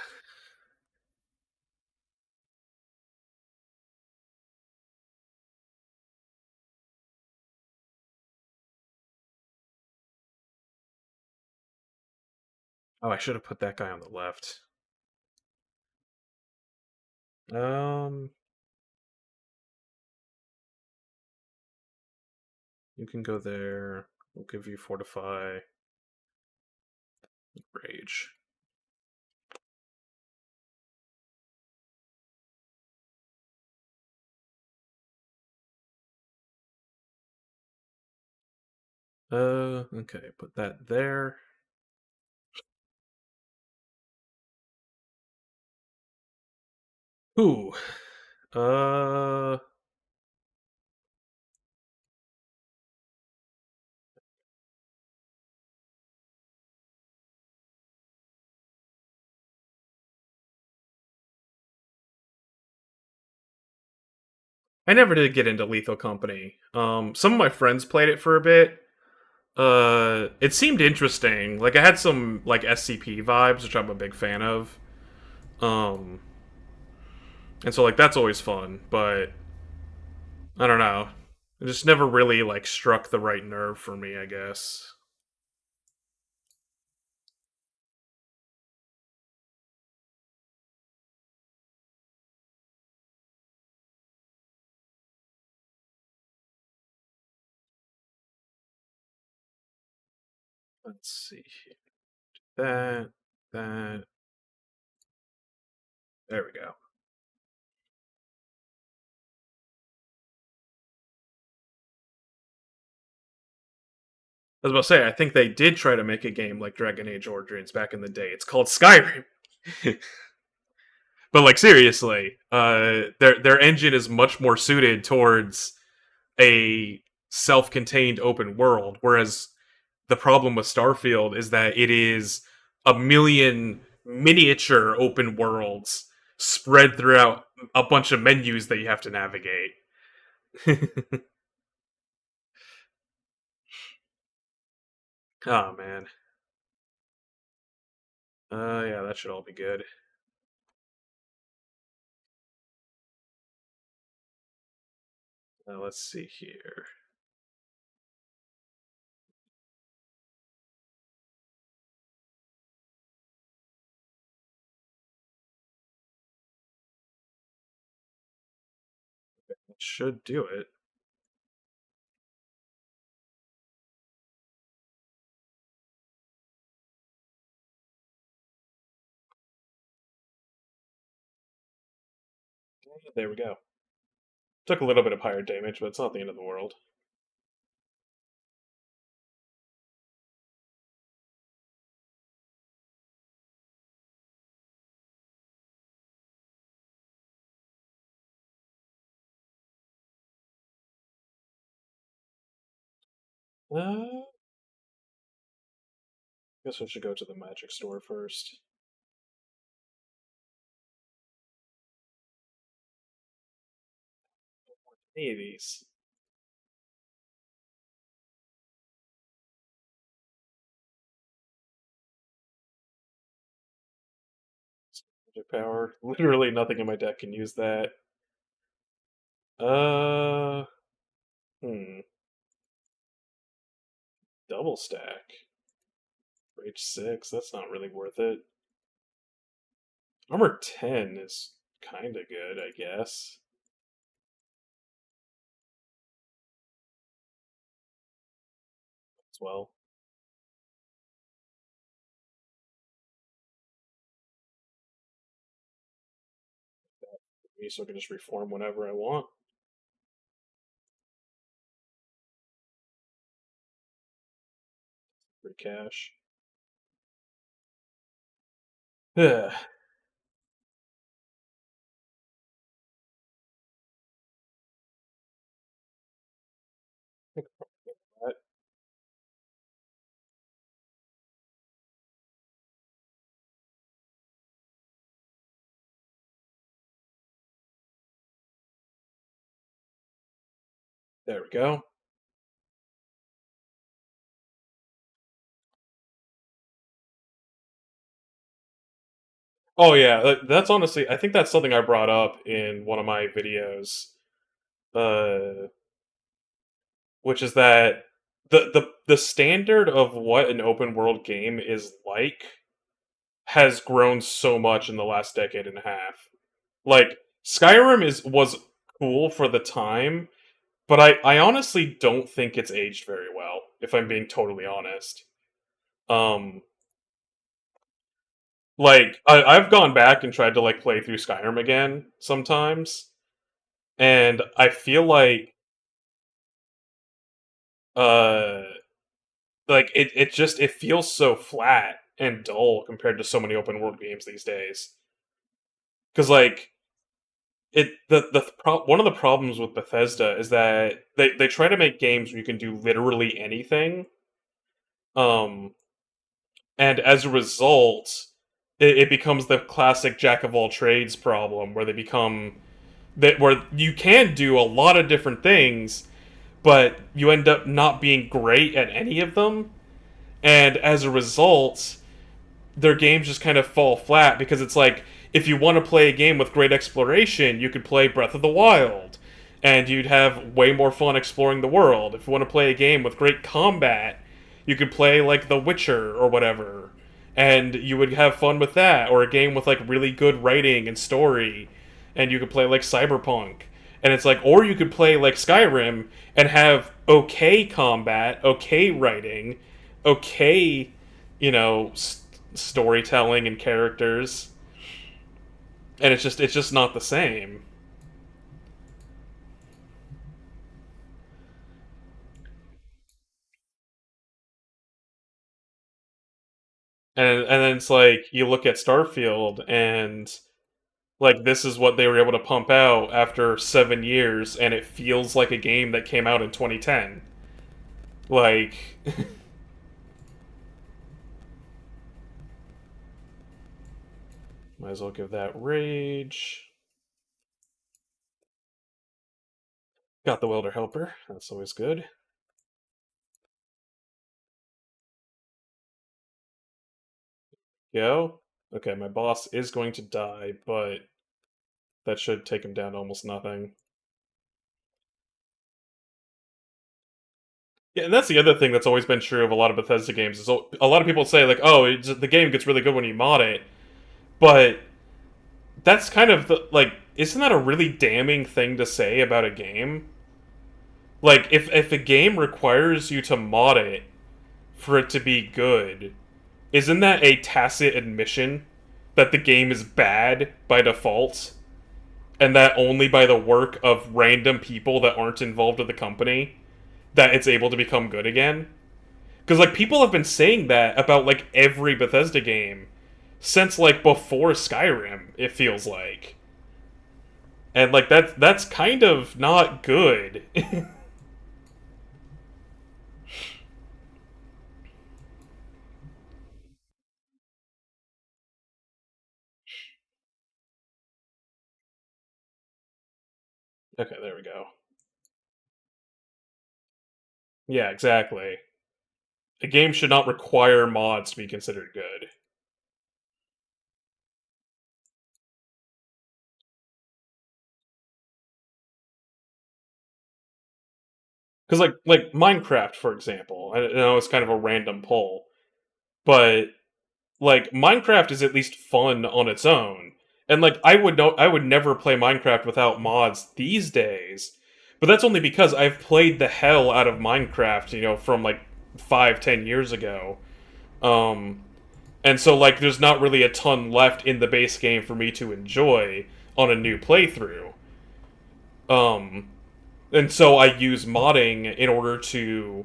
Oh, I should have put that guy on the left. Um, you can go there. We'll give you Fortify. Rage. Okay, put that there. Ooh. Uh, I never did get into Lethal Company. Some of my friends played it for a bit. It seemed interesting. Like I had some like SCP vibes, which I'm a big fan of. Um, and so like that's always fun, but I don't know. It just never really like struck the right nerve for me, I guess. Let's see here. That. There we go. I was about to say, I think they did try to make a game like Dragon Age Origins back in the day. It's called Skyrim. But like seriously, their engine is much more suited towards a self-contained open world, whereas the problem with Starfield is that it is a million miniature open worlds spread throughout a bunch of menus that you have to navigate. Oh man. Yeah, that should all be good. Let's see here. That should do it. There we go. Took a little bit of higher damage, but it's not the end of the world. Guess I should go to the magic store first. Any of these. Magic power. Literally nothing in my deck can use that. Uh, hmm. Double stack. Rage 6, that's not really worth it. Armor 10 is kinda good, I guess. As well. So I can just reform whenever I want. Free cash. Ugh. There we go. Oh yeah, that's honestly, I think that's something I brought up in one of my videos, uh, which is that the standard of what an open world game is like has grown so much in the last decade and a half. Like Skyrim was cool for the time, but I honestly don't think it's aged very well, if I'm being totally honest. Um, like I've gone back and tried to like play through Skyrim again sometimes, and I feel uh like it just it feels so flat and dull compared to so many open world games these days. Because like one of the problems with Bethesda is that they try to make games where you can do literally anything, um, and as a result, it becomes the classic jack of all trades problem where they become that where you can do a lot of different things, but you end up not being great at any of them, and as a result, their games just kind of fall flat because it's like if you want to play a game with great exploration, you could play Breath of the Wild and you'd have way more fun exploring the world. If you want to play a game with great combat, you could play like The Witcher or whatever and you would have fun with that, or a game with like really good writing and story and you could play like Cyberpunk. And it's like, or you could play like Skyrim and have okay combat, okay writing, okay, you know, storytelling and characters, and it's just not the same. And then it's like you look at Starfield and like this is what they were able to pump out after 7 years, and it feels like a game that came out in 2010. Like might as well give that rage. Got the welder helper. That's always good. Go. Okay, my boss is going to die, but that should take him down to almost nothing. Yeah, and that's the other thing that's always been true of a lot of Bethesda games. Is a lot of people say like, "Oh, the game gets really good when you mod it," but that's kind of like, isn't that a really damning thing to say about a game? Like, if a game requires you to mod it for it to be good, isn't that a tacit admission that the game is bad by default, and that only by the work of random people that aren't involved with the company that it's able to become good again? Because like people have been saying that about like every Bethesda game since like before Skyrim, it feels like. And like that's kind of not good. Okay, there we go. Yeah, exactly. A game should not require mods to be considered good. Because like Minecraft, for example, I know it's kind of a random poll, but like Minecraft is at least fun on its own. And like I would never play Minecraft without mods these days. But that's only because I've played the hell out of Minecraft, you know, from like 5, 10 years ago. Um and so like there's not really a ton left in the base game for me to enjoy on a new playthrough. And so I use modding in order to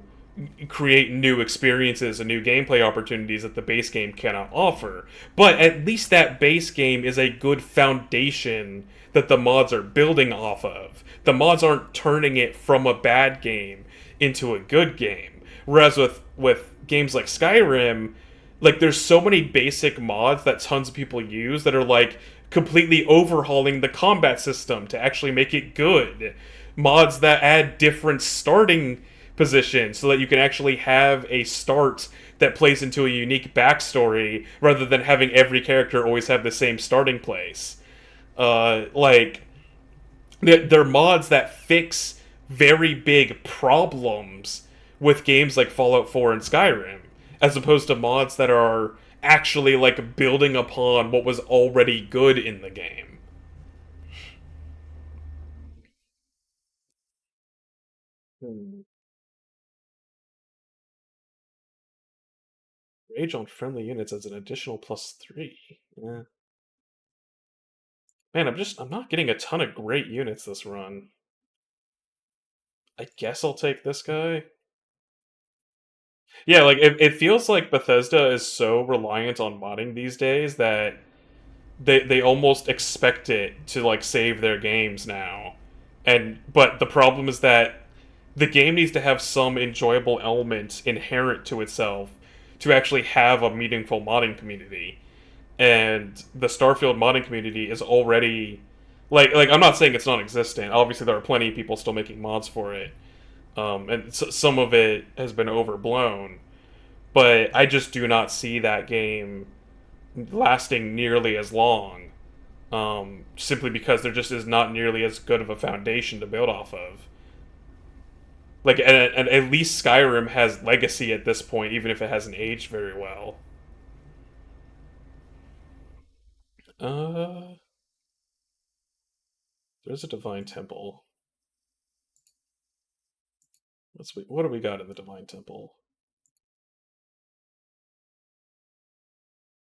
create new experiences and new gameplay opportunities that the base game cannot offer. But at least that base game is a good foundation that the mods are building off of. The mods aren't turning it from a bad game into a good game. Whereas with games like Skyrim, like there's so many basic mods that tons of people use that are like completely overhauling the combat system to actually make it good. Mods that add different starting positions so that you can actually have a start that plays into a unique backstory rather than having every character always have the same starting place. Like, they're mods that fix very big problems with games like Fallout 4 and Skyrim, as opposed to mods that are actually like building upon what was already good in the game. Rage on friendly units as an additional +3. Yeah. Man, I'm not getting a ton of great units this run. I guess I'll take this guy. Yeah, like it feels like Bethesda is so reliant on modding these days that they almost expect it to like save their games now. But the problem is that the game needs to have some enjoyable element inherent to itself to actually have a meaningful modding community. And the Starfield modding community is already like I'm not saying it's non-existent. Obviously, there are plenty of people still making mods for it, and some of it has been overblown. But I just do not see that game lasting nearly as long, simply because there just is not nearly as good of a foundation to build off of. Like, and at least Skyrim has legacy at this point, even if it hasn't aged very well. There's a Divine Temple. What do we got in the Divine Temple?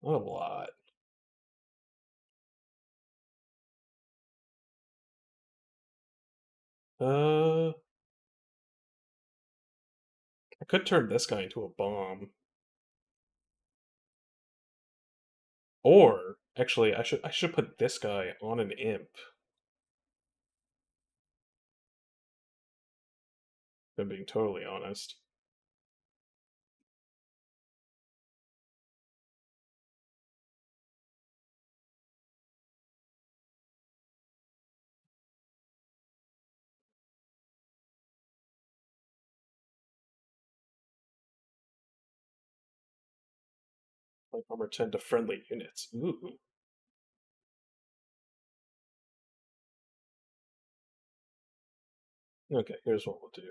Not a lot. I could turn this guy into a bomb. Or, actually, I should put this guy on an imp. If I'm being totally honest. Light armor 10 to friendly units. Ooh. Okay, here's what we'll do.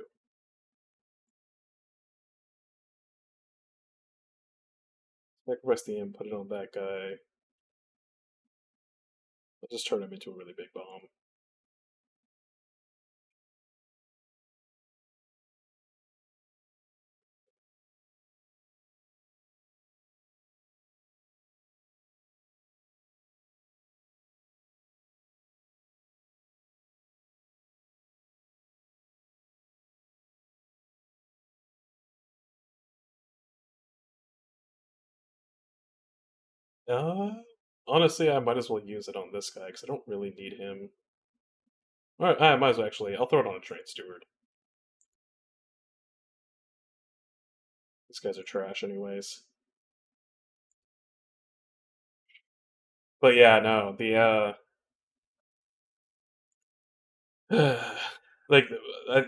Sacrifice the imp, put it on that guy. I'll just turn him into a really big bomb. Honestly, I might as well use it on this guy, because I don't really need him. Alright, I might as well actually. I'll throw it on a train steward. These guys are trash anyways. But yeah, no, like,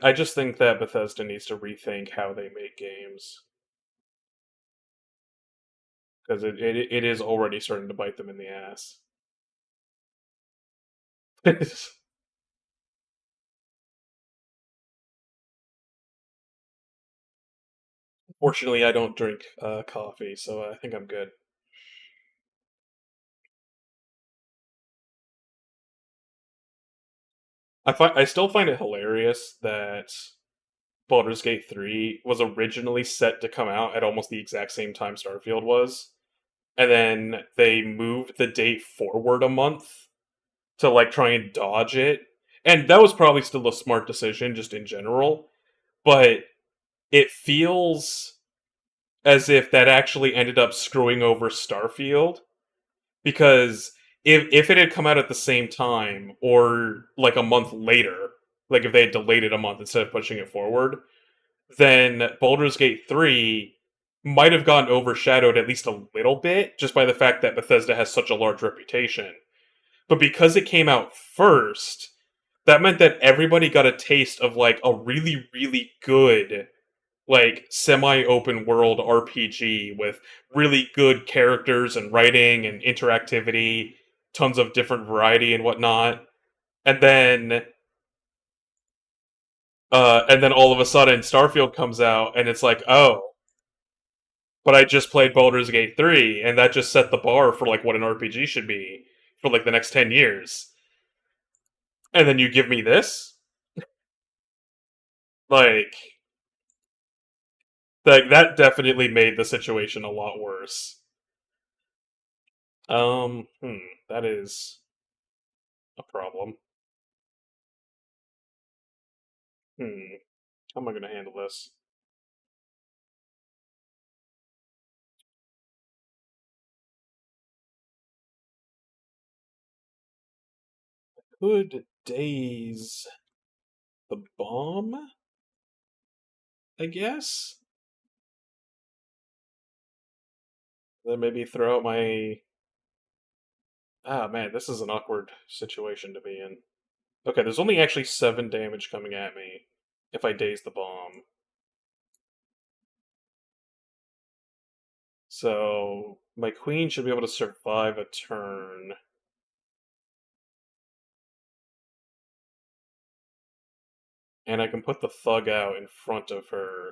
I just think that Bethesda needs to rethink how they make games. Because it is already starting to bite them in the ass. Fortunately, I don't drink coffee, so I think I'm good. I still find it hilarious that Baldur's Gate 3 was originally set to come out at almost the exact same time Starfield was, and then they moved the date forward a month to like try and dodge it. And that was probably still a smart decision just in general, but it feels as if that actually ended up screwing over Starfield, because if it had come out at the same time or like a month later, like if they had delayed it a month instead of pushing it forward, then Baldur's Gate 3 might have gotten overshadowed at least a little bit just by the fact that Bethesda has such a large reputation. But because it came out first, that meant that everybody got a taste of like a really, really good, like semi-open world RPG with really good characters and writing and interactivity, tons of different variety and whatnot. And then all of a sudden Starfield comes out and it's like, oh, but I just played Baldur's Gate 3 and that just set the bar for like what an RPG should be for like the next 10 years. And then you give me this? Like that definitely made the situation a lot worse. That is a problem. How am I gonna handle this? Could daze the bomb, I guess? Then maybe throw out my... Ah, man, this is an awkward situation to be in. Okay, there's only actually 7 damage coming at me if I daze the bomb. So, my queen should be able to survive a turn. And I can put the thug out in front of her.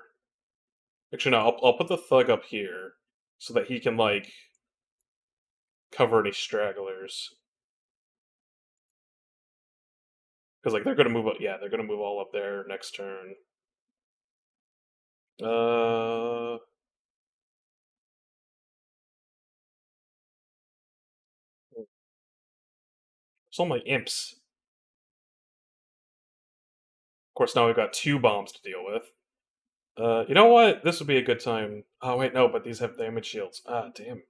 Actually, no, I'll put the thug up here so that he can, like, cover any stragglers. Because, like, they're gonna move up. Yeah, they're gonna move all up there next turn. Uh. It's all my imps. Of course, now we've got 2 bombs to deal with. You know what? This would be a good time. Oh, wait, no, but these have damage shields. Ah, damn.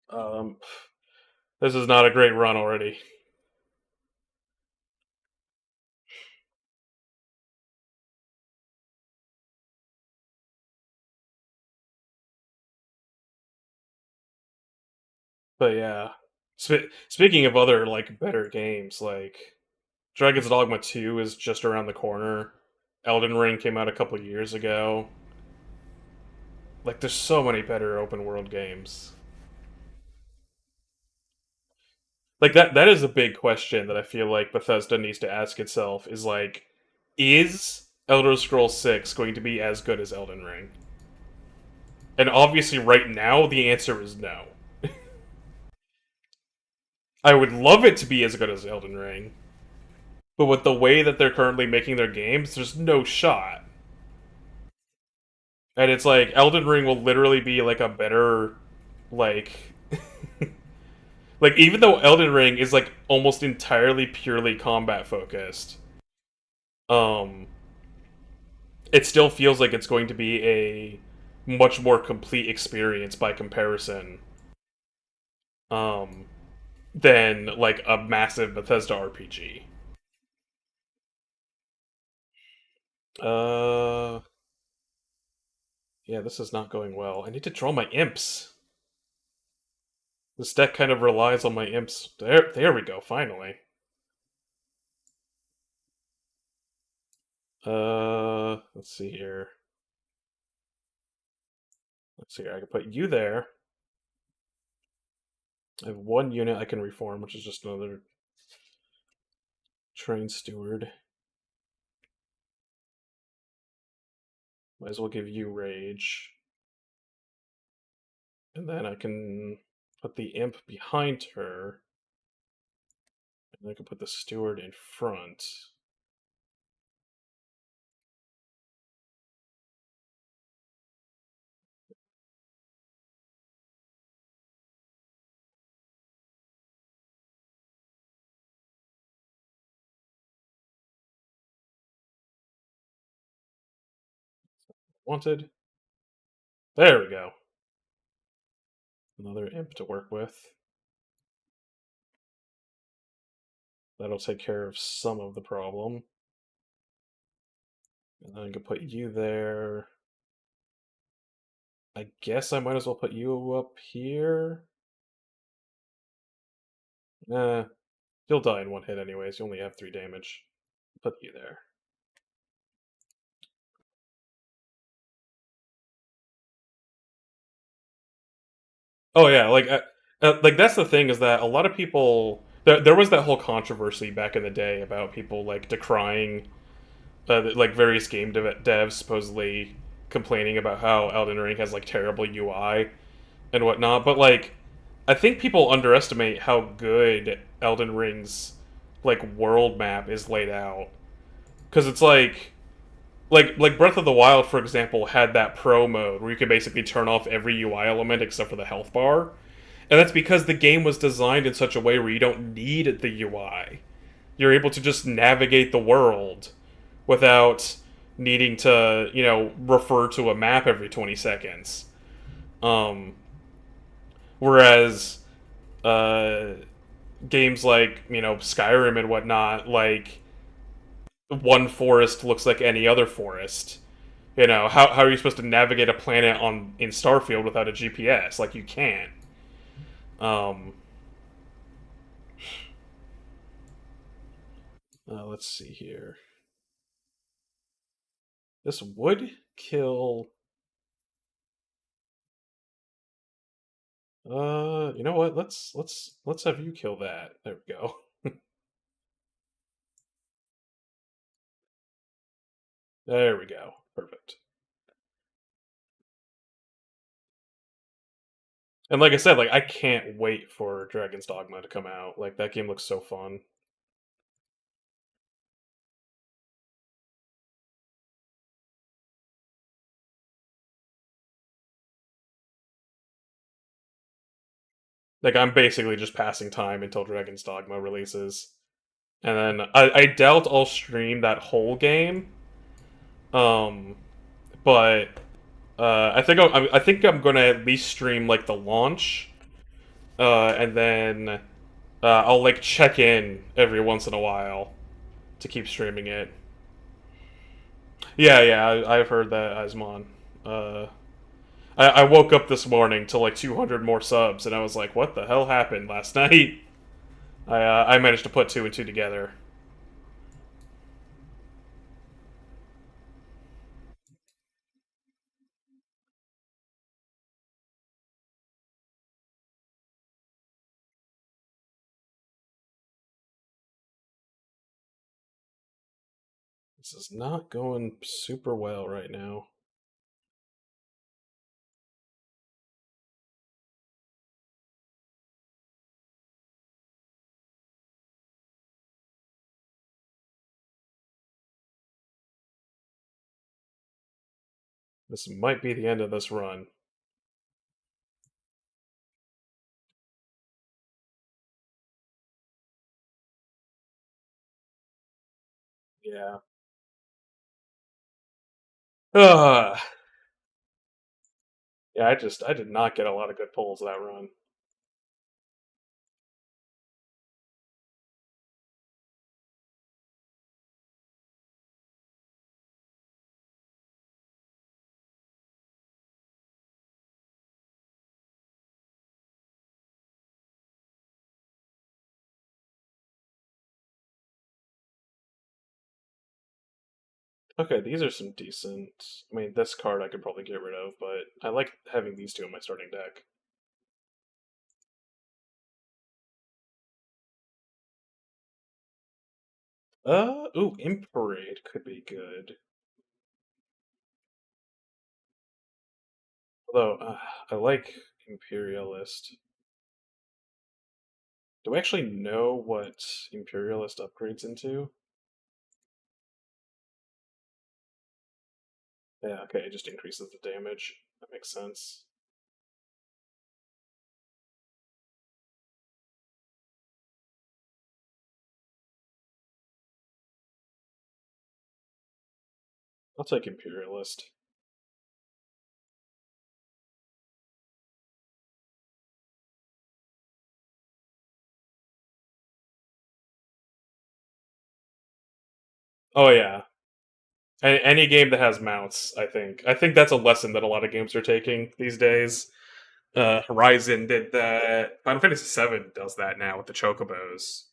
Um. This is not a great run already. But yeah. Speaking of other, like, better games, like, Dragon's Dogma 2 is just around the corner. Elden Ring came out a couple years ago. Like, there's so many better open world games. Like, that is a big question that I feel like Bethesda needs to ask itself, is like, is Elder Scrolls 6 going to be as good as Elden Ring? And obviously right now the answer is no. I would love it to be as good as Elden Ring. But with the way that they're currently making their games, there's no shot. And it's like Elden Ring will literally be like a better, like like even though Elden Ring is like almost entirely purely combat focused, um it still feels like it's going to be a much more complete experience by comparison. Um than like a massive Bethesda RPG. Uh Yeah, this is not going well. I need to draw my imps. This deck kind of relies on my imps. There we go, finally. Let's see here. Let's see here. I can put you there. I have 1 unit I can reform, which is just another train steward. Might as well give you rage. And then I can put the imp behind her. And I can put the steward in front. wanted. There we go. Another imp to work with. That'll take care of some of the problem. And then I can put you there. I guess I might as well put you up here. You'll die in one hit anyways. You only have 3 damage. Put you there. Oh yeah, like that's the thing is that a lot of people there was that whole controversy back in the day about people like decrying like various game devs supposedly complaining about how Elden Ring has like terrible UI and whatnot. But like, I think people underestimate how good Elden Ring's like world map is laid out because it's like Breath of the Wild, for example, had that pro mode where you could basically turn off every UI element except for the health bar. And that's because the game was designed in such a way where you don't need the UI. You're able to just navigate the world without needing to, refer to a map every 20 seconds. Whereas games like, Skyrim and whatnot, like, one forest looks like any other forest. How are you supposed to navigate a planet in Starfield without a GPS? Like, you can't. Let's see here. This would kill. You know what? Let's have you kill that. There we go. There we go. Perfect. And like I said, like I can't wait for Dragon's Dogma to come out. Like that game looks so fun. Like I'm basically just passing time until Dragon's Dogma releases. And then I doubt I'll stream that whole game. But I think I'm gonna at least stream like the launch, and then I'll like check in every once in a while to keep streaming it. Yeah, I've heard that, Asmon. I woke up this morning to like 200 more subs, and I was like, "What the hell happened last night?" I managed to put 2 and 2 together. This is not going super well right now. This might be the end of this run. Yeah. Ugh. Yeah, I did not get a lot of good pulls that run. Okay, these are some decent. I mean, this card I could probably get rid of, but I like having these 2 in my starting deck. Ooh, Imp Parade could be good. Although, I like Imperialist. Do I actually know what Imperialist upgrades into? Yeah, okay, it just increases the damage. That makes sense. I'll take Imperialist. Oh yeah. Any game that has mounts, I think that's a lesson that a lot of games are taking these days. Horizon did that. Final Fantasy VII does that now with the chocobos.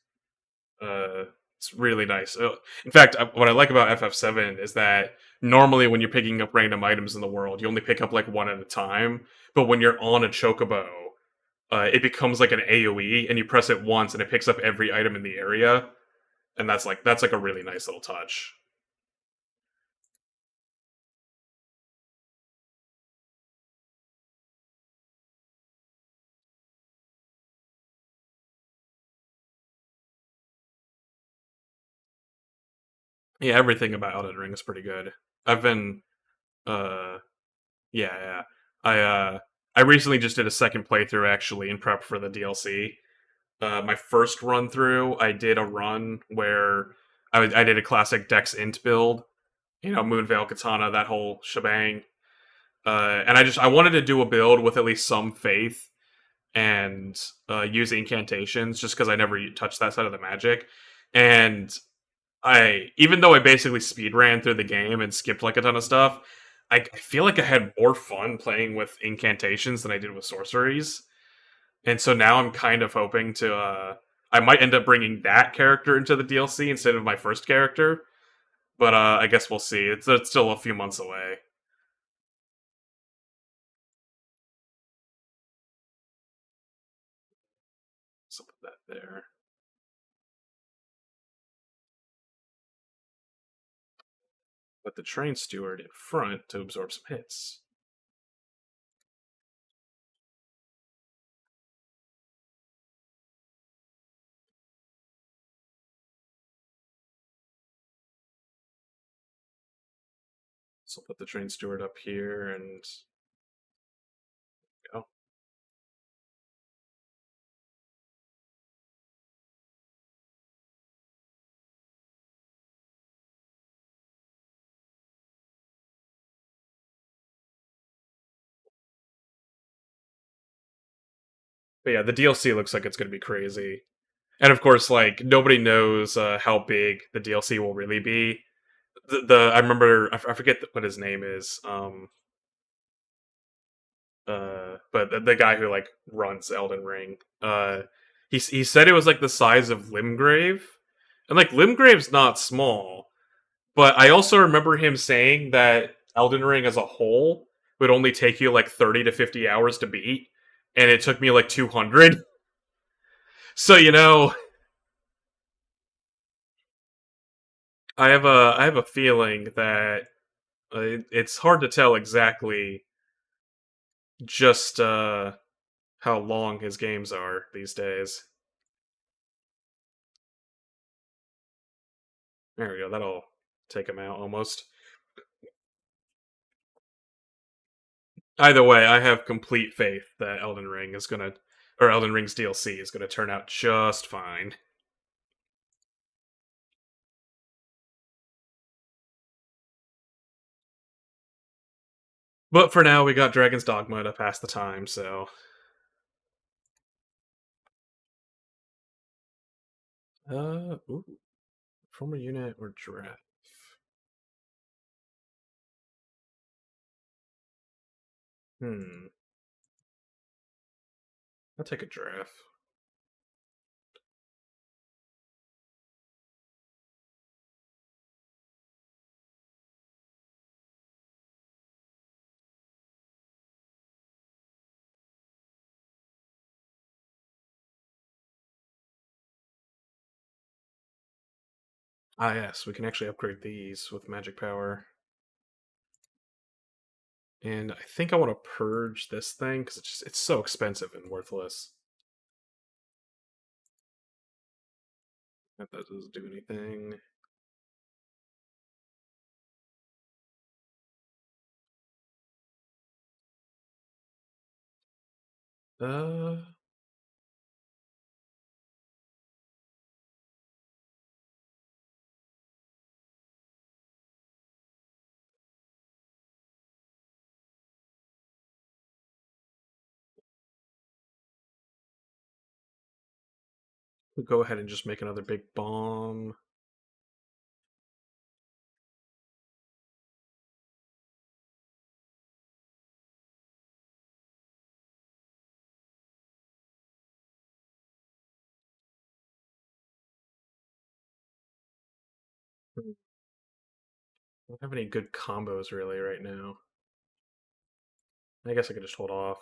It's really nice. In fact, what I like about FF7 is that normally when you're picking up random items in the world, you only pick up like one at a time. But when you're on a chocobo, it becomes like an AOE, and you press it once, and it picks up every item in the area, and that's like a really nice little touch. Yeah, everything about Elden Ring is pretty good. I've been, uh, yeah, yeah. I uh, I recently just did a second playthrough actually in prep for the DLC. My first run through, I did a run where I did a classic Dex Int build, Moonveil Katana, that whole shebang. And I wanted to do a build with at least some faith and use incantations, just because I never touched that side of the magic. And even though I basically speed ran through the game and skipped like a ton of stuff, I feel like I had more fun playing with incantations than I did with sorceries. And so now I'm kind of hoping to I might end up bringing that character into the DLC instead of my first character, but I guess we'll see. It's still a few months away. So put that there. Put the train steward in front to absorb some hits. So put the train steward up here and go. But yeah, the DLC looks like it's going to be crazy. And of course, like nobody knows how big the DLC will really be. I remember I forget what his name is. But the guy who like runs Elden Ring, he said it was like the size of Limgrave, and like Limgrave's not small. But I also remember him saying that Elden Ring as a whole would only take you like 30 to 50 hours to beat, and it took me like 200. So I have a feeling that it's hard to tell exactly just how long his games are these days. There we go. That'll take him out almost. Either way, I have complete faith that Elden Ring's DLC is gonna turn out just fine. But for now, we got Dragon's Dogma to pass the time, so. Ooh. Former unit or giraffe? Hmm. I'll take a giraffe. Ah, yes, we can actually upgrade these with magic power. And I think I want to purge this thing because it's so expensive and worthless. That doesn't do anything. Uh, we'll go ahead and just make another big bomb. I don't have any good combos really right now. I guess I could just hold off.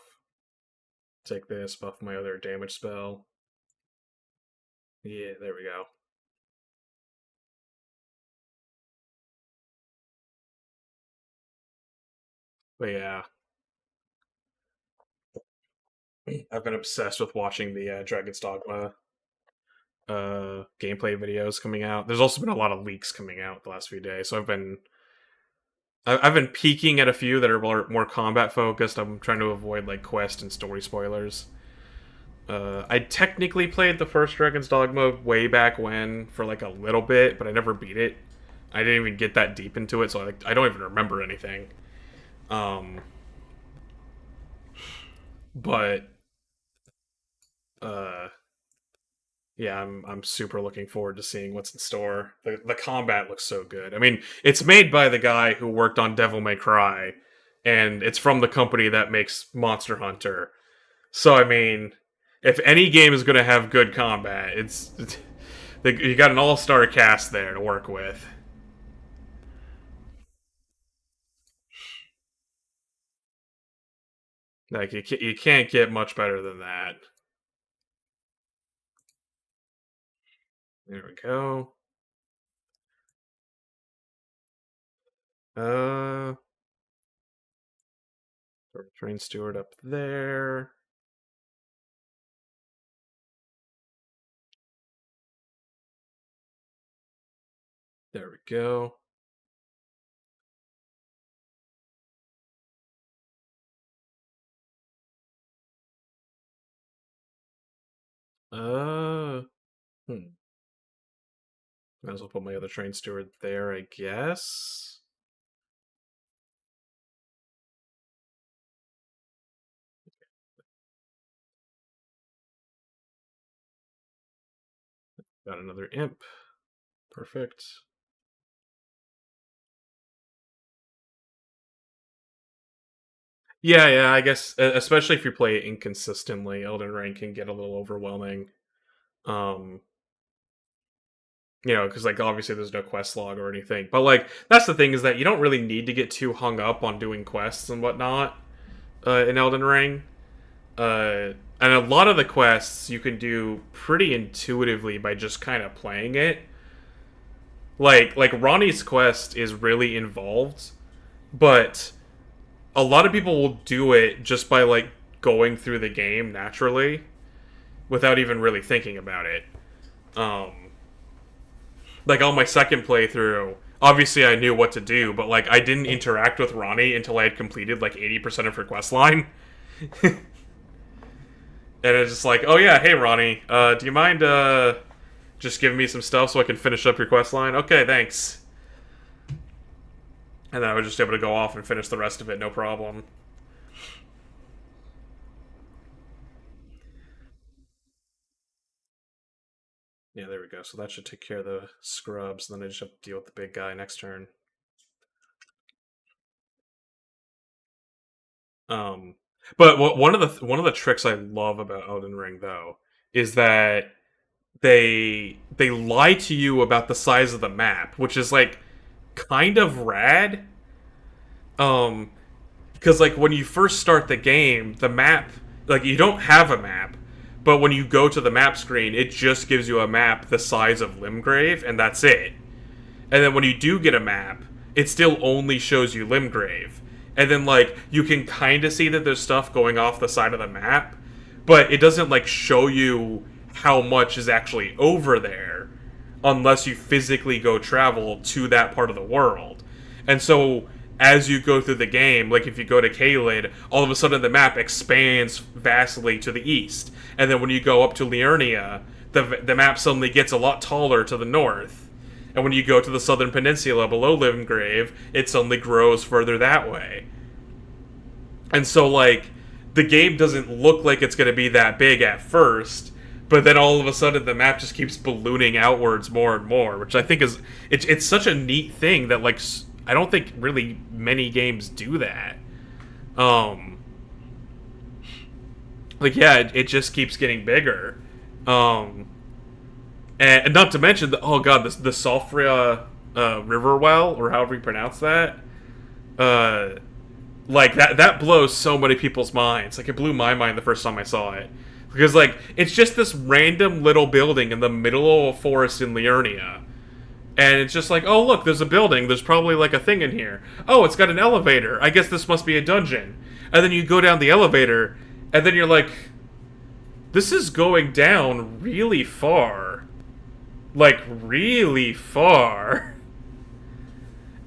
Take this, buff my other damage spell. Yeah, there we go. But yeah. I've been obsessed with watching the Dragon's Dogma gameplay videos coming out. There's also been a lot of leaks coming out the last few days, so I've been peeking at a few that are more combat focused. I'm trying to avoid like quest and story spoilers. I technically played the first Dragon's Dogma way back when for like a little bit, but I never beat it. I didn't even get that deep into it, so I don't even remember anything. But yeah, I'm super looking forward to seeing what's in store. The combat looks so good. I mean, it's made by the guy who worked on Devil May Cry, and it's from the company that makes Monster Hunter. So I mean, if any game is going to have good combat, you got an all-star cast there to work with. Like you can't get much better than that. There we go. Train steward up there. There we go. Might as well put my other train steward there, I guess. Got another imp. Perfect. Yeah, I guess, especially if you play it inconsistently, Elden Ring can get a little overwhelming. Because, like, obviously there's no quest log or anything. But, like, that's the thing, is that you don't really need to get too hung up on doing quests and whatnot in Elden Ring. And a lot of the quests you can do pretty intuitively by just kind of playing it. Like Ronnie's quest is really involved, but a lot of people will do it just by, like, going through the game naturally without even really thinking about it. Like, on my second playthrough, obviously I knew what to do, but, like, I didn't interact with Ronnie until I had completed, like, 80% of her questline. And it's just like, oh yeah, hey Ronnie, do you mind, just giving me some stuff so I can finish up your questline? Okay, thanks. And then I was just able to go off and finish the rest of it, no problem. Yeah, there we go. So that should take care of the scrubs. Then I just have to deal with the big guy next turn. But one of the tricks I love about Elden Ring, though, is that they lie to you about the size of the map, which is, like, kind of rad. Because, like, when you first start the game, the map, like, you don't have a map. But when you go to the map screen, it just gives you a map the size of Limgrave, and that's it. And then when you do get a map, it still only shows you Limgrave. And then, like, you can kind of see that there's stuff going off the side of the map, but it doesn't, like, show you how much is actually over there unless you physically go travel to that part of the world. And so, as you go through the game, like, if you go to Caelid, all of a sudden the map expands vastly to the east. And then when you go up to Liurnia, the map suddenly gets a lot taller to the north. And when you go to the southern peninsula below Limgrave, it suddenly grows further that way. And so, like, the game doesn't look like it's going to be that big at first, but then all of a sudden the map just keeps ballooning outwards more and more, which I think is... It's such a neat thing that, like, I don't think really many games do that. Like, yeah, it just keeps getting bigger. And not to mention, the Siofra Riverwell, or however you pronounce that. Like that blows so many people's minds. Like, it blew my mind the first time I saw it, because like it's just this random little building in the middle of a forest in Liurnia, and it's just like, oh look, there's a building. There's probably like a thing in here. Oh, it's got an elevator. I guess this must be a dungeon. And then you go down the elevator, and then you're like, this is going down really far, like really far.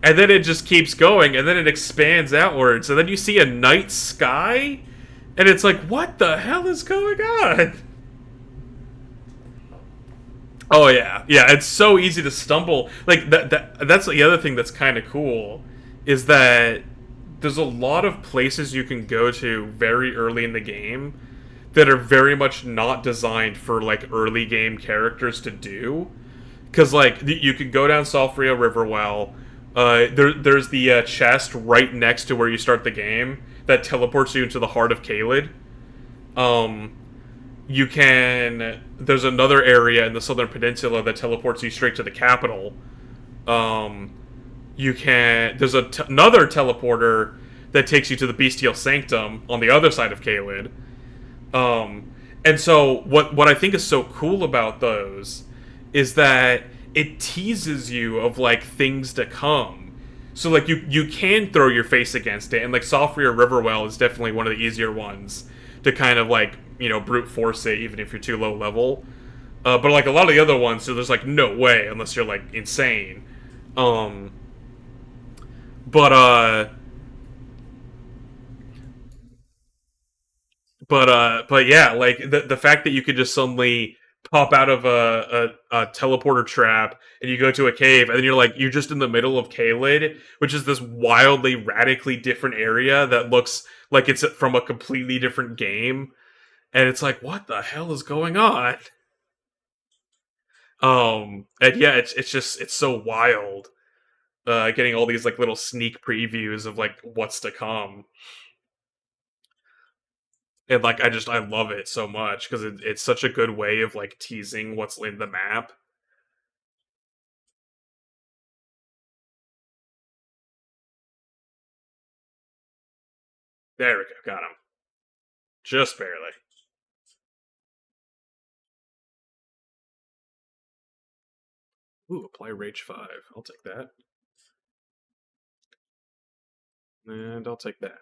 And then it just keeps going, and then it expands outwards, and then you see a night sky, and it's like, what the hell is going on? Oh yeah, yeah, it's so easy to stumble. Like, that's the other thing that's kind of cool, is that there's a lot of places you can go to very early in the game that are very much not designed for, like, early game characters to do. Because, like, you can go down Salfria Riverwell. There's the chest right next to where you start the game that teleports you into the heart of Caelid. There's another area in the Southern Peninsula that teleports you straight to the capital. There's another teleporter that takes you to the Bestial Sanctum on the other side of Caelid. And so what I think is so cool about those is that it teases you of, like, things to come. So, like, you can throw your face against it, and, like, Salfria Riverwell is definitely one of the easier ones to kind of, like, you know, brute force it, even if you're too low level. But, like, a lot of the other ones, so there's, like, no way, unless you're, like, insane. But yeah, like, the fact that you could just suddenly pop out of a teleporter trap, and you go to a cave, and then you're just in the middle of Caelid, which is this wildly, radically different area that looks like it's from a completely different game, and it's like, what the hell is going on? And yeah, it's so wild, getting all these, like, little sneak previews of, like, what's to come. And, like, I love it so much, because it's such a good way of, like, teasing what's in the map. There we go, got him. Just barely. Ooh, apply Rage 5. I'll take that. And I'll take that.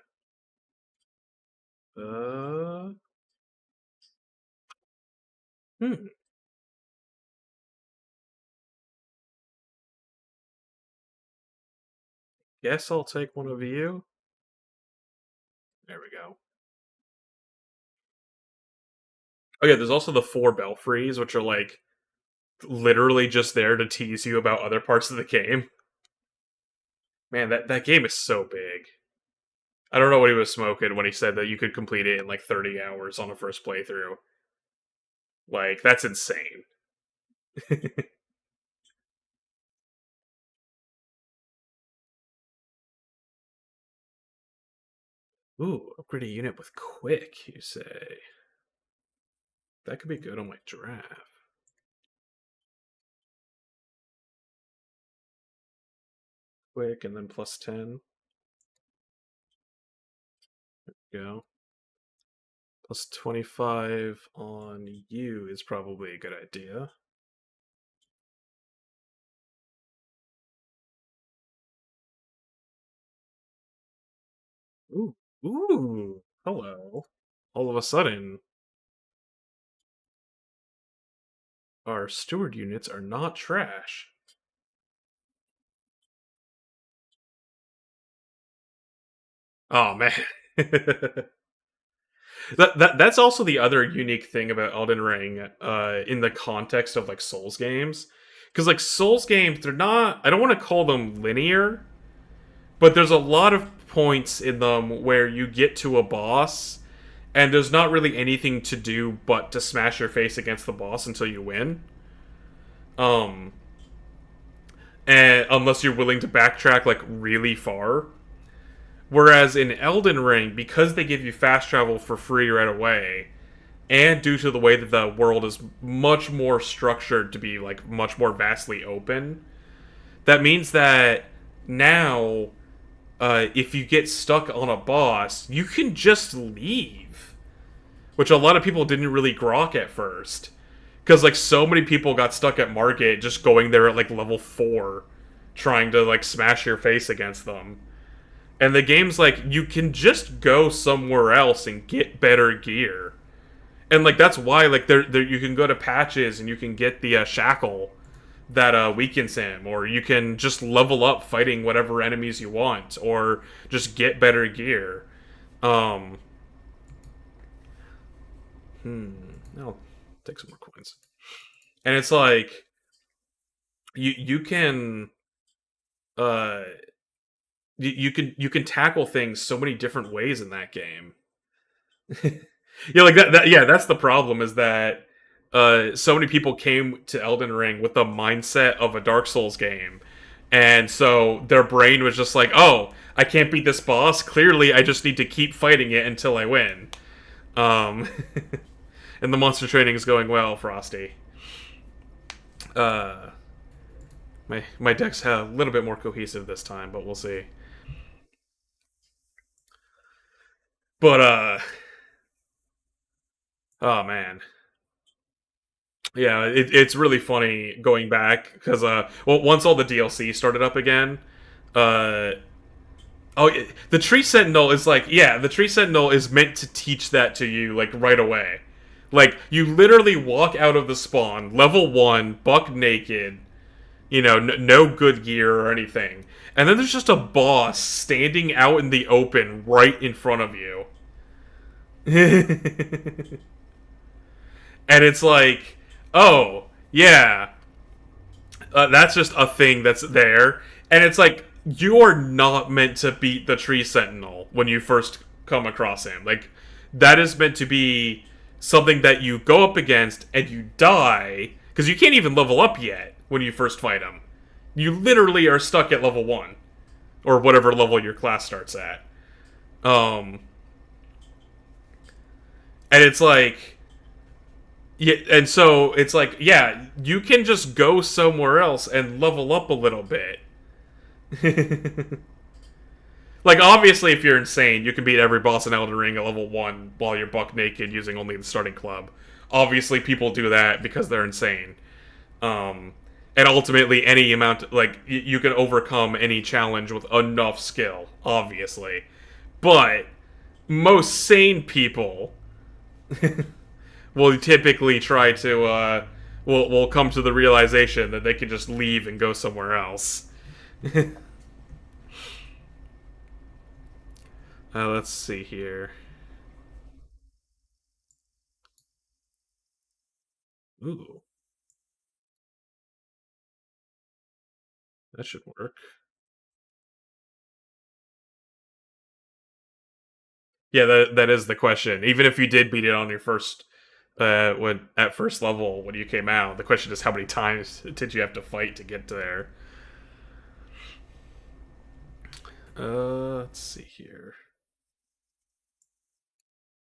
Guess I'll take one of you. There we go. Oh yeah, there's also the 4 Belfries, which are, like, literally just there to tease you about other parts of the game. Man, that game is so big. I don't know what he was smoking when he said that you could complete it in, like, 30 hours on a first playthrough. Like, that's insane. Ooh, upgrade a unit with quick, you say? That could be good on my draft. Quick, and then plus 10. There we go. Plus 25 on you is probably a good idea. Ooh, hello. All of a sudden, our steward units are not trash. Oh man. That's also the other unique thing about Elden Ring, in the context of, like, Souls games. Because, like, Souls games, they're not, I don't want to call them linear, but there's a lot of points in them where you get to a boss, and there's not really anything to do but to smash your face against the boss until you win. And unless you're willing to backtrack, like, really far. Whereas in Elden Ring, because they give you fast travel for free right away, and due to the way that the world is much more structured to be, like, much more vastly open, that means that now, if you get stuck on a boss, you can just leave, which a lot of people didn't really grok at first, because like so many people got stuck at Market just going there at like level 4, trying to like smash your face against them. And the game's like, you can just go somewhere else and get better gear. And like that's why like there you can go to patches and you can get the shackle that weakens him, or you can just level up fighting whatever enemies you want, or just get better gear. Um, I'll take some more coins. And it's like you can uh you can tackle things so many different ways in that game. Yeah, like that yeah, that's the problem, is that so many people came to Elden Ring with the mindset of a Dark Souls game. And so their brain was just like, "Oh, I can't beat this boss. Clearly, I just need to keep fighting it until I win." Um and the monster training is going well, Frosty. Uh my deck's a little bit more cohesive this time, but we'll see. But oh man. Yeah, it's really funny going back because well, once all the DLC started up again, uh the Tree Sentinel is like, yeah, the Tree Sentinel is meant to teach that to you like right away. Like you literally walk out of the spawn, level 1, buck naked, you know, no good gear or anything. And then there's just a boss standing out in the open right in front of you. And it's like, oh, yeah, that's just a thing that's there. And it's like, you're not meant to beat the Tree Sentinel when you first come across him. Like, that is meant to be something that you go up against and you die, because you can't even level up yet when you first fight him. You literally are stuck at level 1, or whatever level your class starts at. And it's like, yeah, and so it's like, yeah, you can just go somewhere else and level up a little bit. Like, obviously, if you're insane, you can beat every boss in Elden Ring at level 1 while you're buck naked using only the starting club. Obviously, people do that because they're insane. And ultimately, any amount, like, you can overcome any challenge with enough skill, obviously. But most sane people will typically try to, will come to the realization that they can just leave and go somewhere else. Let's see here. Ooh. That should work. Yeah, that is the question. Even if you did beat it on your first when at first level when you came out, the question is how many times did you have to fight to get there? Let's see here.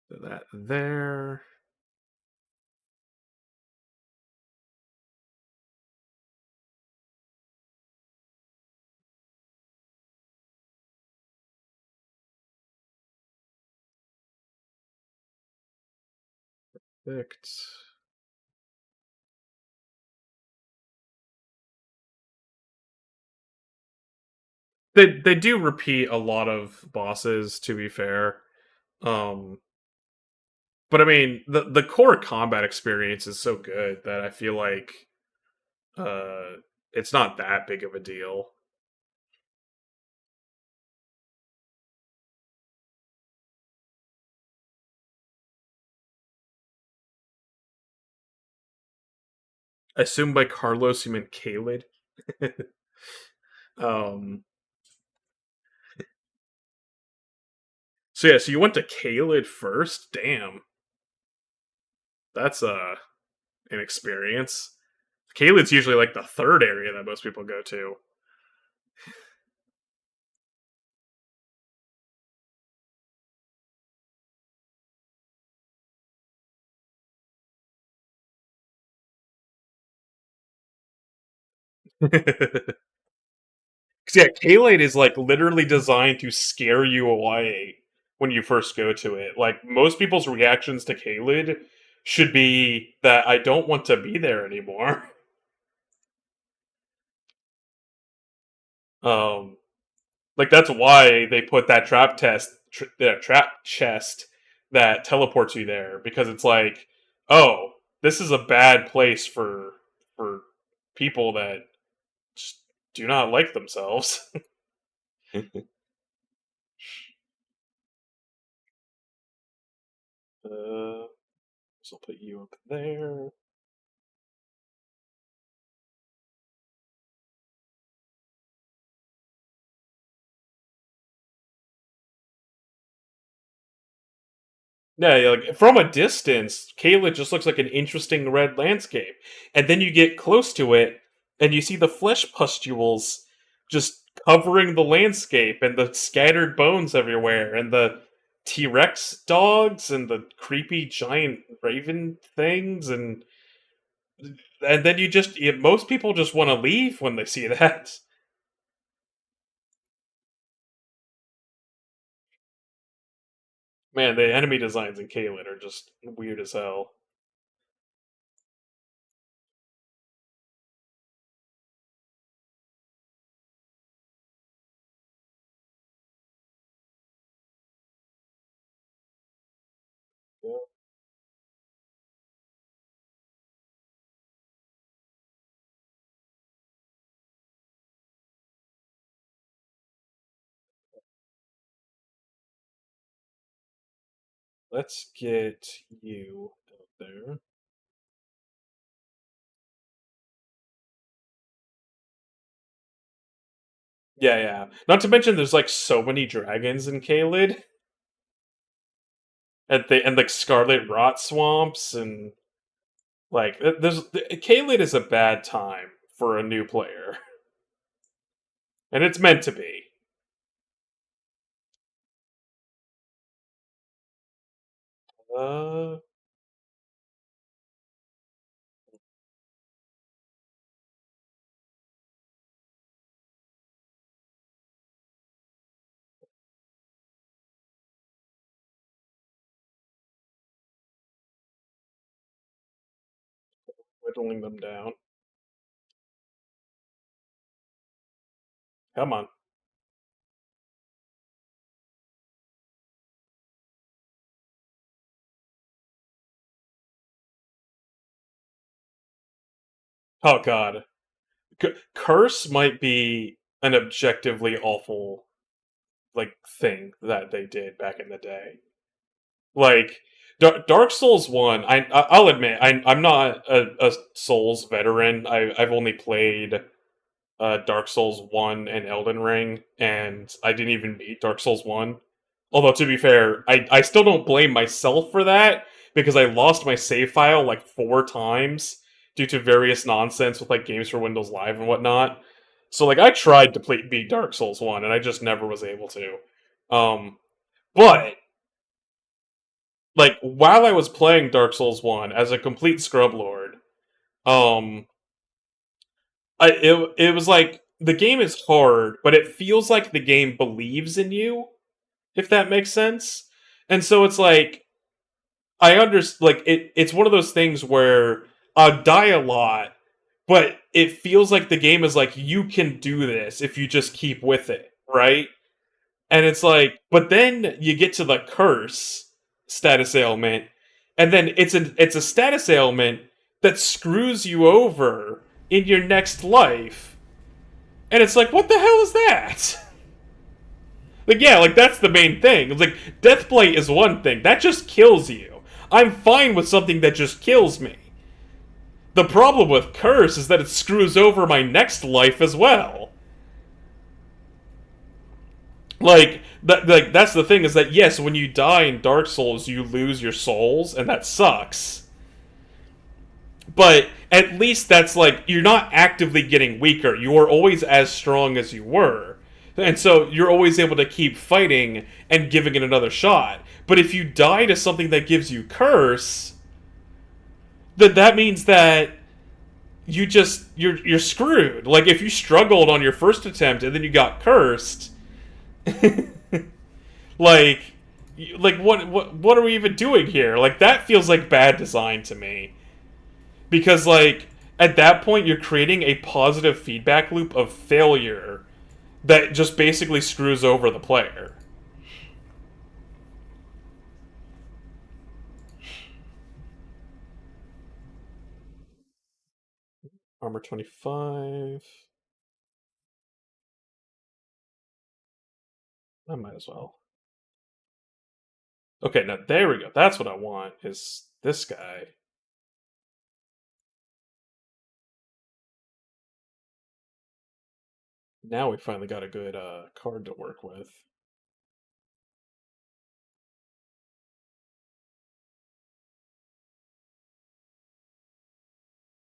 So that there. Perfect. They do repeat a lot of bosses, to be fair. Um but I mean the core combat experience is so good that I feel like uh it's not that big of a deal. I assume by Carlos you meant Kaled. um so yeah, so you went to Kaled first? Damn. That's an experience. Kaled's usually like the third area that most people go to. Yeah, Caelid is like literally designed to scare you away when you first go to it. Like most people's reactions to Caelid should be that I don't want to be there anymore. Um, like that's why they put that trap chest that teleports you there, because it's like, oh, this is a bad place for people that just do not like themselves. So I'll put you up there. Yeah, like from a distance, Caelid just looks like an interesting red landscape, and then you get close to it, and you see the flesh pustules just covering the landscape, and the scattered bones everywhere, and the T-Rex dogs, and the creepy giant raven things, and then most people just want to leave when they see that. Man, the enemy designs in Caelid are just weird as hell. Yeah. Let's get you out there. Yeah, yeah. Not to mention, there's like so many dragons in Caelid, and like Scarlet Rot swamps, and like Caelid is a bad time for a new player, and it's meant to be. Uh, whittling them down. Come on. Oh God, Curse might be an objectively awful like thing that they did back in the day. Like Dark Souls One, I'll admit I'm not a Souls veteran. I've only played Dark Souls 1 and Elden Ring, and I didn't even beat Dark Souls 1. Although, to be fair, I still don't blame myself for that, because I lost my save file like 4 times due to various nonsense with like Games for Windows Live and whatnot. So, like, I tried to beat Dark Souls 1, and I just never was able to. But, like, while I was playing Dark Souls 1 as a complete scrub lord, um, it was like the game is hard, but it feels like the game believes in you, if that makes sense. And so it's like I understand, like it's one of those things where I die a lot, but it feels like the game is like, you can do this if you just keep with it, right? And it's like, but then you get to the curse status ailment, and then it's a status ailment that screws you over in your next life. And it's like, what the hell is that? Like, yeah, like that's the main thing. It's like Deathblight is one thing. That just kills you. I'm fine with something that just kills me. The problem with Curse is that it screws over my next life as well. Like that's the thing, is that yes, when you die in Dark Souls, you lose your souls, and that sucks. But at least that's like, you're not actively getting weaker. You are always as strong as you were. And so you're always able to keep fighting and giving it another shot. But if you die to something that gives you curse, then that means that you're screwed. Like if you struggled on your first attempt and then you got cursed, like what are we even doing here? Like that feels like bad design to me. Because like at that point you're creating a positive feedback loop of failure that just basically screws over the player. Armor 25. I might as well. Okay, now there we go. That's what I want, is this guy. Now we finally got a good card to work with.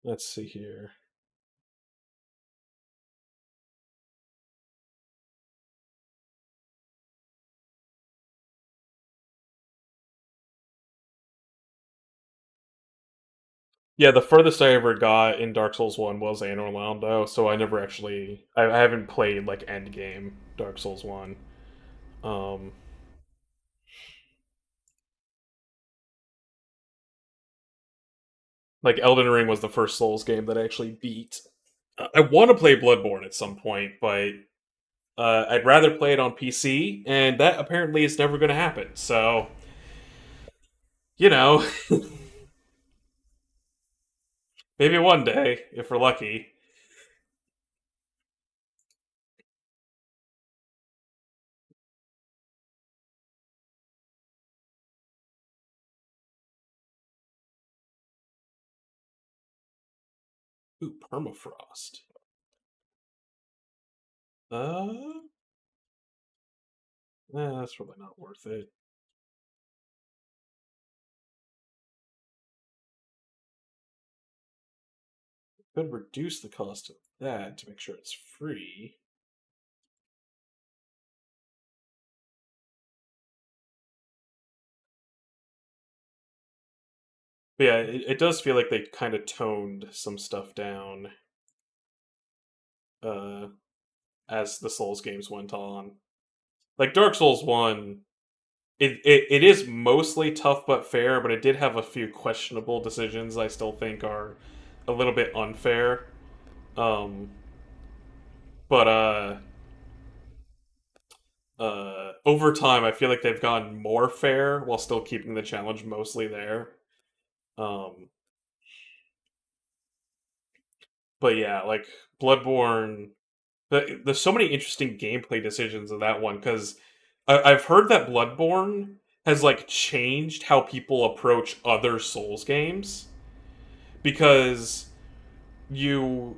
Let's see here. Yeah, the furthest I ever got in Dark Souls 1 was Anor Londo, so I never actually... I haven't played, like, endgame Dark Souls 1. Like, Elden Ring was the first Souls game that I actually beat. I want to play Bloodborne at some point, but I'd rather play it on PC, and that apparently is never going to happen, so... You know, maybe one day, if we're lucky. Ooh, permafrost. Uh, that's probably not worth it. Could reduce the cost of that to make sure it's free. But yeah, it does feel like they kind of toned some stuff down uh, as the Souls games went on. Like Dark Souls 1, it is mostly tough but fair, but it did have a few questionable decisions I still think are a little bit unfair. Um, but over time, I feel like they've gotten more fair while still keeping the challenge mostly there. Um, but yeah, like Bloodborne, there's so many interesting gameplay decisions in that one because I've heard that Bloodborne has like changed how people approach other Souls games because you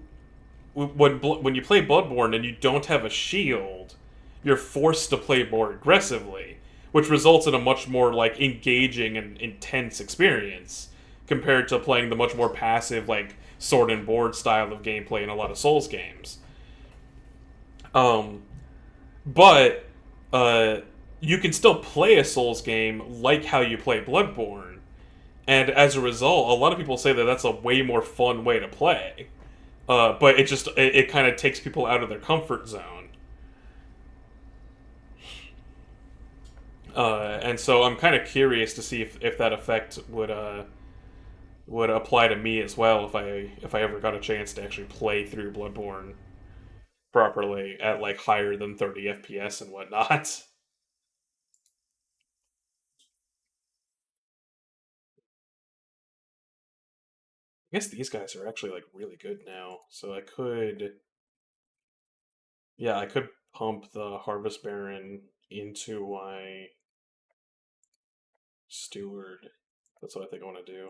when you play Bloodborne and you don't have a shield, you're forced to play more aggressively, which results in a much more like engaging and intense experience compared to playing the much more passive like sword and board style of gameplay in a lot of Souls games. Um, but you can still play a Souls game like how you play Bloodborne, and as a result, a lot of people say that that's a way more fun way to play. But it kind of takes people out of their comfort zone. And so I'm kind of curious to see if that effect would apply to me as well if I ever got a chance to actually play through Bloodborne properly at like higher than 30 FPS and whatnot. I guess these guys are actually like really good now, so I could, yeah, I could pump the Harvest Baron into my Steward. That's what I think I want to do.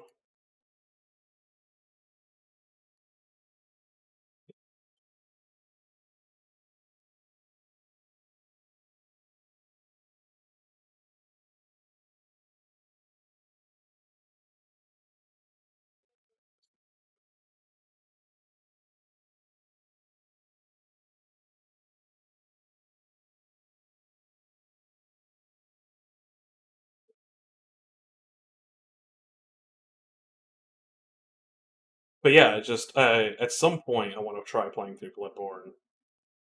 But yeah, just at some point I want to try playing through Bloodborne.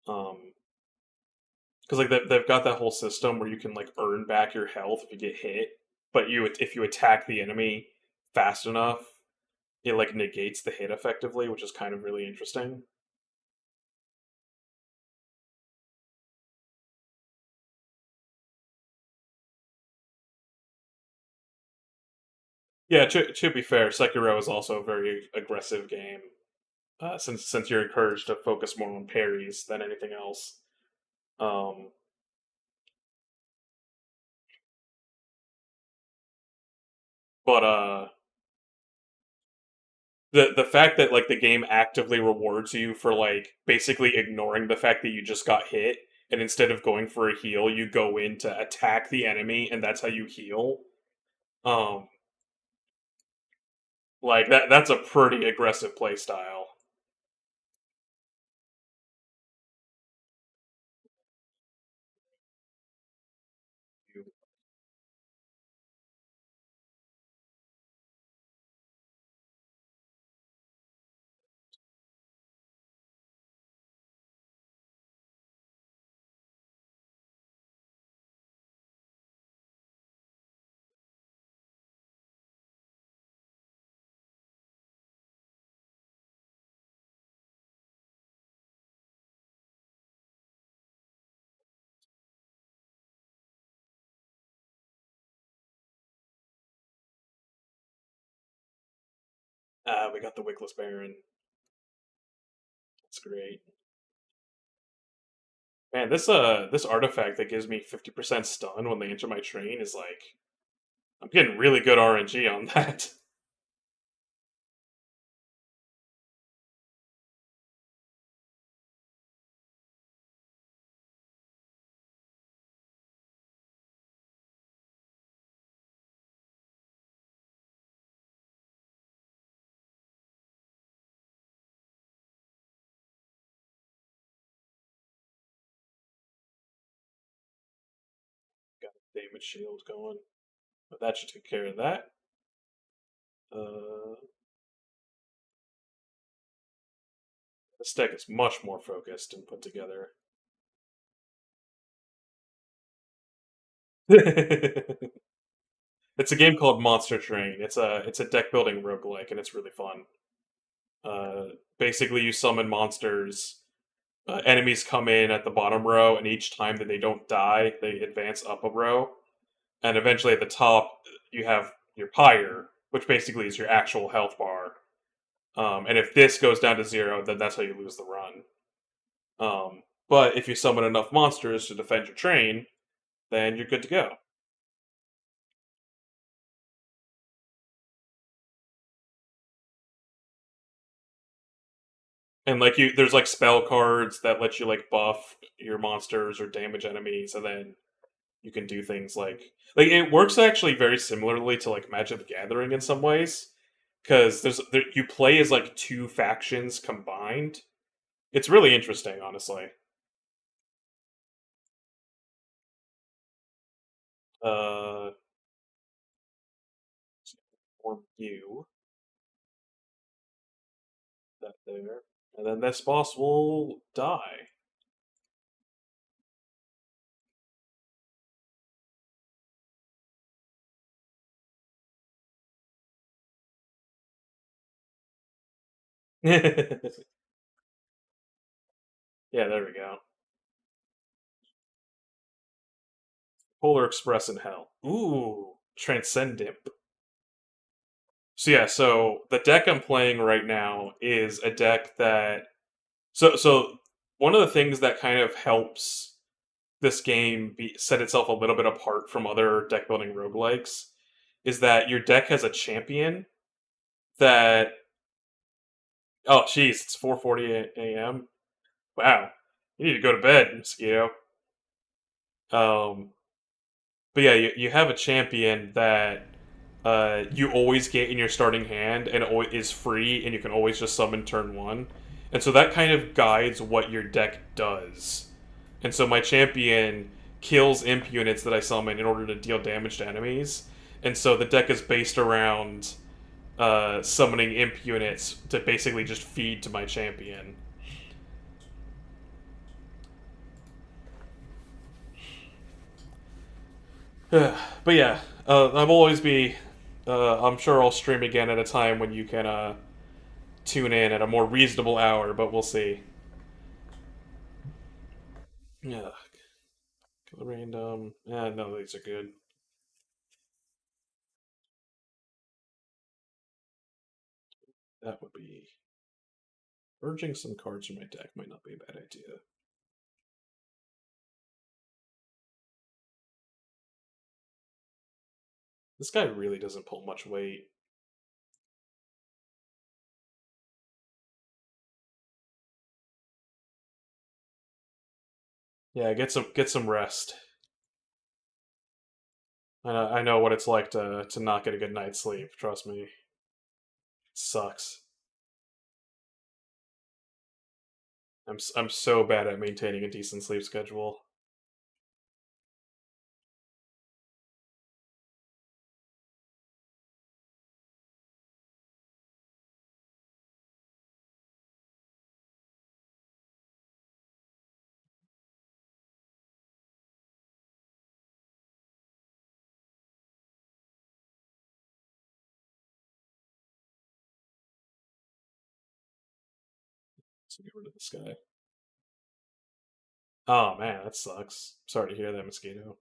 Because like they've got that whole system where you can like earn back your health if you get hit, but if you attack the enemy fast enough, it like negates the hit effectively, which is kind of really interesting. Yeah, to be fair, Sekiro is also a very aggressive game, since you're encouraged to focus more on parries than anything else. Um, but the fact that like the game actively rewards you for like basically ignoring the fact that you just got hit, and instead of going for a heal, you go in to attack the enemy, and that's how you heal. Um, like that's a pretty aggressive play style. We got the Wickless Baron. That's great. Man, this artifact that gives me 50% stun when they enter my train is like I'm getting really good RNG on that. Got a damage shield going. But that should take care of that. This deck is much more focused and put together. It's a game called Monster Train. It's a deck building roguelike, and it's really fun. Basically, you summon monsters. Enemies come in at the bottom row, and each time that they don't die, they advance up a row. And eventually, at the top, you have your pyre, which basically is your actual health bar. And if this goes down to 0, then that's how you lose the run. But if you summon enough monsters to defend your train, then you're good to go. And like there's like spell cards that let you like buff your monsters or damage enemies, and then you can do things like it works actually very similarly to like Magic the Gathering in some ways, because you play as like two factions combined. It's really interesting, honestly. Uh, form you that there, and then this boss will die. Yeah, there we go. Polar Express in Hell. Ooh, Transcendent. So yeah, so the deck I'm playing right now is a deck that so one of the things that kind of helps this game set itself a little bit apart from other deck building roguelikes is that your deck has a champion that oh jeez, it's 4:40 a.m. Wow. You need to go to bed, Mosquito. Um but yeah, you have a champion that you always get in your starting hand and it is free, and you can always just summon turn 1. And so that kind of guides what your deck does. And so my champion kills imp units that I summon in order to deal damage to enemies. And so the deck is based around summoning imp units to basically just feed to my champion. But yeah, I'll always be. I'm sure I'll stream again at a time when you can tune in at a more reasonable hour, but we'll see. Yeah, random. Yeah, no, these are good. That would be. Urging some cards from my deck might not be a bad idea. This guy really doesn't pull much weight. Yeah, get some rest. I know what it's like to not get a good night's sleep. Trust me, it sucks. I'm so bad at maintaining a decent sleep schedule. So get rid of this guy. Oh man, that sucks. Sorry to hear that, Mosquito.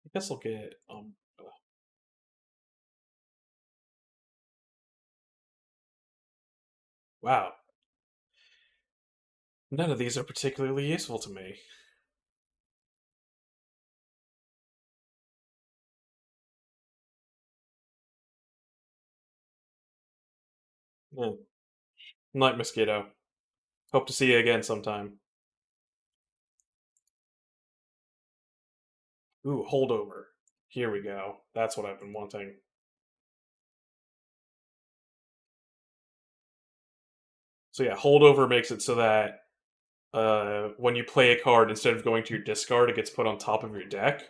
I guess I'll get wow. None of these are particularly useful to me. Yeah. Night, Mosquito. Hope to see you again sometime. Ooh, holdover. Here we go. That's what I've been wanting. So yeah, holdover makes it so that when you play a card, instead of going to your discard, it gets put on top of your deck.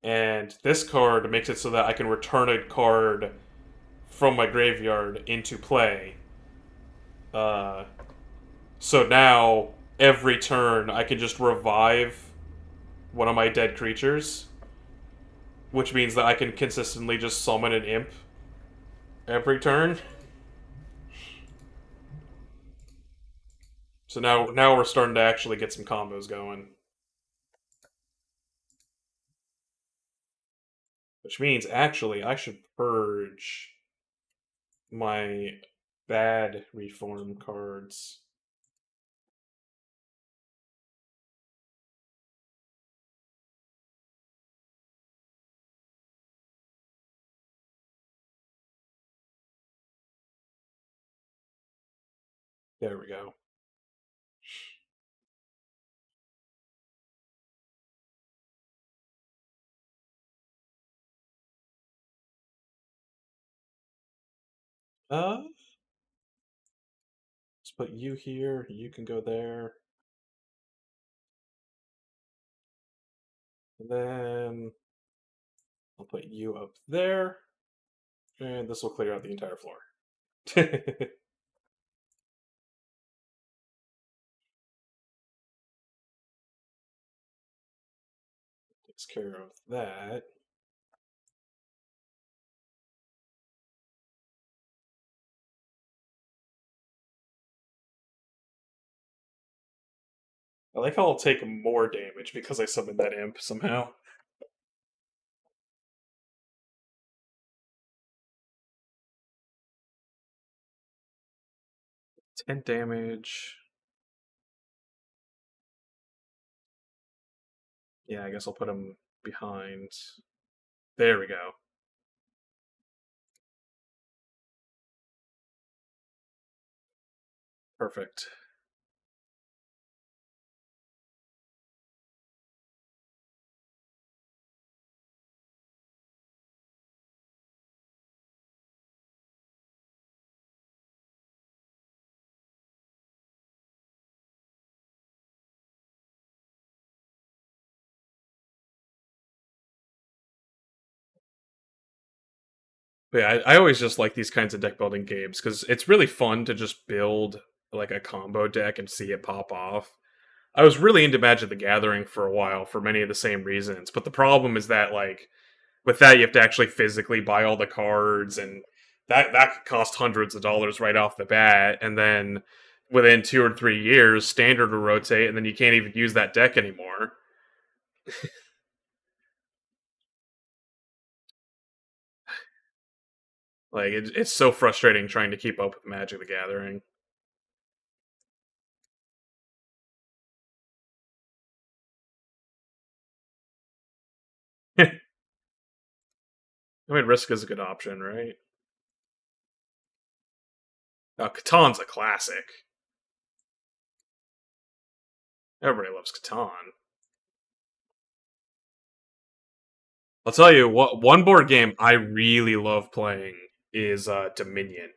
And this card makes it so that I can return a card from my graveyard into play. Uh, so now, every turn, I can just revive one of my dead creatures. Which means that I can consistently just summon an imp every turn. So now we're starting to actually get some combos going. Which means, actually, I should purge my bad reform cards. There we go. Let's put you here. You can go there. And then I'll put you up there. And this will clear out the entire floor. Takes care of that. I like how I'll take more damage because I summoned that imp somehow. 10 damage. Yeah, I guess I'll put him behind. There we go. Perfect. But yeah, I always just like these kinds of deck building games because it's really fun to just build like a combo deck and see it pop off. I was really into Magic the Gathering for a while for many of the same reasons, but the problem is that like with that you have to actually physically buy all the cards, and that could cost hundreds of dollars right off the bat, and then within 2 or 3 years standard will rotate and then you can't even use that deck anymore. Like it's so frustrating trying to keep up with Magic the Gathering. I mean, Risk is a good option, right? Catan's a classic. Everybody loves Catan. I'll tell you what. One board game I really love playing is Dominion.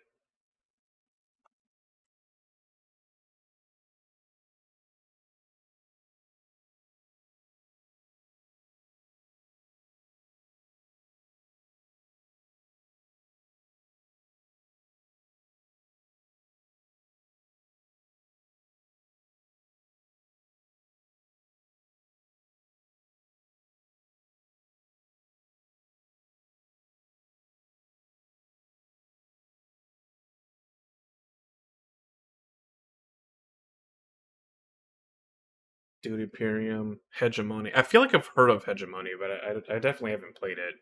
Duty Imperium, Hegemony. I feel like I've heard of Hegemony, but I definitely haven't played it.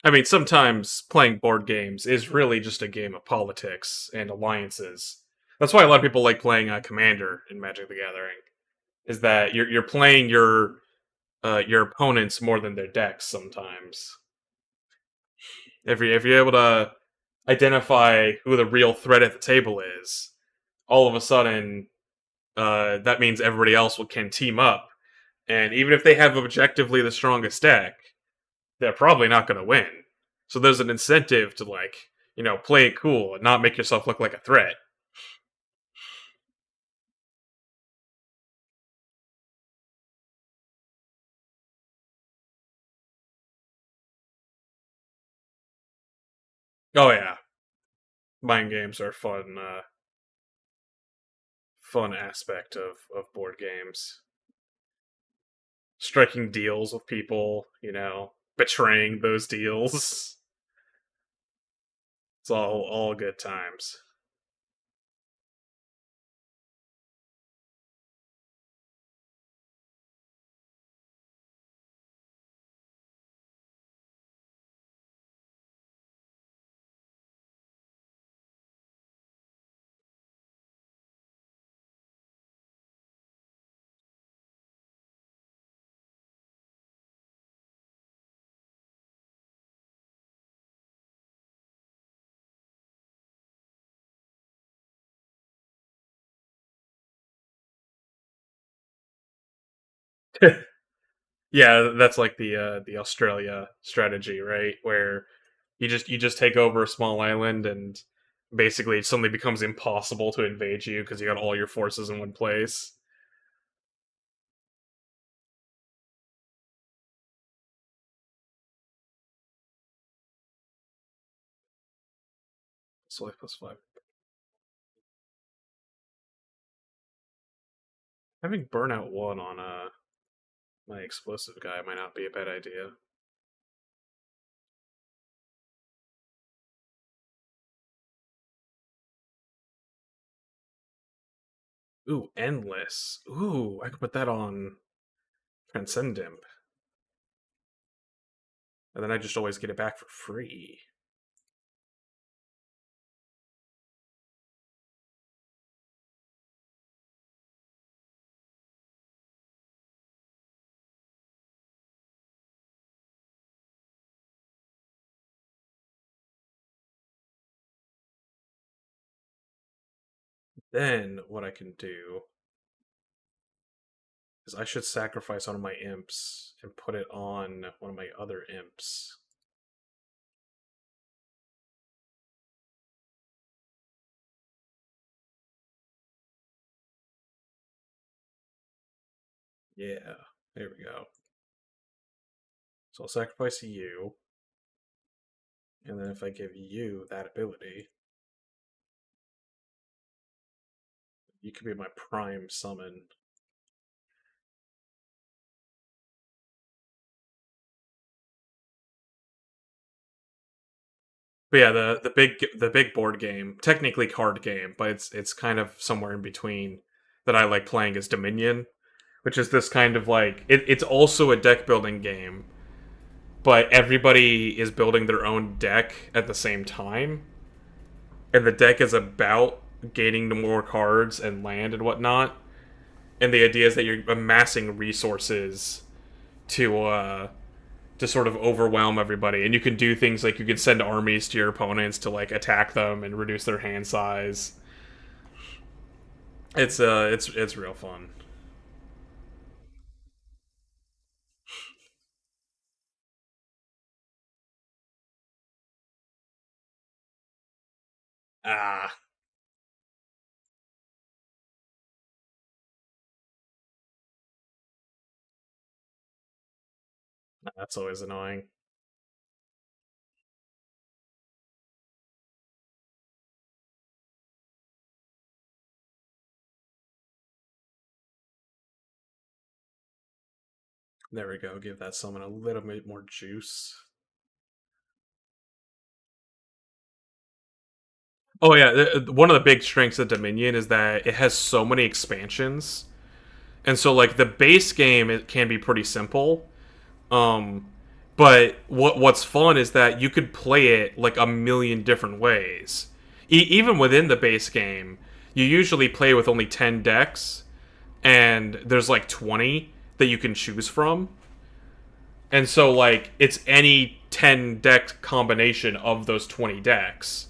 I mean, sometimes playing board games is really just a game of politics and alliances. That's why a lot of people like playing Commander in Magic the Gathering. Is that you're playing your opponents more than their decks sometimes. If you're able to identify who the real threat at the table is, all of a sudden that means everybody else can team up. And even if they have objectively the strongest deck, they're probably not going to win. So there's an incentive to like, play it cool and not make yourself look like a threat. Oh yeah, mind games are fun aspect of board games. Striking deals with people, betraying those deals. It's all good times. Yeah, that's like the Australia strategy, right? Where you just take over a small island and basically it suddenly becomes impossible to invade you because you got all your forces in one place. So life plus 5. Having burnout 1 on my explosive guy might not be a bad idea. Ooh, endless. Ooh, I could put that on Transcendent. And then I just always get it back for free. Then what I can do is I should sacrifice one of my imps and put it on one of my other imps. Yeah, there we go. So I'll sacrifice you, and then if I give you that ability, you could be my prime summon. But yeah, the big board game, technically card game, but it's kind of somewhere in between that I like playing as Dominion, which is this kind of like it's also a deck building game, but everybody is building their own deck at the same time, and the deck is about gaining more cards and land and whatnot. And the idea is that you're amassing resources to sort of overwhelm everybody, and you can do things like you can send armies to your opponents to like attack them and reduce their hand size. It's real fun. Ah, that's always annoying. There we go. Give that summon a little bit more juice. Oh yeah, one of the big strengths of Dominion is that it has so many expansions, and so like the base game it can be pretty simple. Um, but what's fun is that you could play it like a million different ways. Even within the base game, you usually play with only 10 decks, and there's like 20 that you can choose from. And so like it's any 10 deck combination of those 20 decks.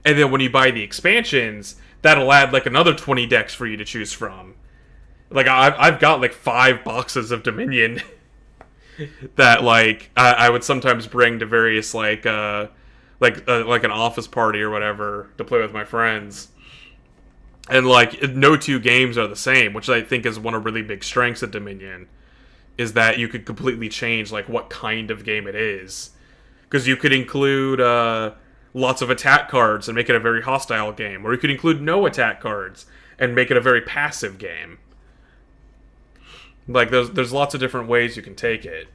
And then when you buy the expansions, that'll add like another 20 decks for you to choose from. Like I've got like 5 boxes of Dominion that like I would sometimes bring to various like an office party or whatever to play with my friends. And like no two games are the same, which I think is one of really big strengths of Dominion, is that you could completely change like what kind of game it is, because you could include lots of attack cards and make it a very hostile game, or you could include no attack cards and make it a very passive game. Like there's lots of different ways you can take it.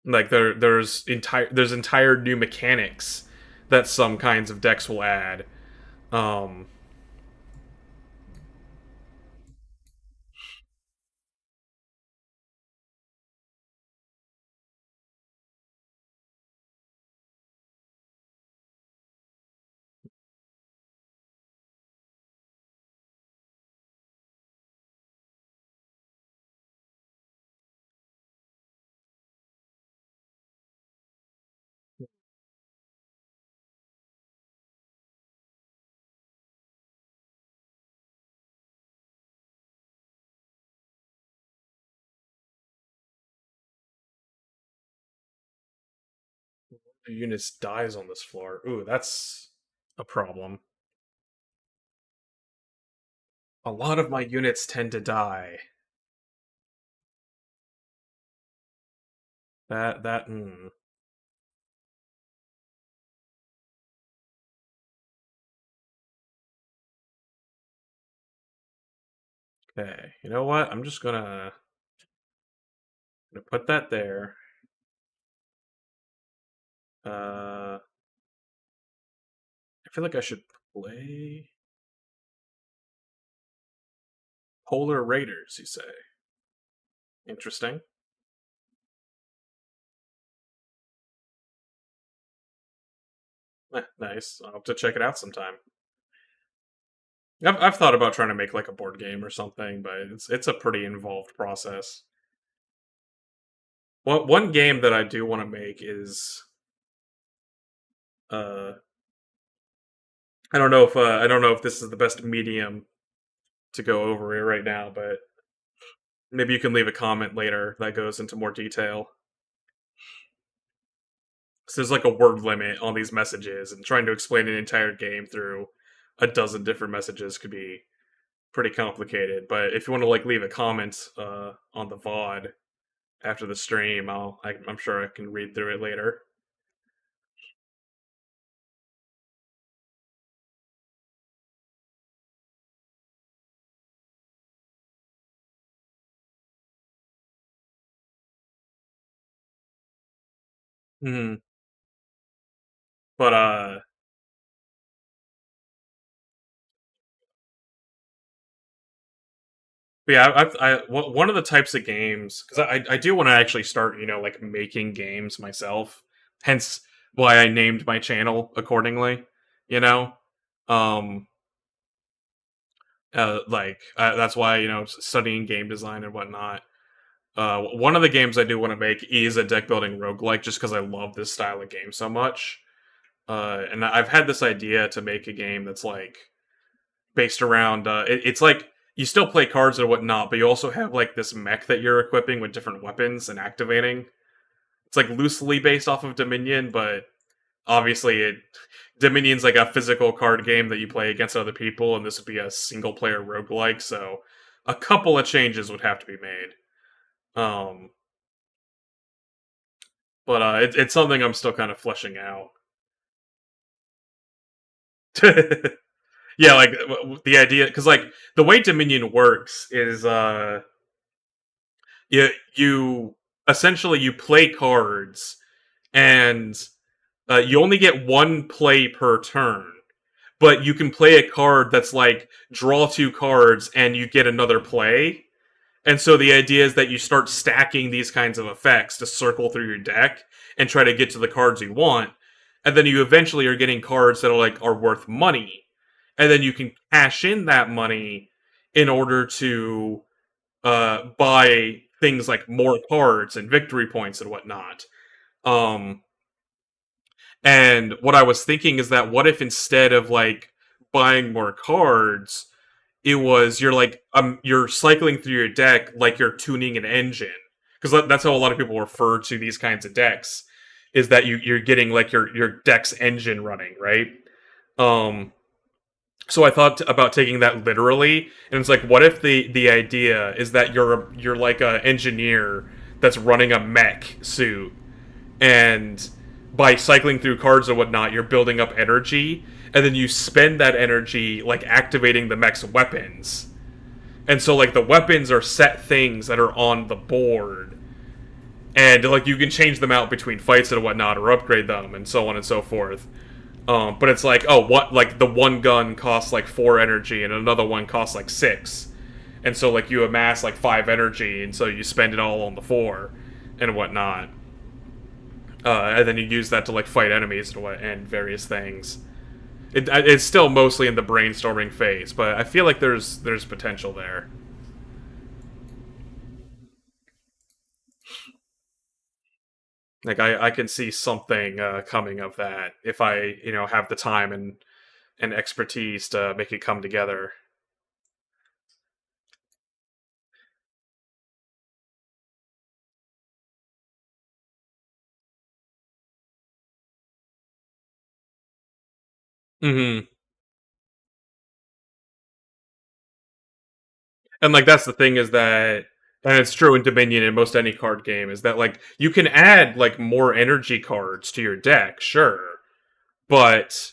Like there's entire new mechanics that some kinds of decks will add. Um, the units dies on this floor. Ooh, that's a problem. A lot of my units tend to die. That. Okay, you know what? I'm just gonna put that there. I feel like I should play Polar Raiders, you say? Interesting. Nice. I'll have to check it out sometime. I've thought about trying to make like a board game or something, but it's a pretty involved process. Well, one game that I do want to make is uh I don't know if this is the best medium to go over it right now, but maybe you can leave a comment later that goes into more detail. So there's like a word limit on these messages, and trying to explain an entire game through a dozen different messages could be pretty complicated. But if you want to like leave a comment on the VOD after the stream, I'm sure I can read through it later. Hmm. But yeah, one of the types of games, because I do want to actually start, like making games myself. Hence why I named my channel accordingly. You know, um, that's why studying game design and whatnot. One of the games I do want to make is a deck building roguelike, just because I love this style of game so much. And I've had this idea to make a game that's like based around. It's like you still play cards or whatnot, but you also have like this mech that you're equipping with different weapons and activating. It's like loosely based off of Dominion, but obviously Dominion's like a physical card game that you play against other people, and this would be a single player roguelike, so a couple of changes would have to be made. But it's something I'm still kind of fleshing out. Yeah, like the idea, because like the way Dominion works is you essentially you play cards, and you only get one play per turn, but you can play a card that's like draw two cards and you get another play. And so the idea is that you start stacking these kinds of effects to circle through your deck and try to get to the cards you want. And then you eventually are getting cards that are worth money. And then you can cash in that money in order to buy things like more cards and victory points and whatnot. And what I was thinking is that what if instead of like buying more cards, it was you're cycling through your deck like you're tuning an engine, because that's how a lot of people refer to these kinds of decks, is that you're getting like your deck's engine running, right? So I thought about taking that literally, and it's like, what if the idea is that you're like a engineer that's running a mech suit, and by cycling through cards and whatnot, you're building up energy, and then you spend that energy like activating the mech's weapons. And so like the weapons are set things that are on the board, and like you can change them out between fights and whatnot, or upgrade them, and so on and so forth. But it's like, oh, what, like the one gun costs like 4 energy and another one costs like 6, and so like you amass like 5 energy, and so you spend it all on the 4 and whatnot. And then you use that to like fight enemies and various things. It's still mostly in the brainstorming phase, but I feel like there's potential there. Like I can see something coming of that if I have the time and expertise to make it come together. Hmm. And like that's the thing, is that, and it's true in Dominion in most any card game, is that like you can add like more energy cards to your deck, sure, but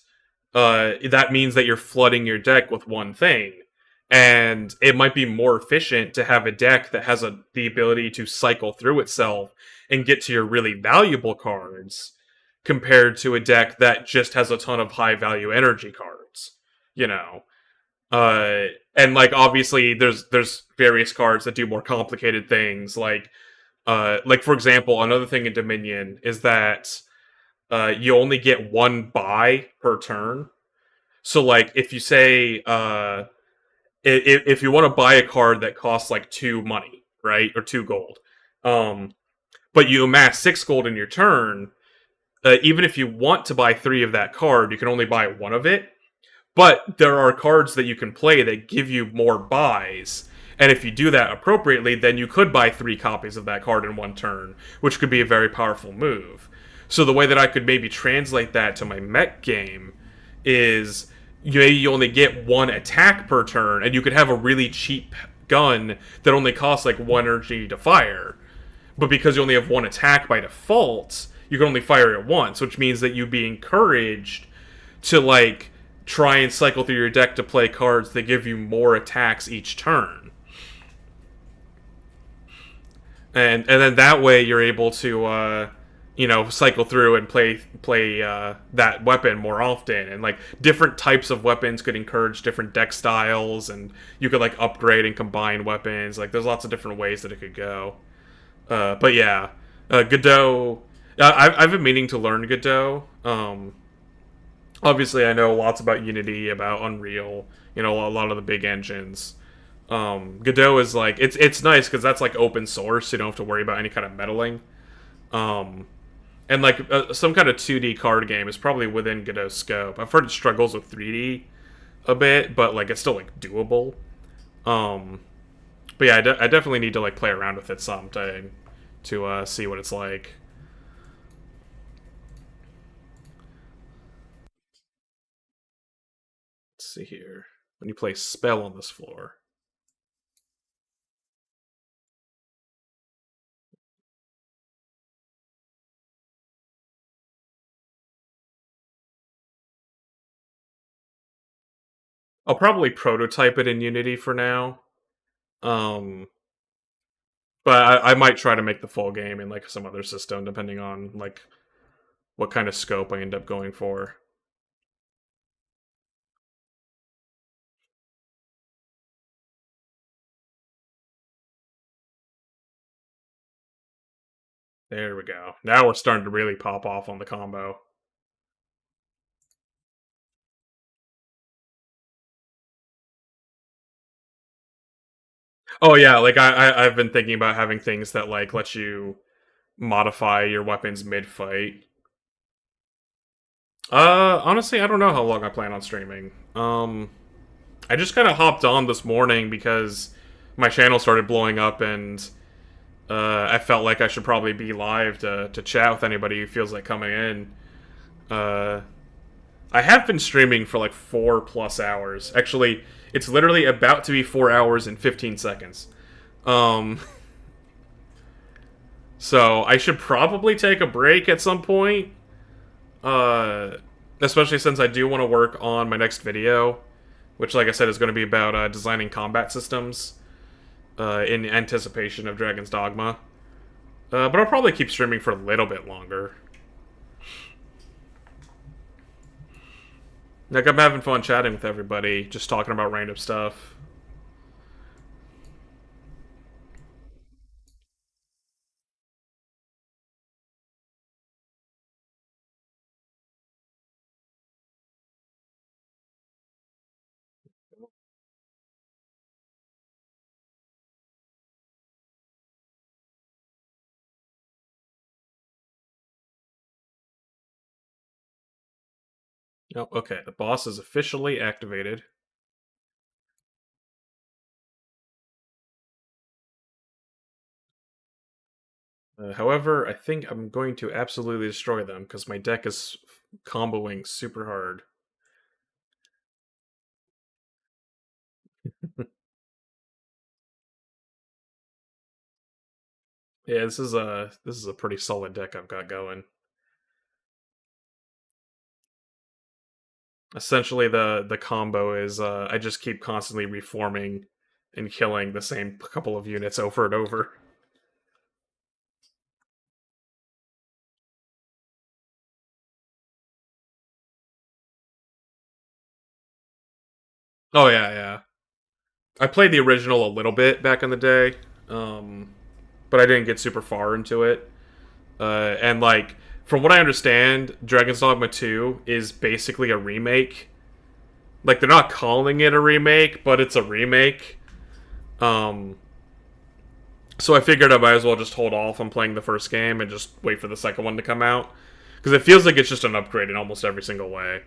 that means that you're flooding your deck with one thing, and it might be more efficient to have a deck that has the ability to cycle through itself and get to your really valuable cards, compared to a deck that just has a ton of high value energy cards, you know. And like obviously there's various cards that do more complicated things, like for example, another thing in Dominion is that you only get one buy per turn. So like if you say if you want to buy a card that costs like 2 money, right, or 2 gold, but you amass 6 gold in your turn, even if you want to buy 3 of that card, you can only buy 1 of it. But there are cards that you can play that give you more buys. And if you do that appropriately, then you could buy 3 copies of that card in 1 turn, which could be a very powerful move. So the way that I could maybe translate that to my mech game is you only get 1 attack per turn, and you could have a really cheap gun that only costs like 1 energy to fire. But because you only have 1 attack by default, you can only fire it once, which means that you'd be encouraged to like try and cycle through your deck to play cards that give you more attacks each turn. And then that way you're able to cycle through and play that weapon more often. And like different types of weapons could encourage different deck styles, and you could like upgrade and combine weapons. Like there's lots of different ways that it could go. But yeah, Godot. I've been meaning to learn Godot. Obviously, I know lots about Unity, about Unreal, a lot of the big engines. Godot is like it's nice because that's like open source, so you don't have to worry about any kind of meddling. And like some kind of 2D card game is probably within Godot's scope. I've heard it struggles with 3D a bit, but like it's still like doable. But yeah, I definitely need to like play around with it sometime to see what it's like. Let's see here. When you play Spell on this floor. I'll probably prototype it in Unity for now. But I might try to make the full game in like some other system, depending on like what kind of scope I end up going for. There we go. Now we're starting to really pop off on the combo. Oh yeah, like I've been thinking about having things that like let you modify your weapons mid-fight. Honestly, I don't know how long I plan on streaming. I just kind of hopped on this morning because my channel started blowing up, and I felt like I should probably be live to chat with anybody who feels like coming in. I have been streaming for like 4+ hours. Actually, it's literally about to be 4 hours and 15 seconds. So I should probably take a break at some point. Especially since I do want to work on my next video, which, like I said, is going to be about designing combat systems in anticipation of Dragon's Dogma. But I'll probably keep streaming for a little bit longer. Like, I'm having fun chatting with everybody, just talking about random stuff. Oh, okay, the boss is officially activated. However, I think I'm going to absolutely destroy them because my deck is comboing super hard. Yeah, this is a pretty solid deck I've got going. Essentially, the combo is I just keep constantly reforming and killing the same couple of units over and over. Oh yeah, yeah. I played the original a little bit back in the day, but I didn't get super far into it. And like, from what I understand, Dragon's Dogma 2 is basically a remake. Like, they're not calling it a remake, but it's a remake. Um, so I figured I might as well just hold off on playing the first game and just wait for the second one to come out. Because it feels like it's just an upgrade in almost every single way.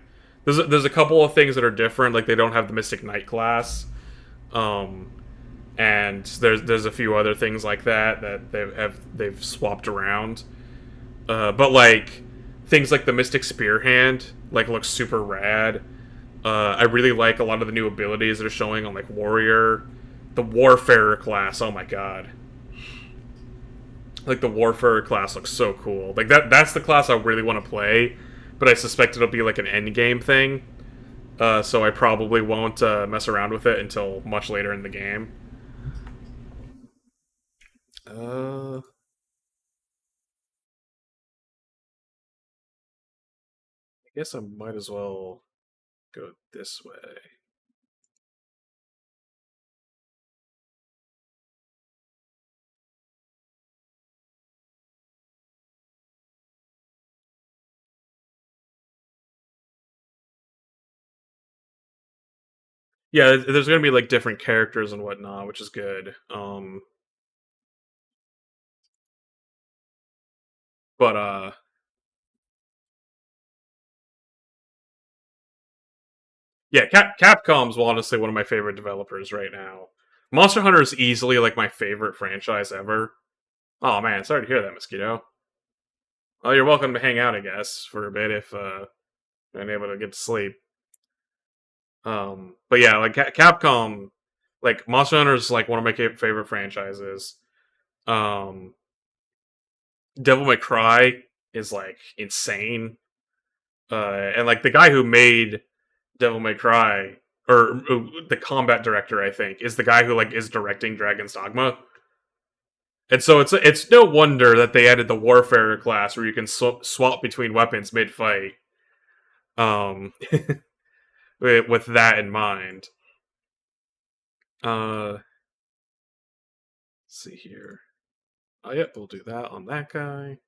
There's a couple of things that are different, like they don't have the Mystic Knight class. Um, and there's a few other things like that they've swapped around. But like things like the Mystic Spear Hand like looks super rad. I really like a lot of the new abilities that are showing on like Warrior, the Warfarer class. Oh my god, like the Warfarer class looks so cool. Like that's the class I really want to play, but I suspect it'll be like an end game thing. So I probably won't mess around with it until much later in the game. I guess I might as well go this way. Yeah, there's gonna be like different characters and whatnot, which is good. But yeah, Capcom's honestly one of my favorite developers right now. Monster Hunter is easily like my favorite franchise ever. Oh man, sorry to hear that, Mosquito. Oh, you're welcome to hang out, I guess, for a bit if you're unable to get to sleep. But yeah, like Capcom, like Monster Hunter is like one of my favorite franchises. Um, Devil May Cry is like insane. And like the guy who made Devil May Cry, or the combat director, I think, is the guy who like is directing Dragon's Dogma. And so it's no wonder that they added the Warfarer class where you can swap between weapons mid fight. Um, with that in mind. Let's see here. Oh, yep, we'll do that on that guy.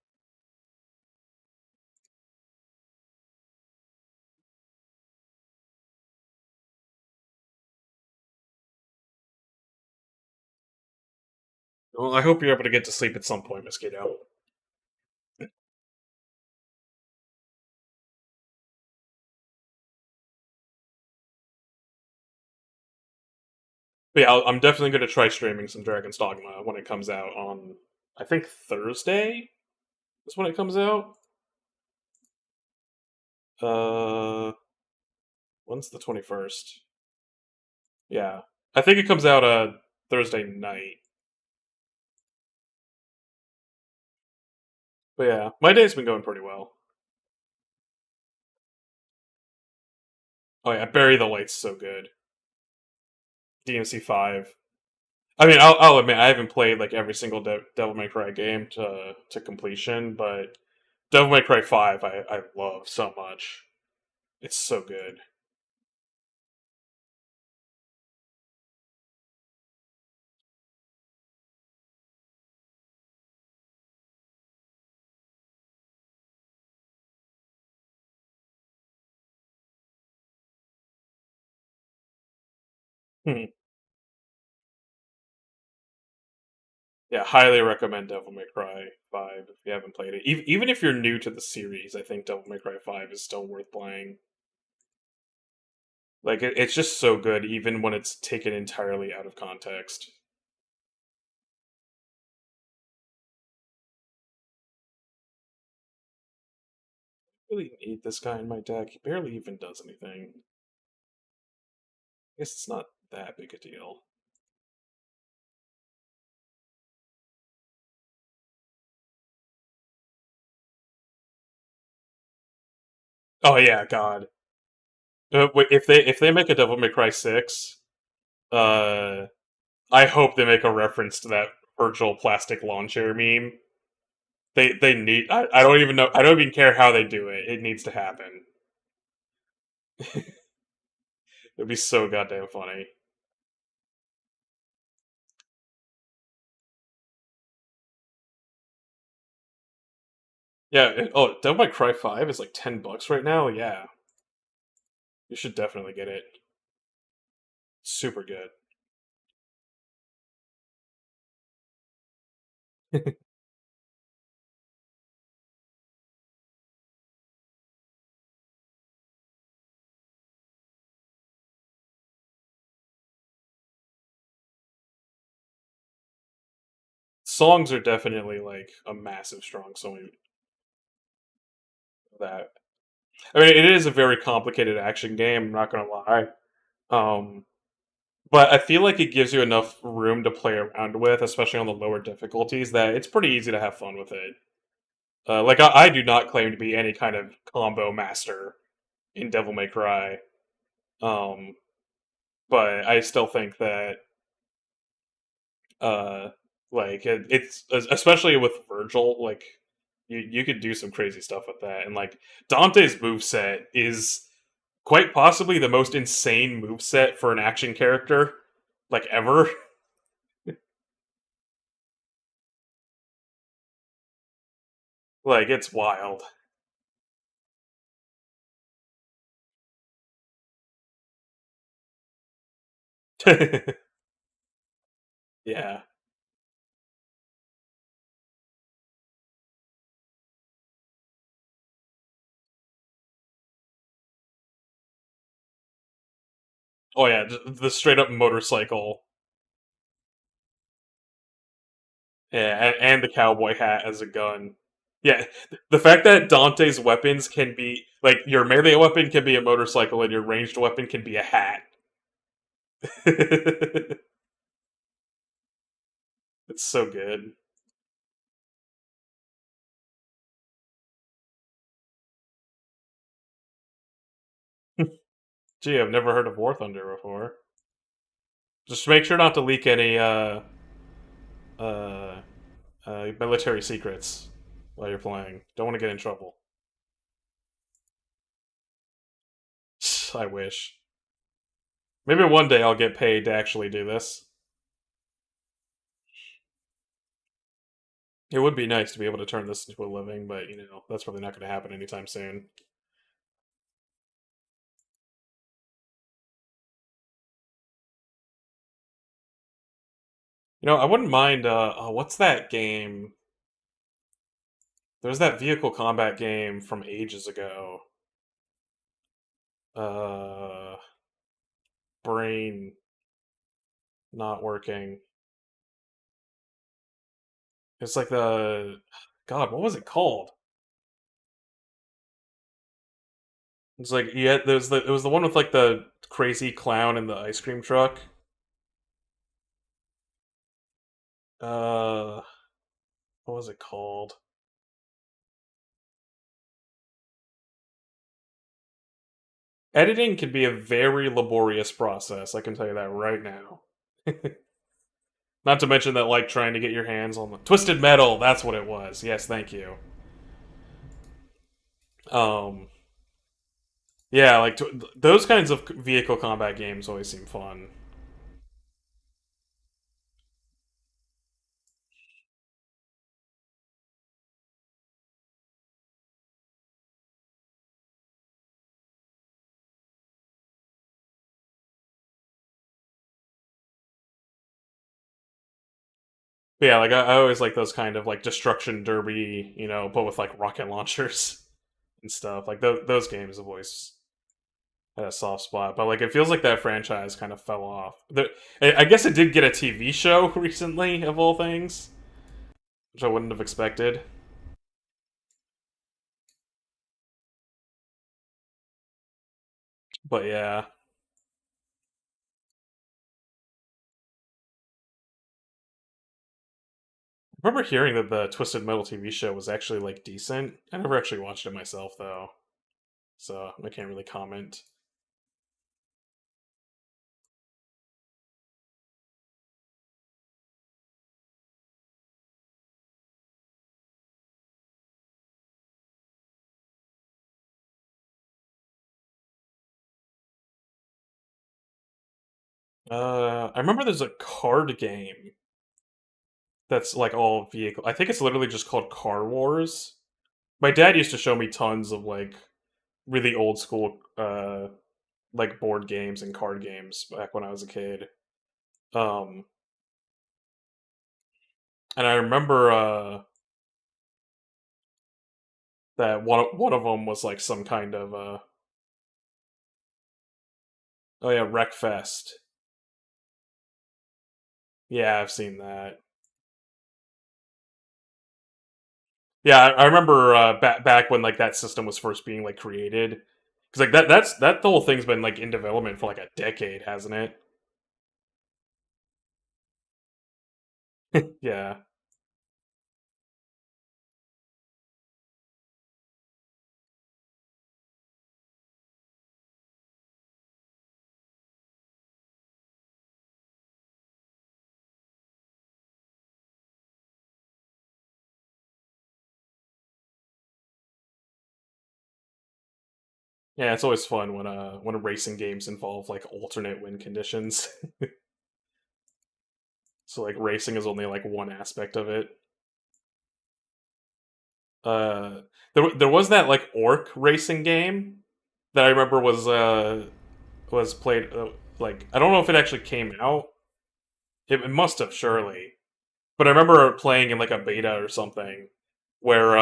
Well, I hope you're able to get to sleep at some point, Mosquito. But yeah, I'm definitely going to try streaming some Dragon's Dogma when it comes out on, I think, Thursday is when it comes out. Uh, when's the 21st? Yeah. I think it comes out Thursday night. But yeah, my day's been going pretty well. Oh yeah, Bury the Light's so good. DMC 5. I mean, I'll admit I haven't played like every single Devil May Cry game to completion, but Devil May Cry 5 I love so much. It's so good. Hmm. Yeah, highly recommend Devil May Cry 5 if you haven't played it. Even if you're new to the series, I think Devil May Cry 5 is still worth playing. Like it's just so good even when it's taken entirely out of context. I really need this guy in my deck. He barely even does anything. I guess it's not that big a deal. Oh yeah, God. If they make a Devil May Cry 6, uh, I hope they make a reference to that virtual plastic lawn chair meme. They need. I don't even know. I don't even care how they do it. It needs to happen. It'd be so goddamn funny. Yeah. Oh, Devil May Cry 5 is like $10 right now. Yeah, you should definitely get it. Super good. Songs are definitely like a massive strong point of that. I mean, it is a very complicated action game. I'm not gonna lie. Um, but I feel like it gives you enough room to play around with, especially on the lower difficulties, that it's pretty easy to have fun with it. Like I do not claim to be any kind of combo master in Devil May Cry, um, but I still think that uh, like it's especially with Virgil, like you could do some crazy stuff with that, and like Dante's moveset is quite possibly the most insane moveset for an action character like ever. Like it's wild. Yeah. Oh yeah, the straight up motorcycle. Yeah, and the cowboy hat as a gun. Yeah, the fact that Dante's weapons can be like your melee weapon can be a motorcycle and your ranged weapon can be a hat. It's so good. Gee, I've never heard of War Thunder before. Just make sure not to leak any uh, military secrets while you're playing. Don't want to get in trouble. I wish. Maybe one day I'll get paid to actually do this. It would be nice to be able to turn this into a living, but you know, that's probably not going to happen anytime soon. You know, I wouldn't mind what's that game? There's that vehicle combat game from ages ago. Uh Brain not working. It's like the God, what was it called? It's like yeah, there's the it was the one with like the crazy clown in the ice cream truck. Uh what was it called? Editing can be a very laborious process, I can tell you that right now. Not to mention that like trying to get your hands on the Twisted Metal, that's what it was. Yes, thank you. Um yeah, like those kinds of vehicle combat games always seem fun. But yeah, like I always like those kind of like destruction derby, you know, but with like rocket launchers and stuff. Like those games have always had a soft spot. But like it feels like that franchise kind of fell off. I guess it did get a TV show recently, of all things, which I wouldn't have expected. But yeah, I remember hearing that the Twisted Metal TV show was actually like decent. I never actually watched it myself though, so I can't really comment. I remember there's a card game that's like all vehicle. I think it's literally just called Car Wars. My dad used to show me tons of like really old school like board games and card games back when I was a kid. Um and I remember that one of them was like some kind of oh yeah, Wreckfest. Yeah, I've seen that. Yeah, I remember back when like that system was first being like created, because like that the whole thing's been like in development for like a decade, hasn't it? Yeah, yeah, it's always fun when racing games involve like alternate win conditions. So like racing is only like one aspect of it. Uh, there was that like orc racing game that I remember was played like I don't know if it actually came out. It must have surely, but I remember playing in like a beta or something where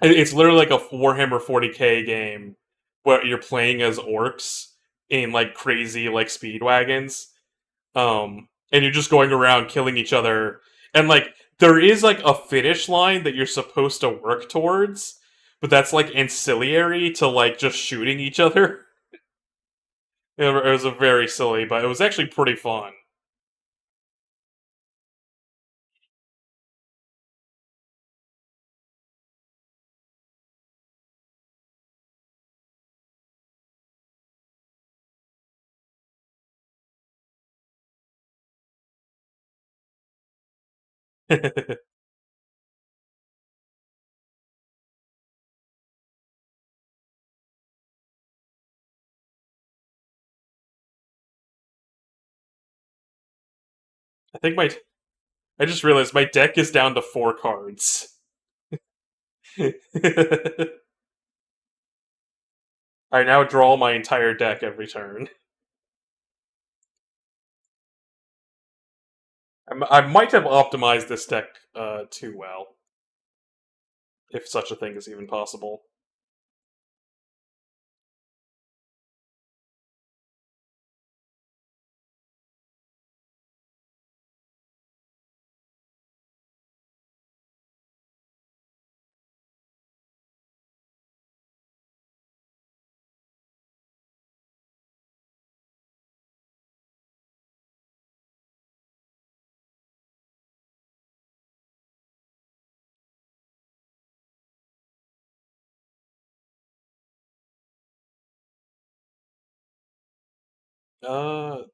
it's literally like a Warhammer 40K game where you're playing as orcs in like crazy like speed wagons, and you're just going around killing each other, and like there is like a finish line that you're supposed to work towards, but that's like ancillary to like just shooting each other. It was a very silly, but it was actually pretty fun. I think my I just realized my deck is down to 4 cards. I now draw my entire deck every turn. I might have optimized this deck too well, if such a thing is even possible.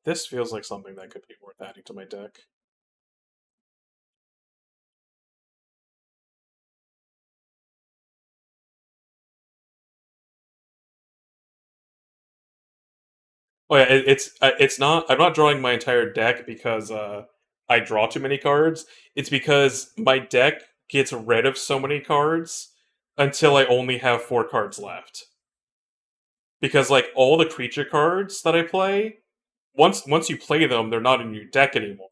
This feels like something that could be worth adding to my deck. Oh yeah, it's not. I'm not drawing my entire deck because I draw too many cards. It's because my deck gets rid of so many cards until I only have 4 cards left. Because like all the creature cards that I play, once you play them, they're not in your deck anymore.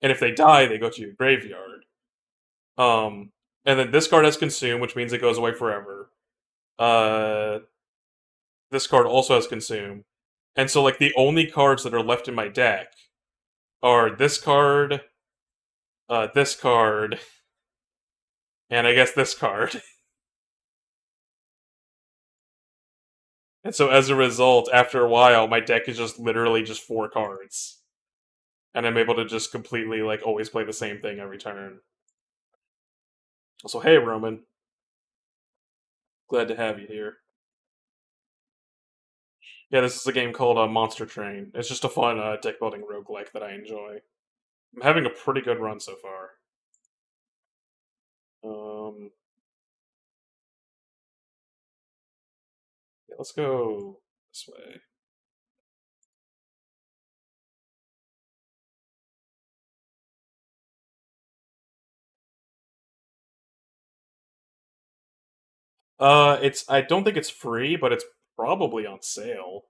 And if they die, they go to your graveyard. Um, and then this card has consume, which means it goes away forever. Uh, this card also has consume, and so like the only cards that are left in my deck are this card, and I guess this card. And so as a result, after a while, my deck is just literally just 4 cards, and I'm able to just completely like always play the same thing every turn. So hey, Roman, glad to have you here. Yeah, this is a game called Monster Train. It's just a fun deck building roguelike that I enjoy. I'm having a pretty good run so far. Um, yeah, let's go this way. It's I don't think it's free, but it's probably on sale.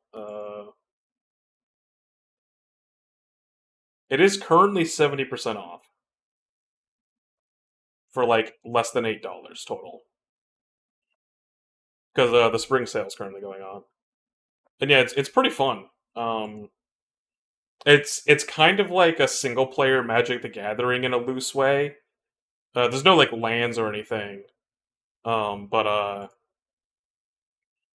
It is currently 70% off for like less than $8 total because the spring sale is currently going on. And yeah, it's pretty fun. Um, it's kind of like a single player Magic the Gathering in a loose way. There's no like lands or anything. But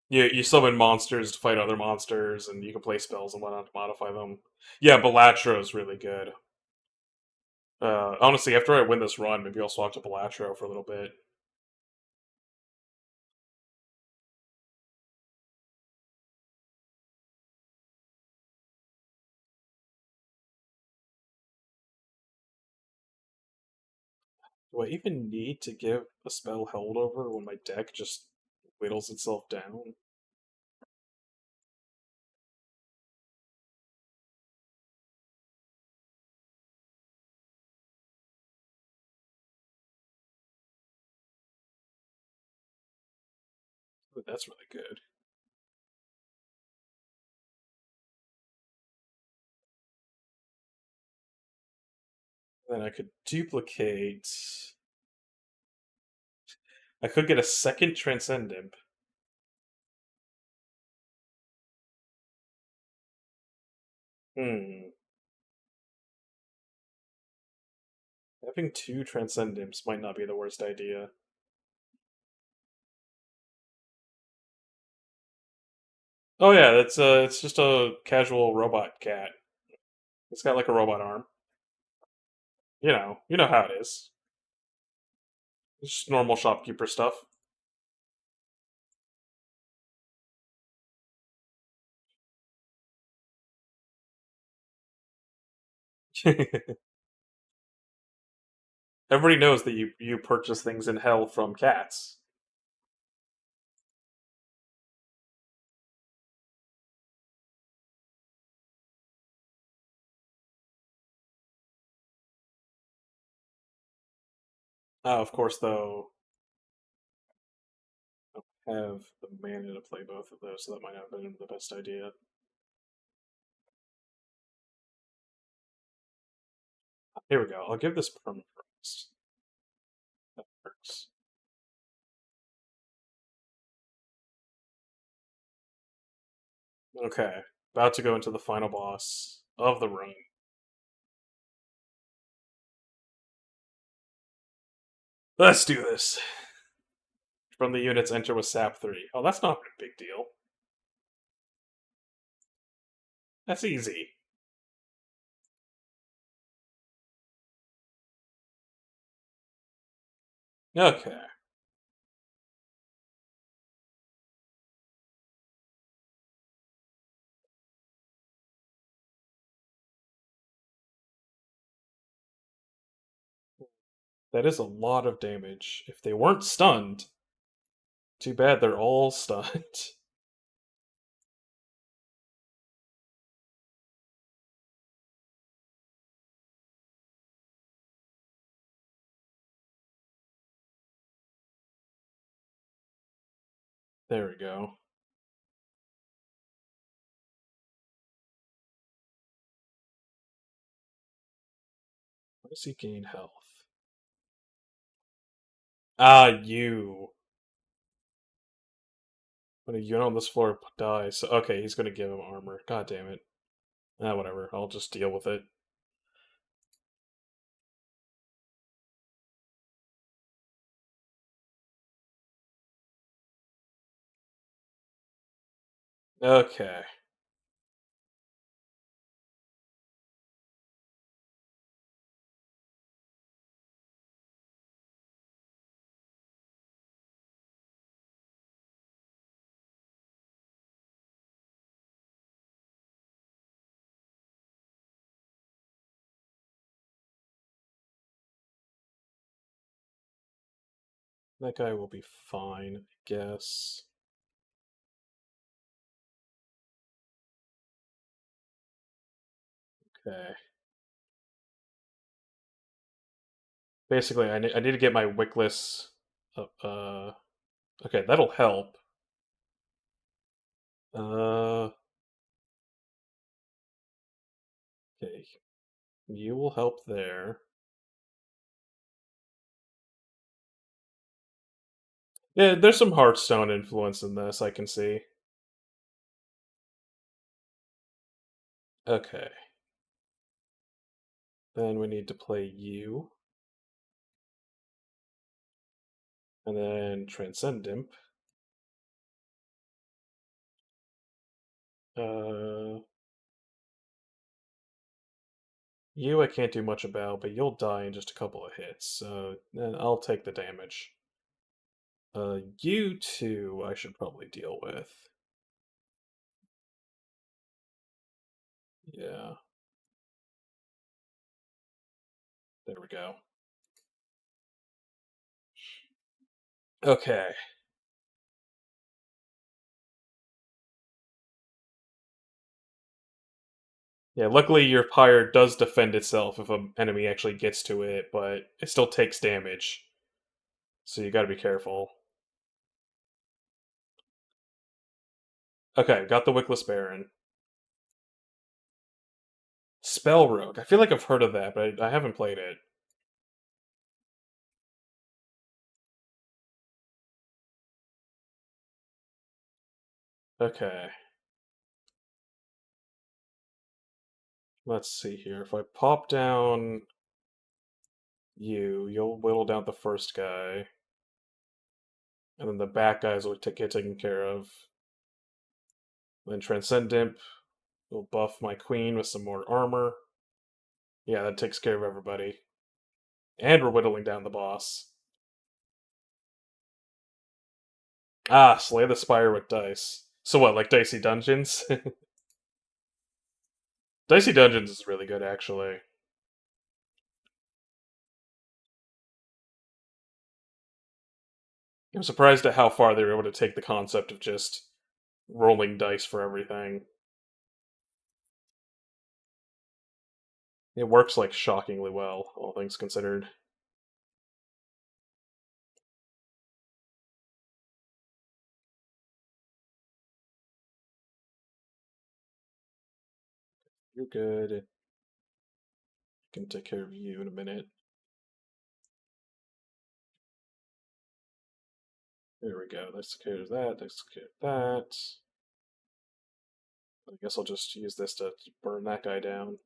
you summon monsters to fight other monsters, and you can play spells and whatnot to modify them. Yeah, Balatro is really good. Honestly, after I win this run, maybe I'll swap to Balatro for a little bit. Do I even need to give a spell holdover when my deck just whittles itself down? Ooh, that's really good. Then I could duplicate. I could get a second Transcendent. Hmm. Having two Transcendents might not be the worst idea. Oh yeah, it's just a casual robot cat. It's got like a robot arm. You know how it is. It's just normal shopkeeper stuff. Everybody knows that you purchase things in hell from cats. Of course, though, I have the mana to play both of those, so that might not have been the best idea. Here we go. I'll give this permafrost. That works. Okay, about to go into the final boss of the run. Let's do this. From the units, enter with SAP 3. Oh, that's not a big deal. That's easy. Okay. That is a lot of damage. If they weren't stunned, too bad they're all stunned. There we go. Why does he gain health? Ah, you. When a unit on this floor dies, okay, he's gonna give him armor. God damn it. Ah, whatever. I'll just deal with it. Okay. That guy will be fine, I guess. Okay. Basically, I need to get my Wickless Okay, that'll help. Uh, okay. You will help there. Yeah, there's some Hearthstone influence in this, I can see. Okay. Then we need to play you. And then Transcend Imp. You I can't do much about, but you'll die in just a couple of hits, so I'll take the damage. You two I should probably deal with. Yeah. There we go. Okay. Yeah, luckily your pyre does defend itself if an enemy actually gets to it, but it still takes damage. So you gotta be careful. Okay, got the Wickless Baron. Spell Rogue. I feel like I've heard of that, but I haven't played it. Okay. Let's see here. If I pop down you'll whittle down the first guy. And then the back guys will get taken care of. Then Transcend Imp will buff my queen with some more armor. Yeah, that takes care of everybody. And we're whittling down the boss. Ah, Slay the Spire with dice. So what, like Dicey Dungeons? Dicey Dungeons is really good, actually. I'm surprised at how far they were able to take the concept of just rolling dice for everything. It works like shockingly well, all things considered. You're good. I can take care of you in a minute. There we go. That takes care of that. That takes care of that. I guess I'll just use this to burn that guy down.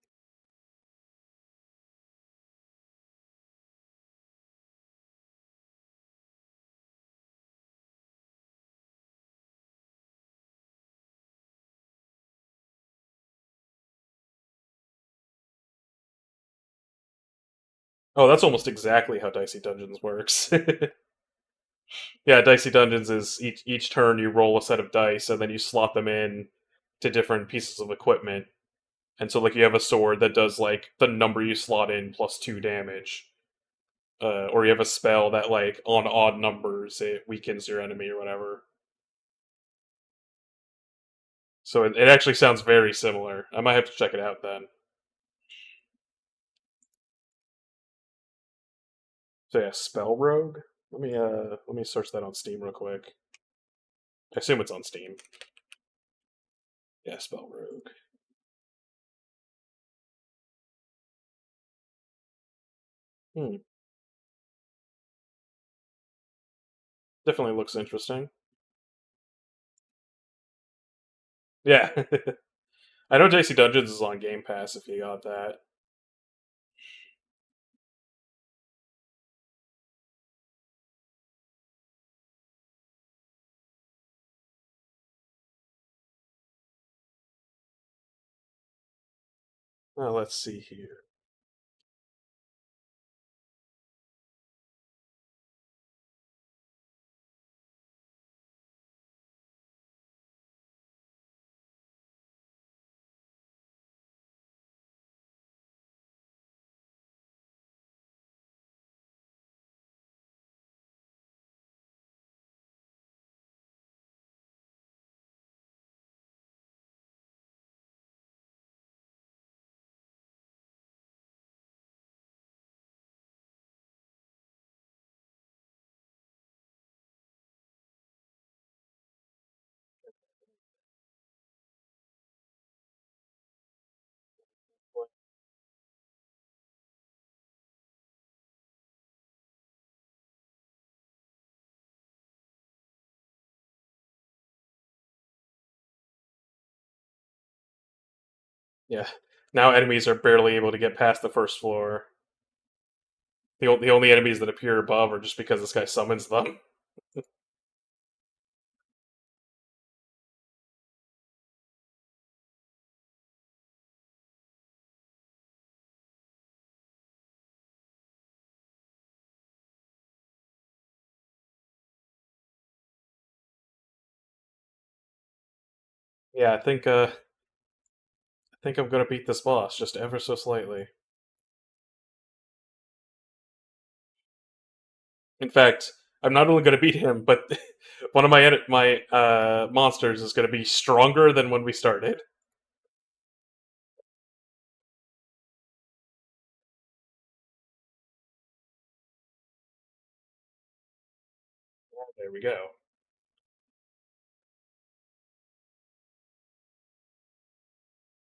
Oh, that's almost exactly how Dicey Dungeons works. Yeah, Dicey Dungeons is each turn you roll a set of dice and then you slot them in to different pieces of equipment. And so like you have a sword that does like the number you slot in plus 2 damage. Or you have a spell that like on odd numbers it weakens your enemy or whatever. So it actually sounds very similar. I might have to check it out then. So yeah, Spell Rogue. Let me search that on Steam real quick. I assume it's on Steam. Yeah, Spell Rogue. Hmm. Definitely looks interesting. Yeah. I know Dicey Dungeons is on Game Pass if you got that. Let's see here. Yeah. Now enemies are barely able to get past the first floor. The only enemies that appear above are just because this guy summons them. Yeah, I think I'm gonna beat this boss just ever so slightly. In fact, I'm not only gonna beat him, but one of my monsters is gonna be stronger than when we started. There we go.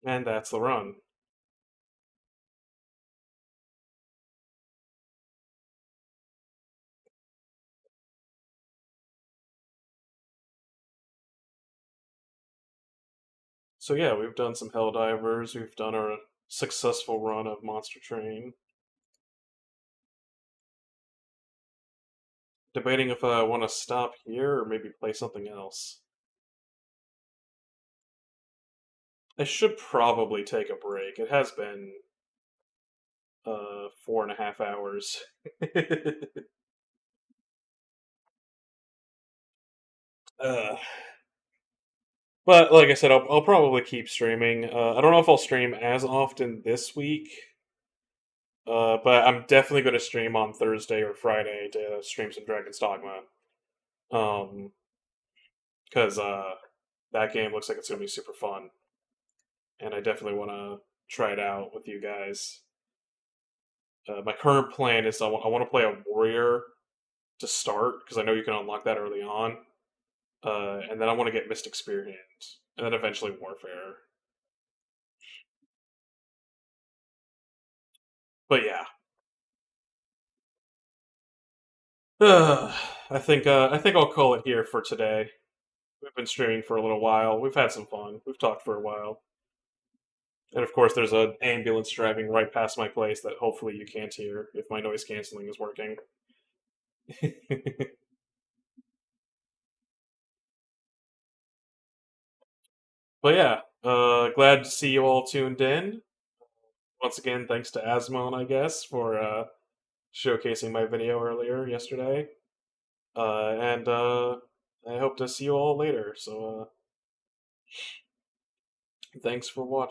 And that's the run. So yeah, we've done some Helldivers, we've done our successful run of Monster Train. Debating if I want to stop here or maybe play something else. I should probably take a break. It has been 4.5 hours. uh, but like I said, I'll probably keep streaming. I don't know if I'll stream as often this week, but I'm definitely going to stream on Thursday or Friday to stream some Dragon's Dogma. Because that game looks like it's going to be super fun, and I definitely want to try it out with you guys. My current plan is I want to play a warrior to start because I know you can unlock that early on, and then I want to get Mystic Spear Hand, and then eventually Warfare. But yeah, I think I'll call it here for today. We've been streaming for a little while. We've had some fun. We've talked for a while, and of course, there's an ambulance driving right past my place that hopefully you can't hear if my noise canceling is working. But yeah, glad to see you all tuned in. Once again, thanks to Asmon, I guess, for showcasing my video earlier yesterday. And I hope to see you all later. So, thanks for watching.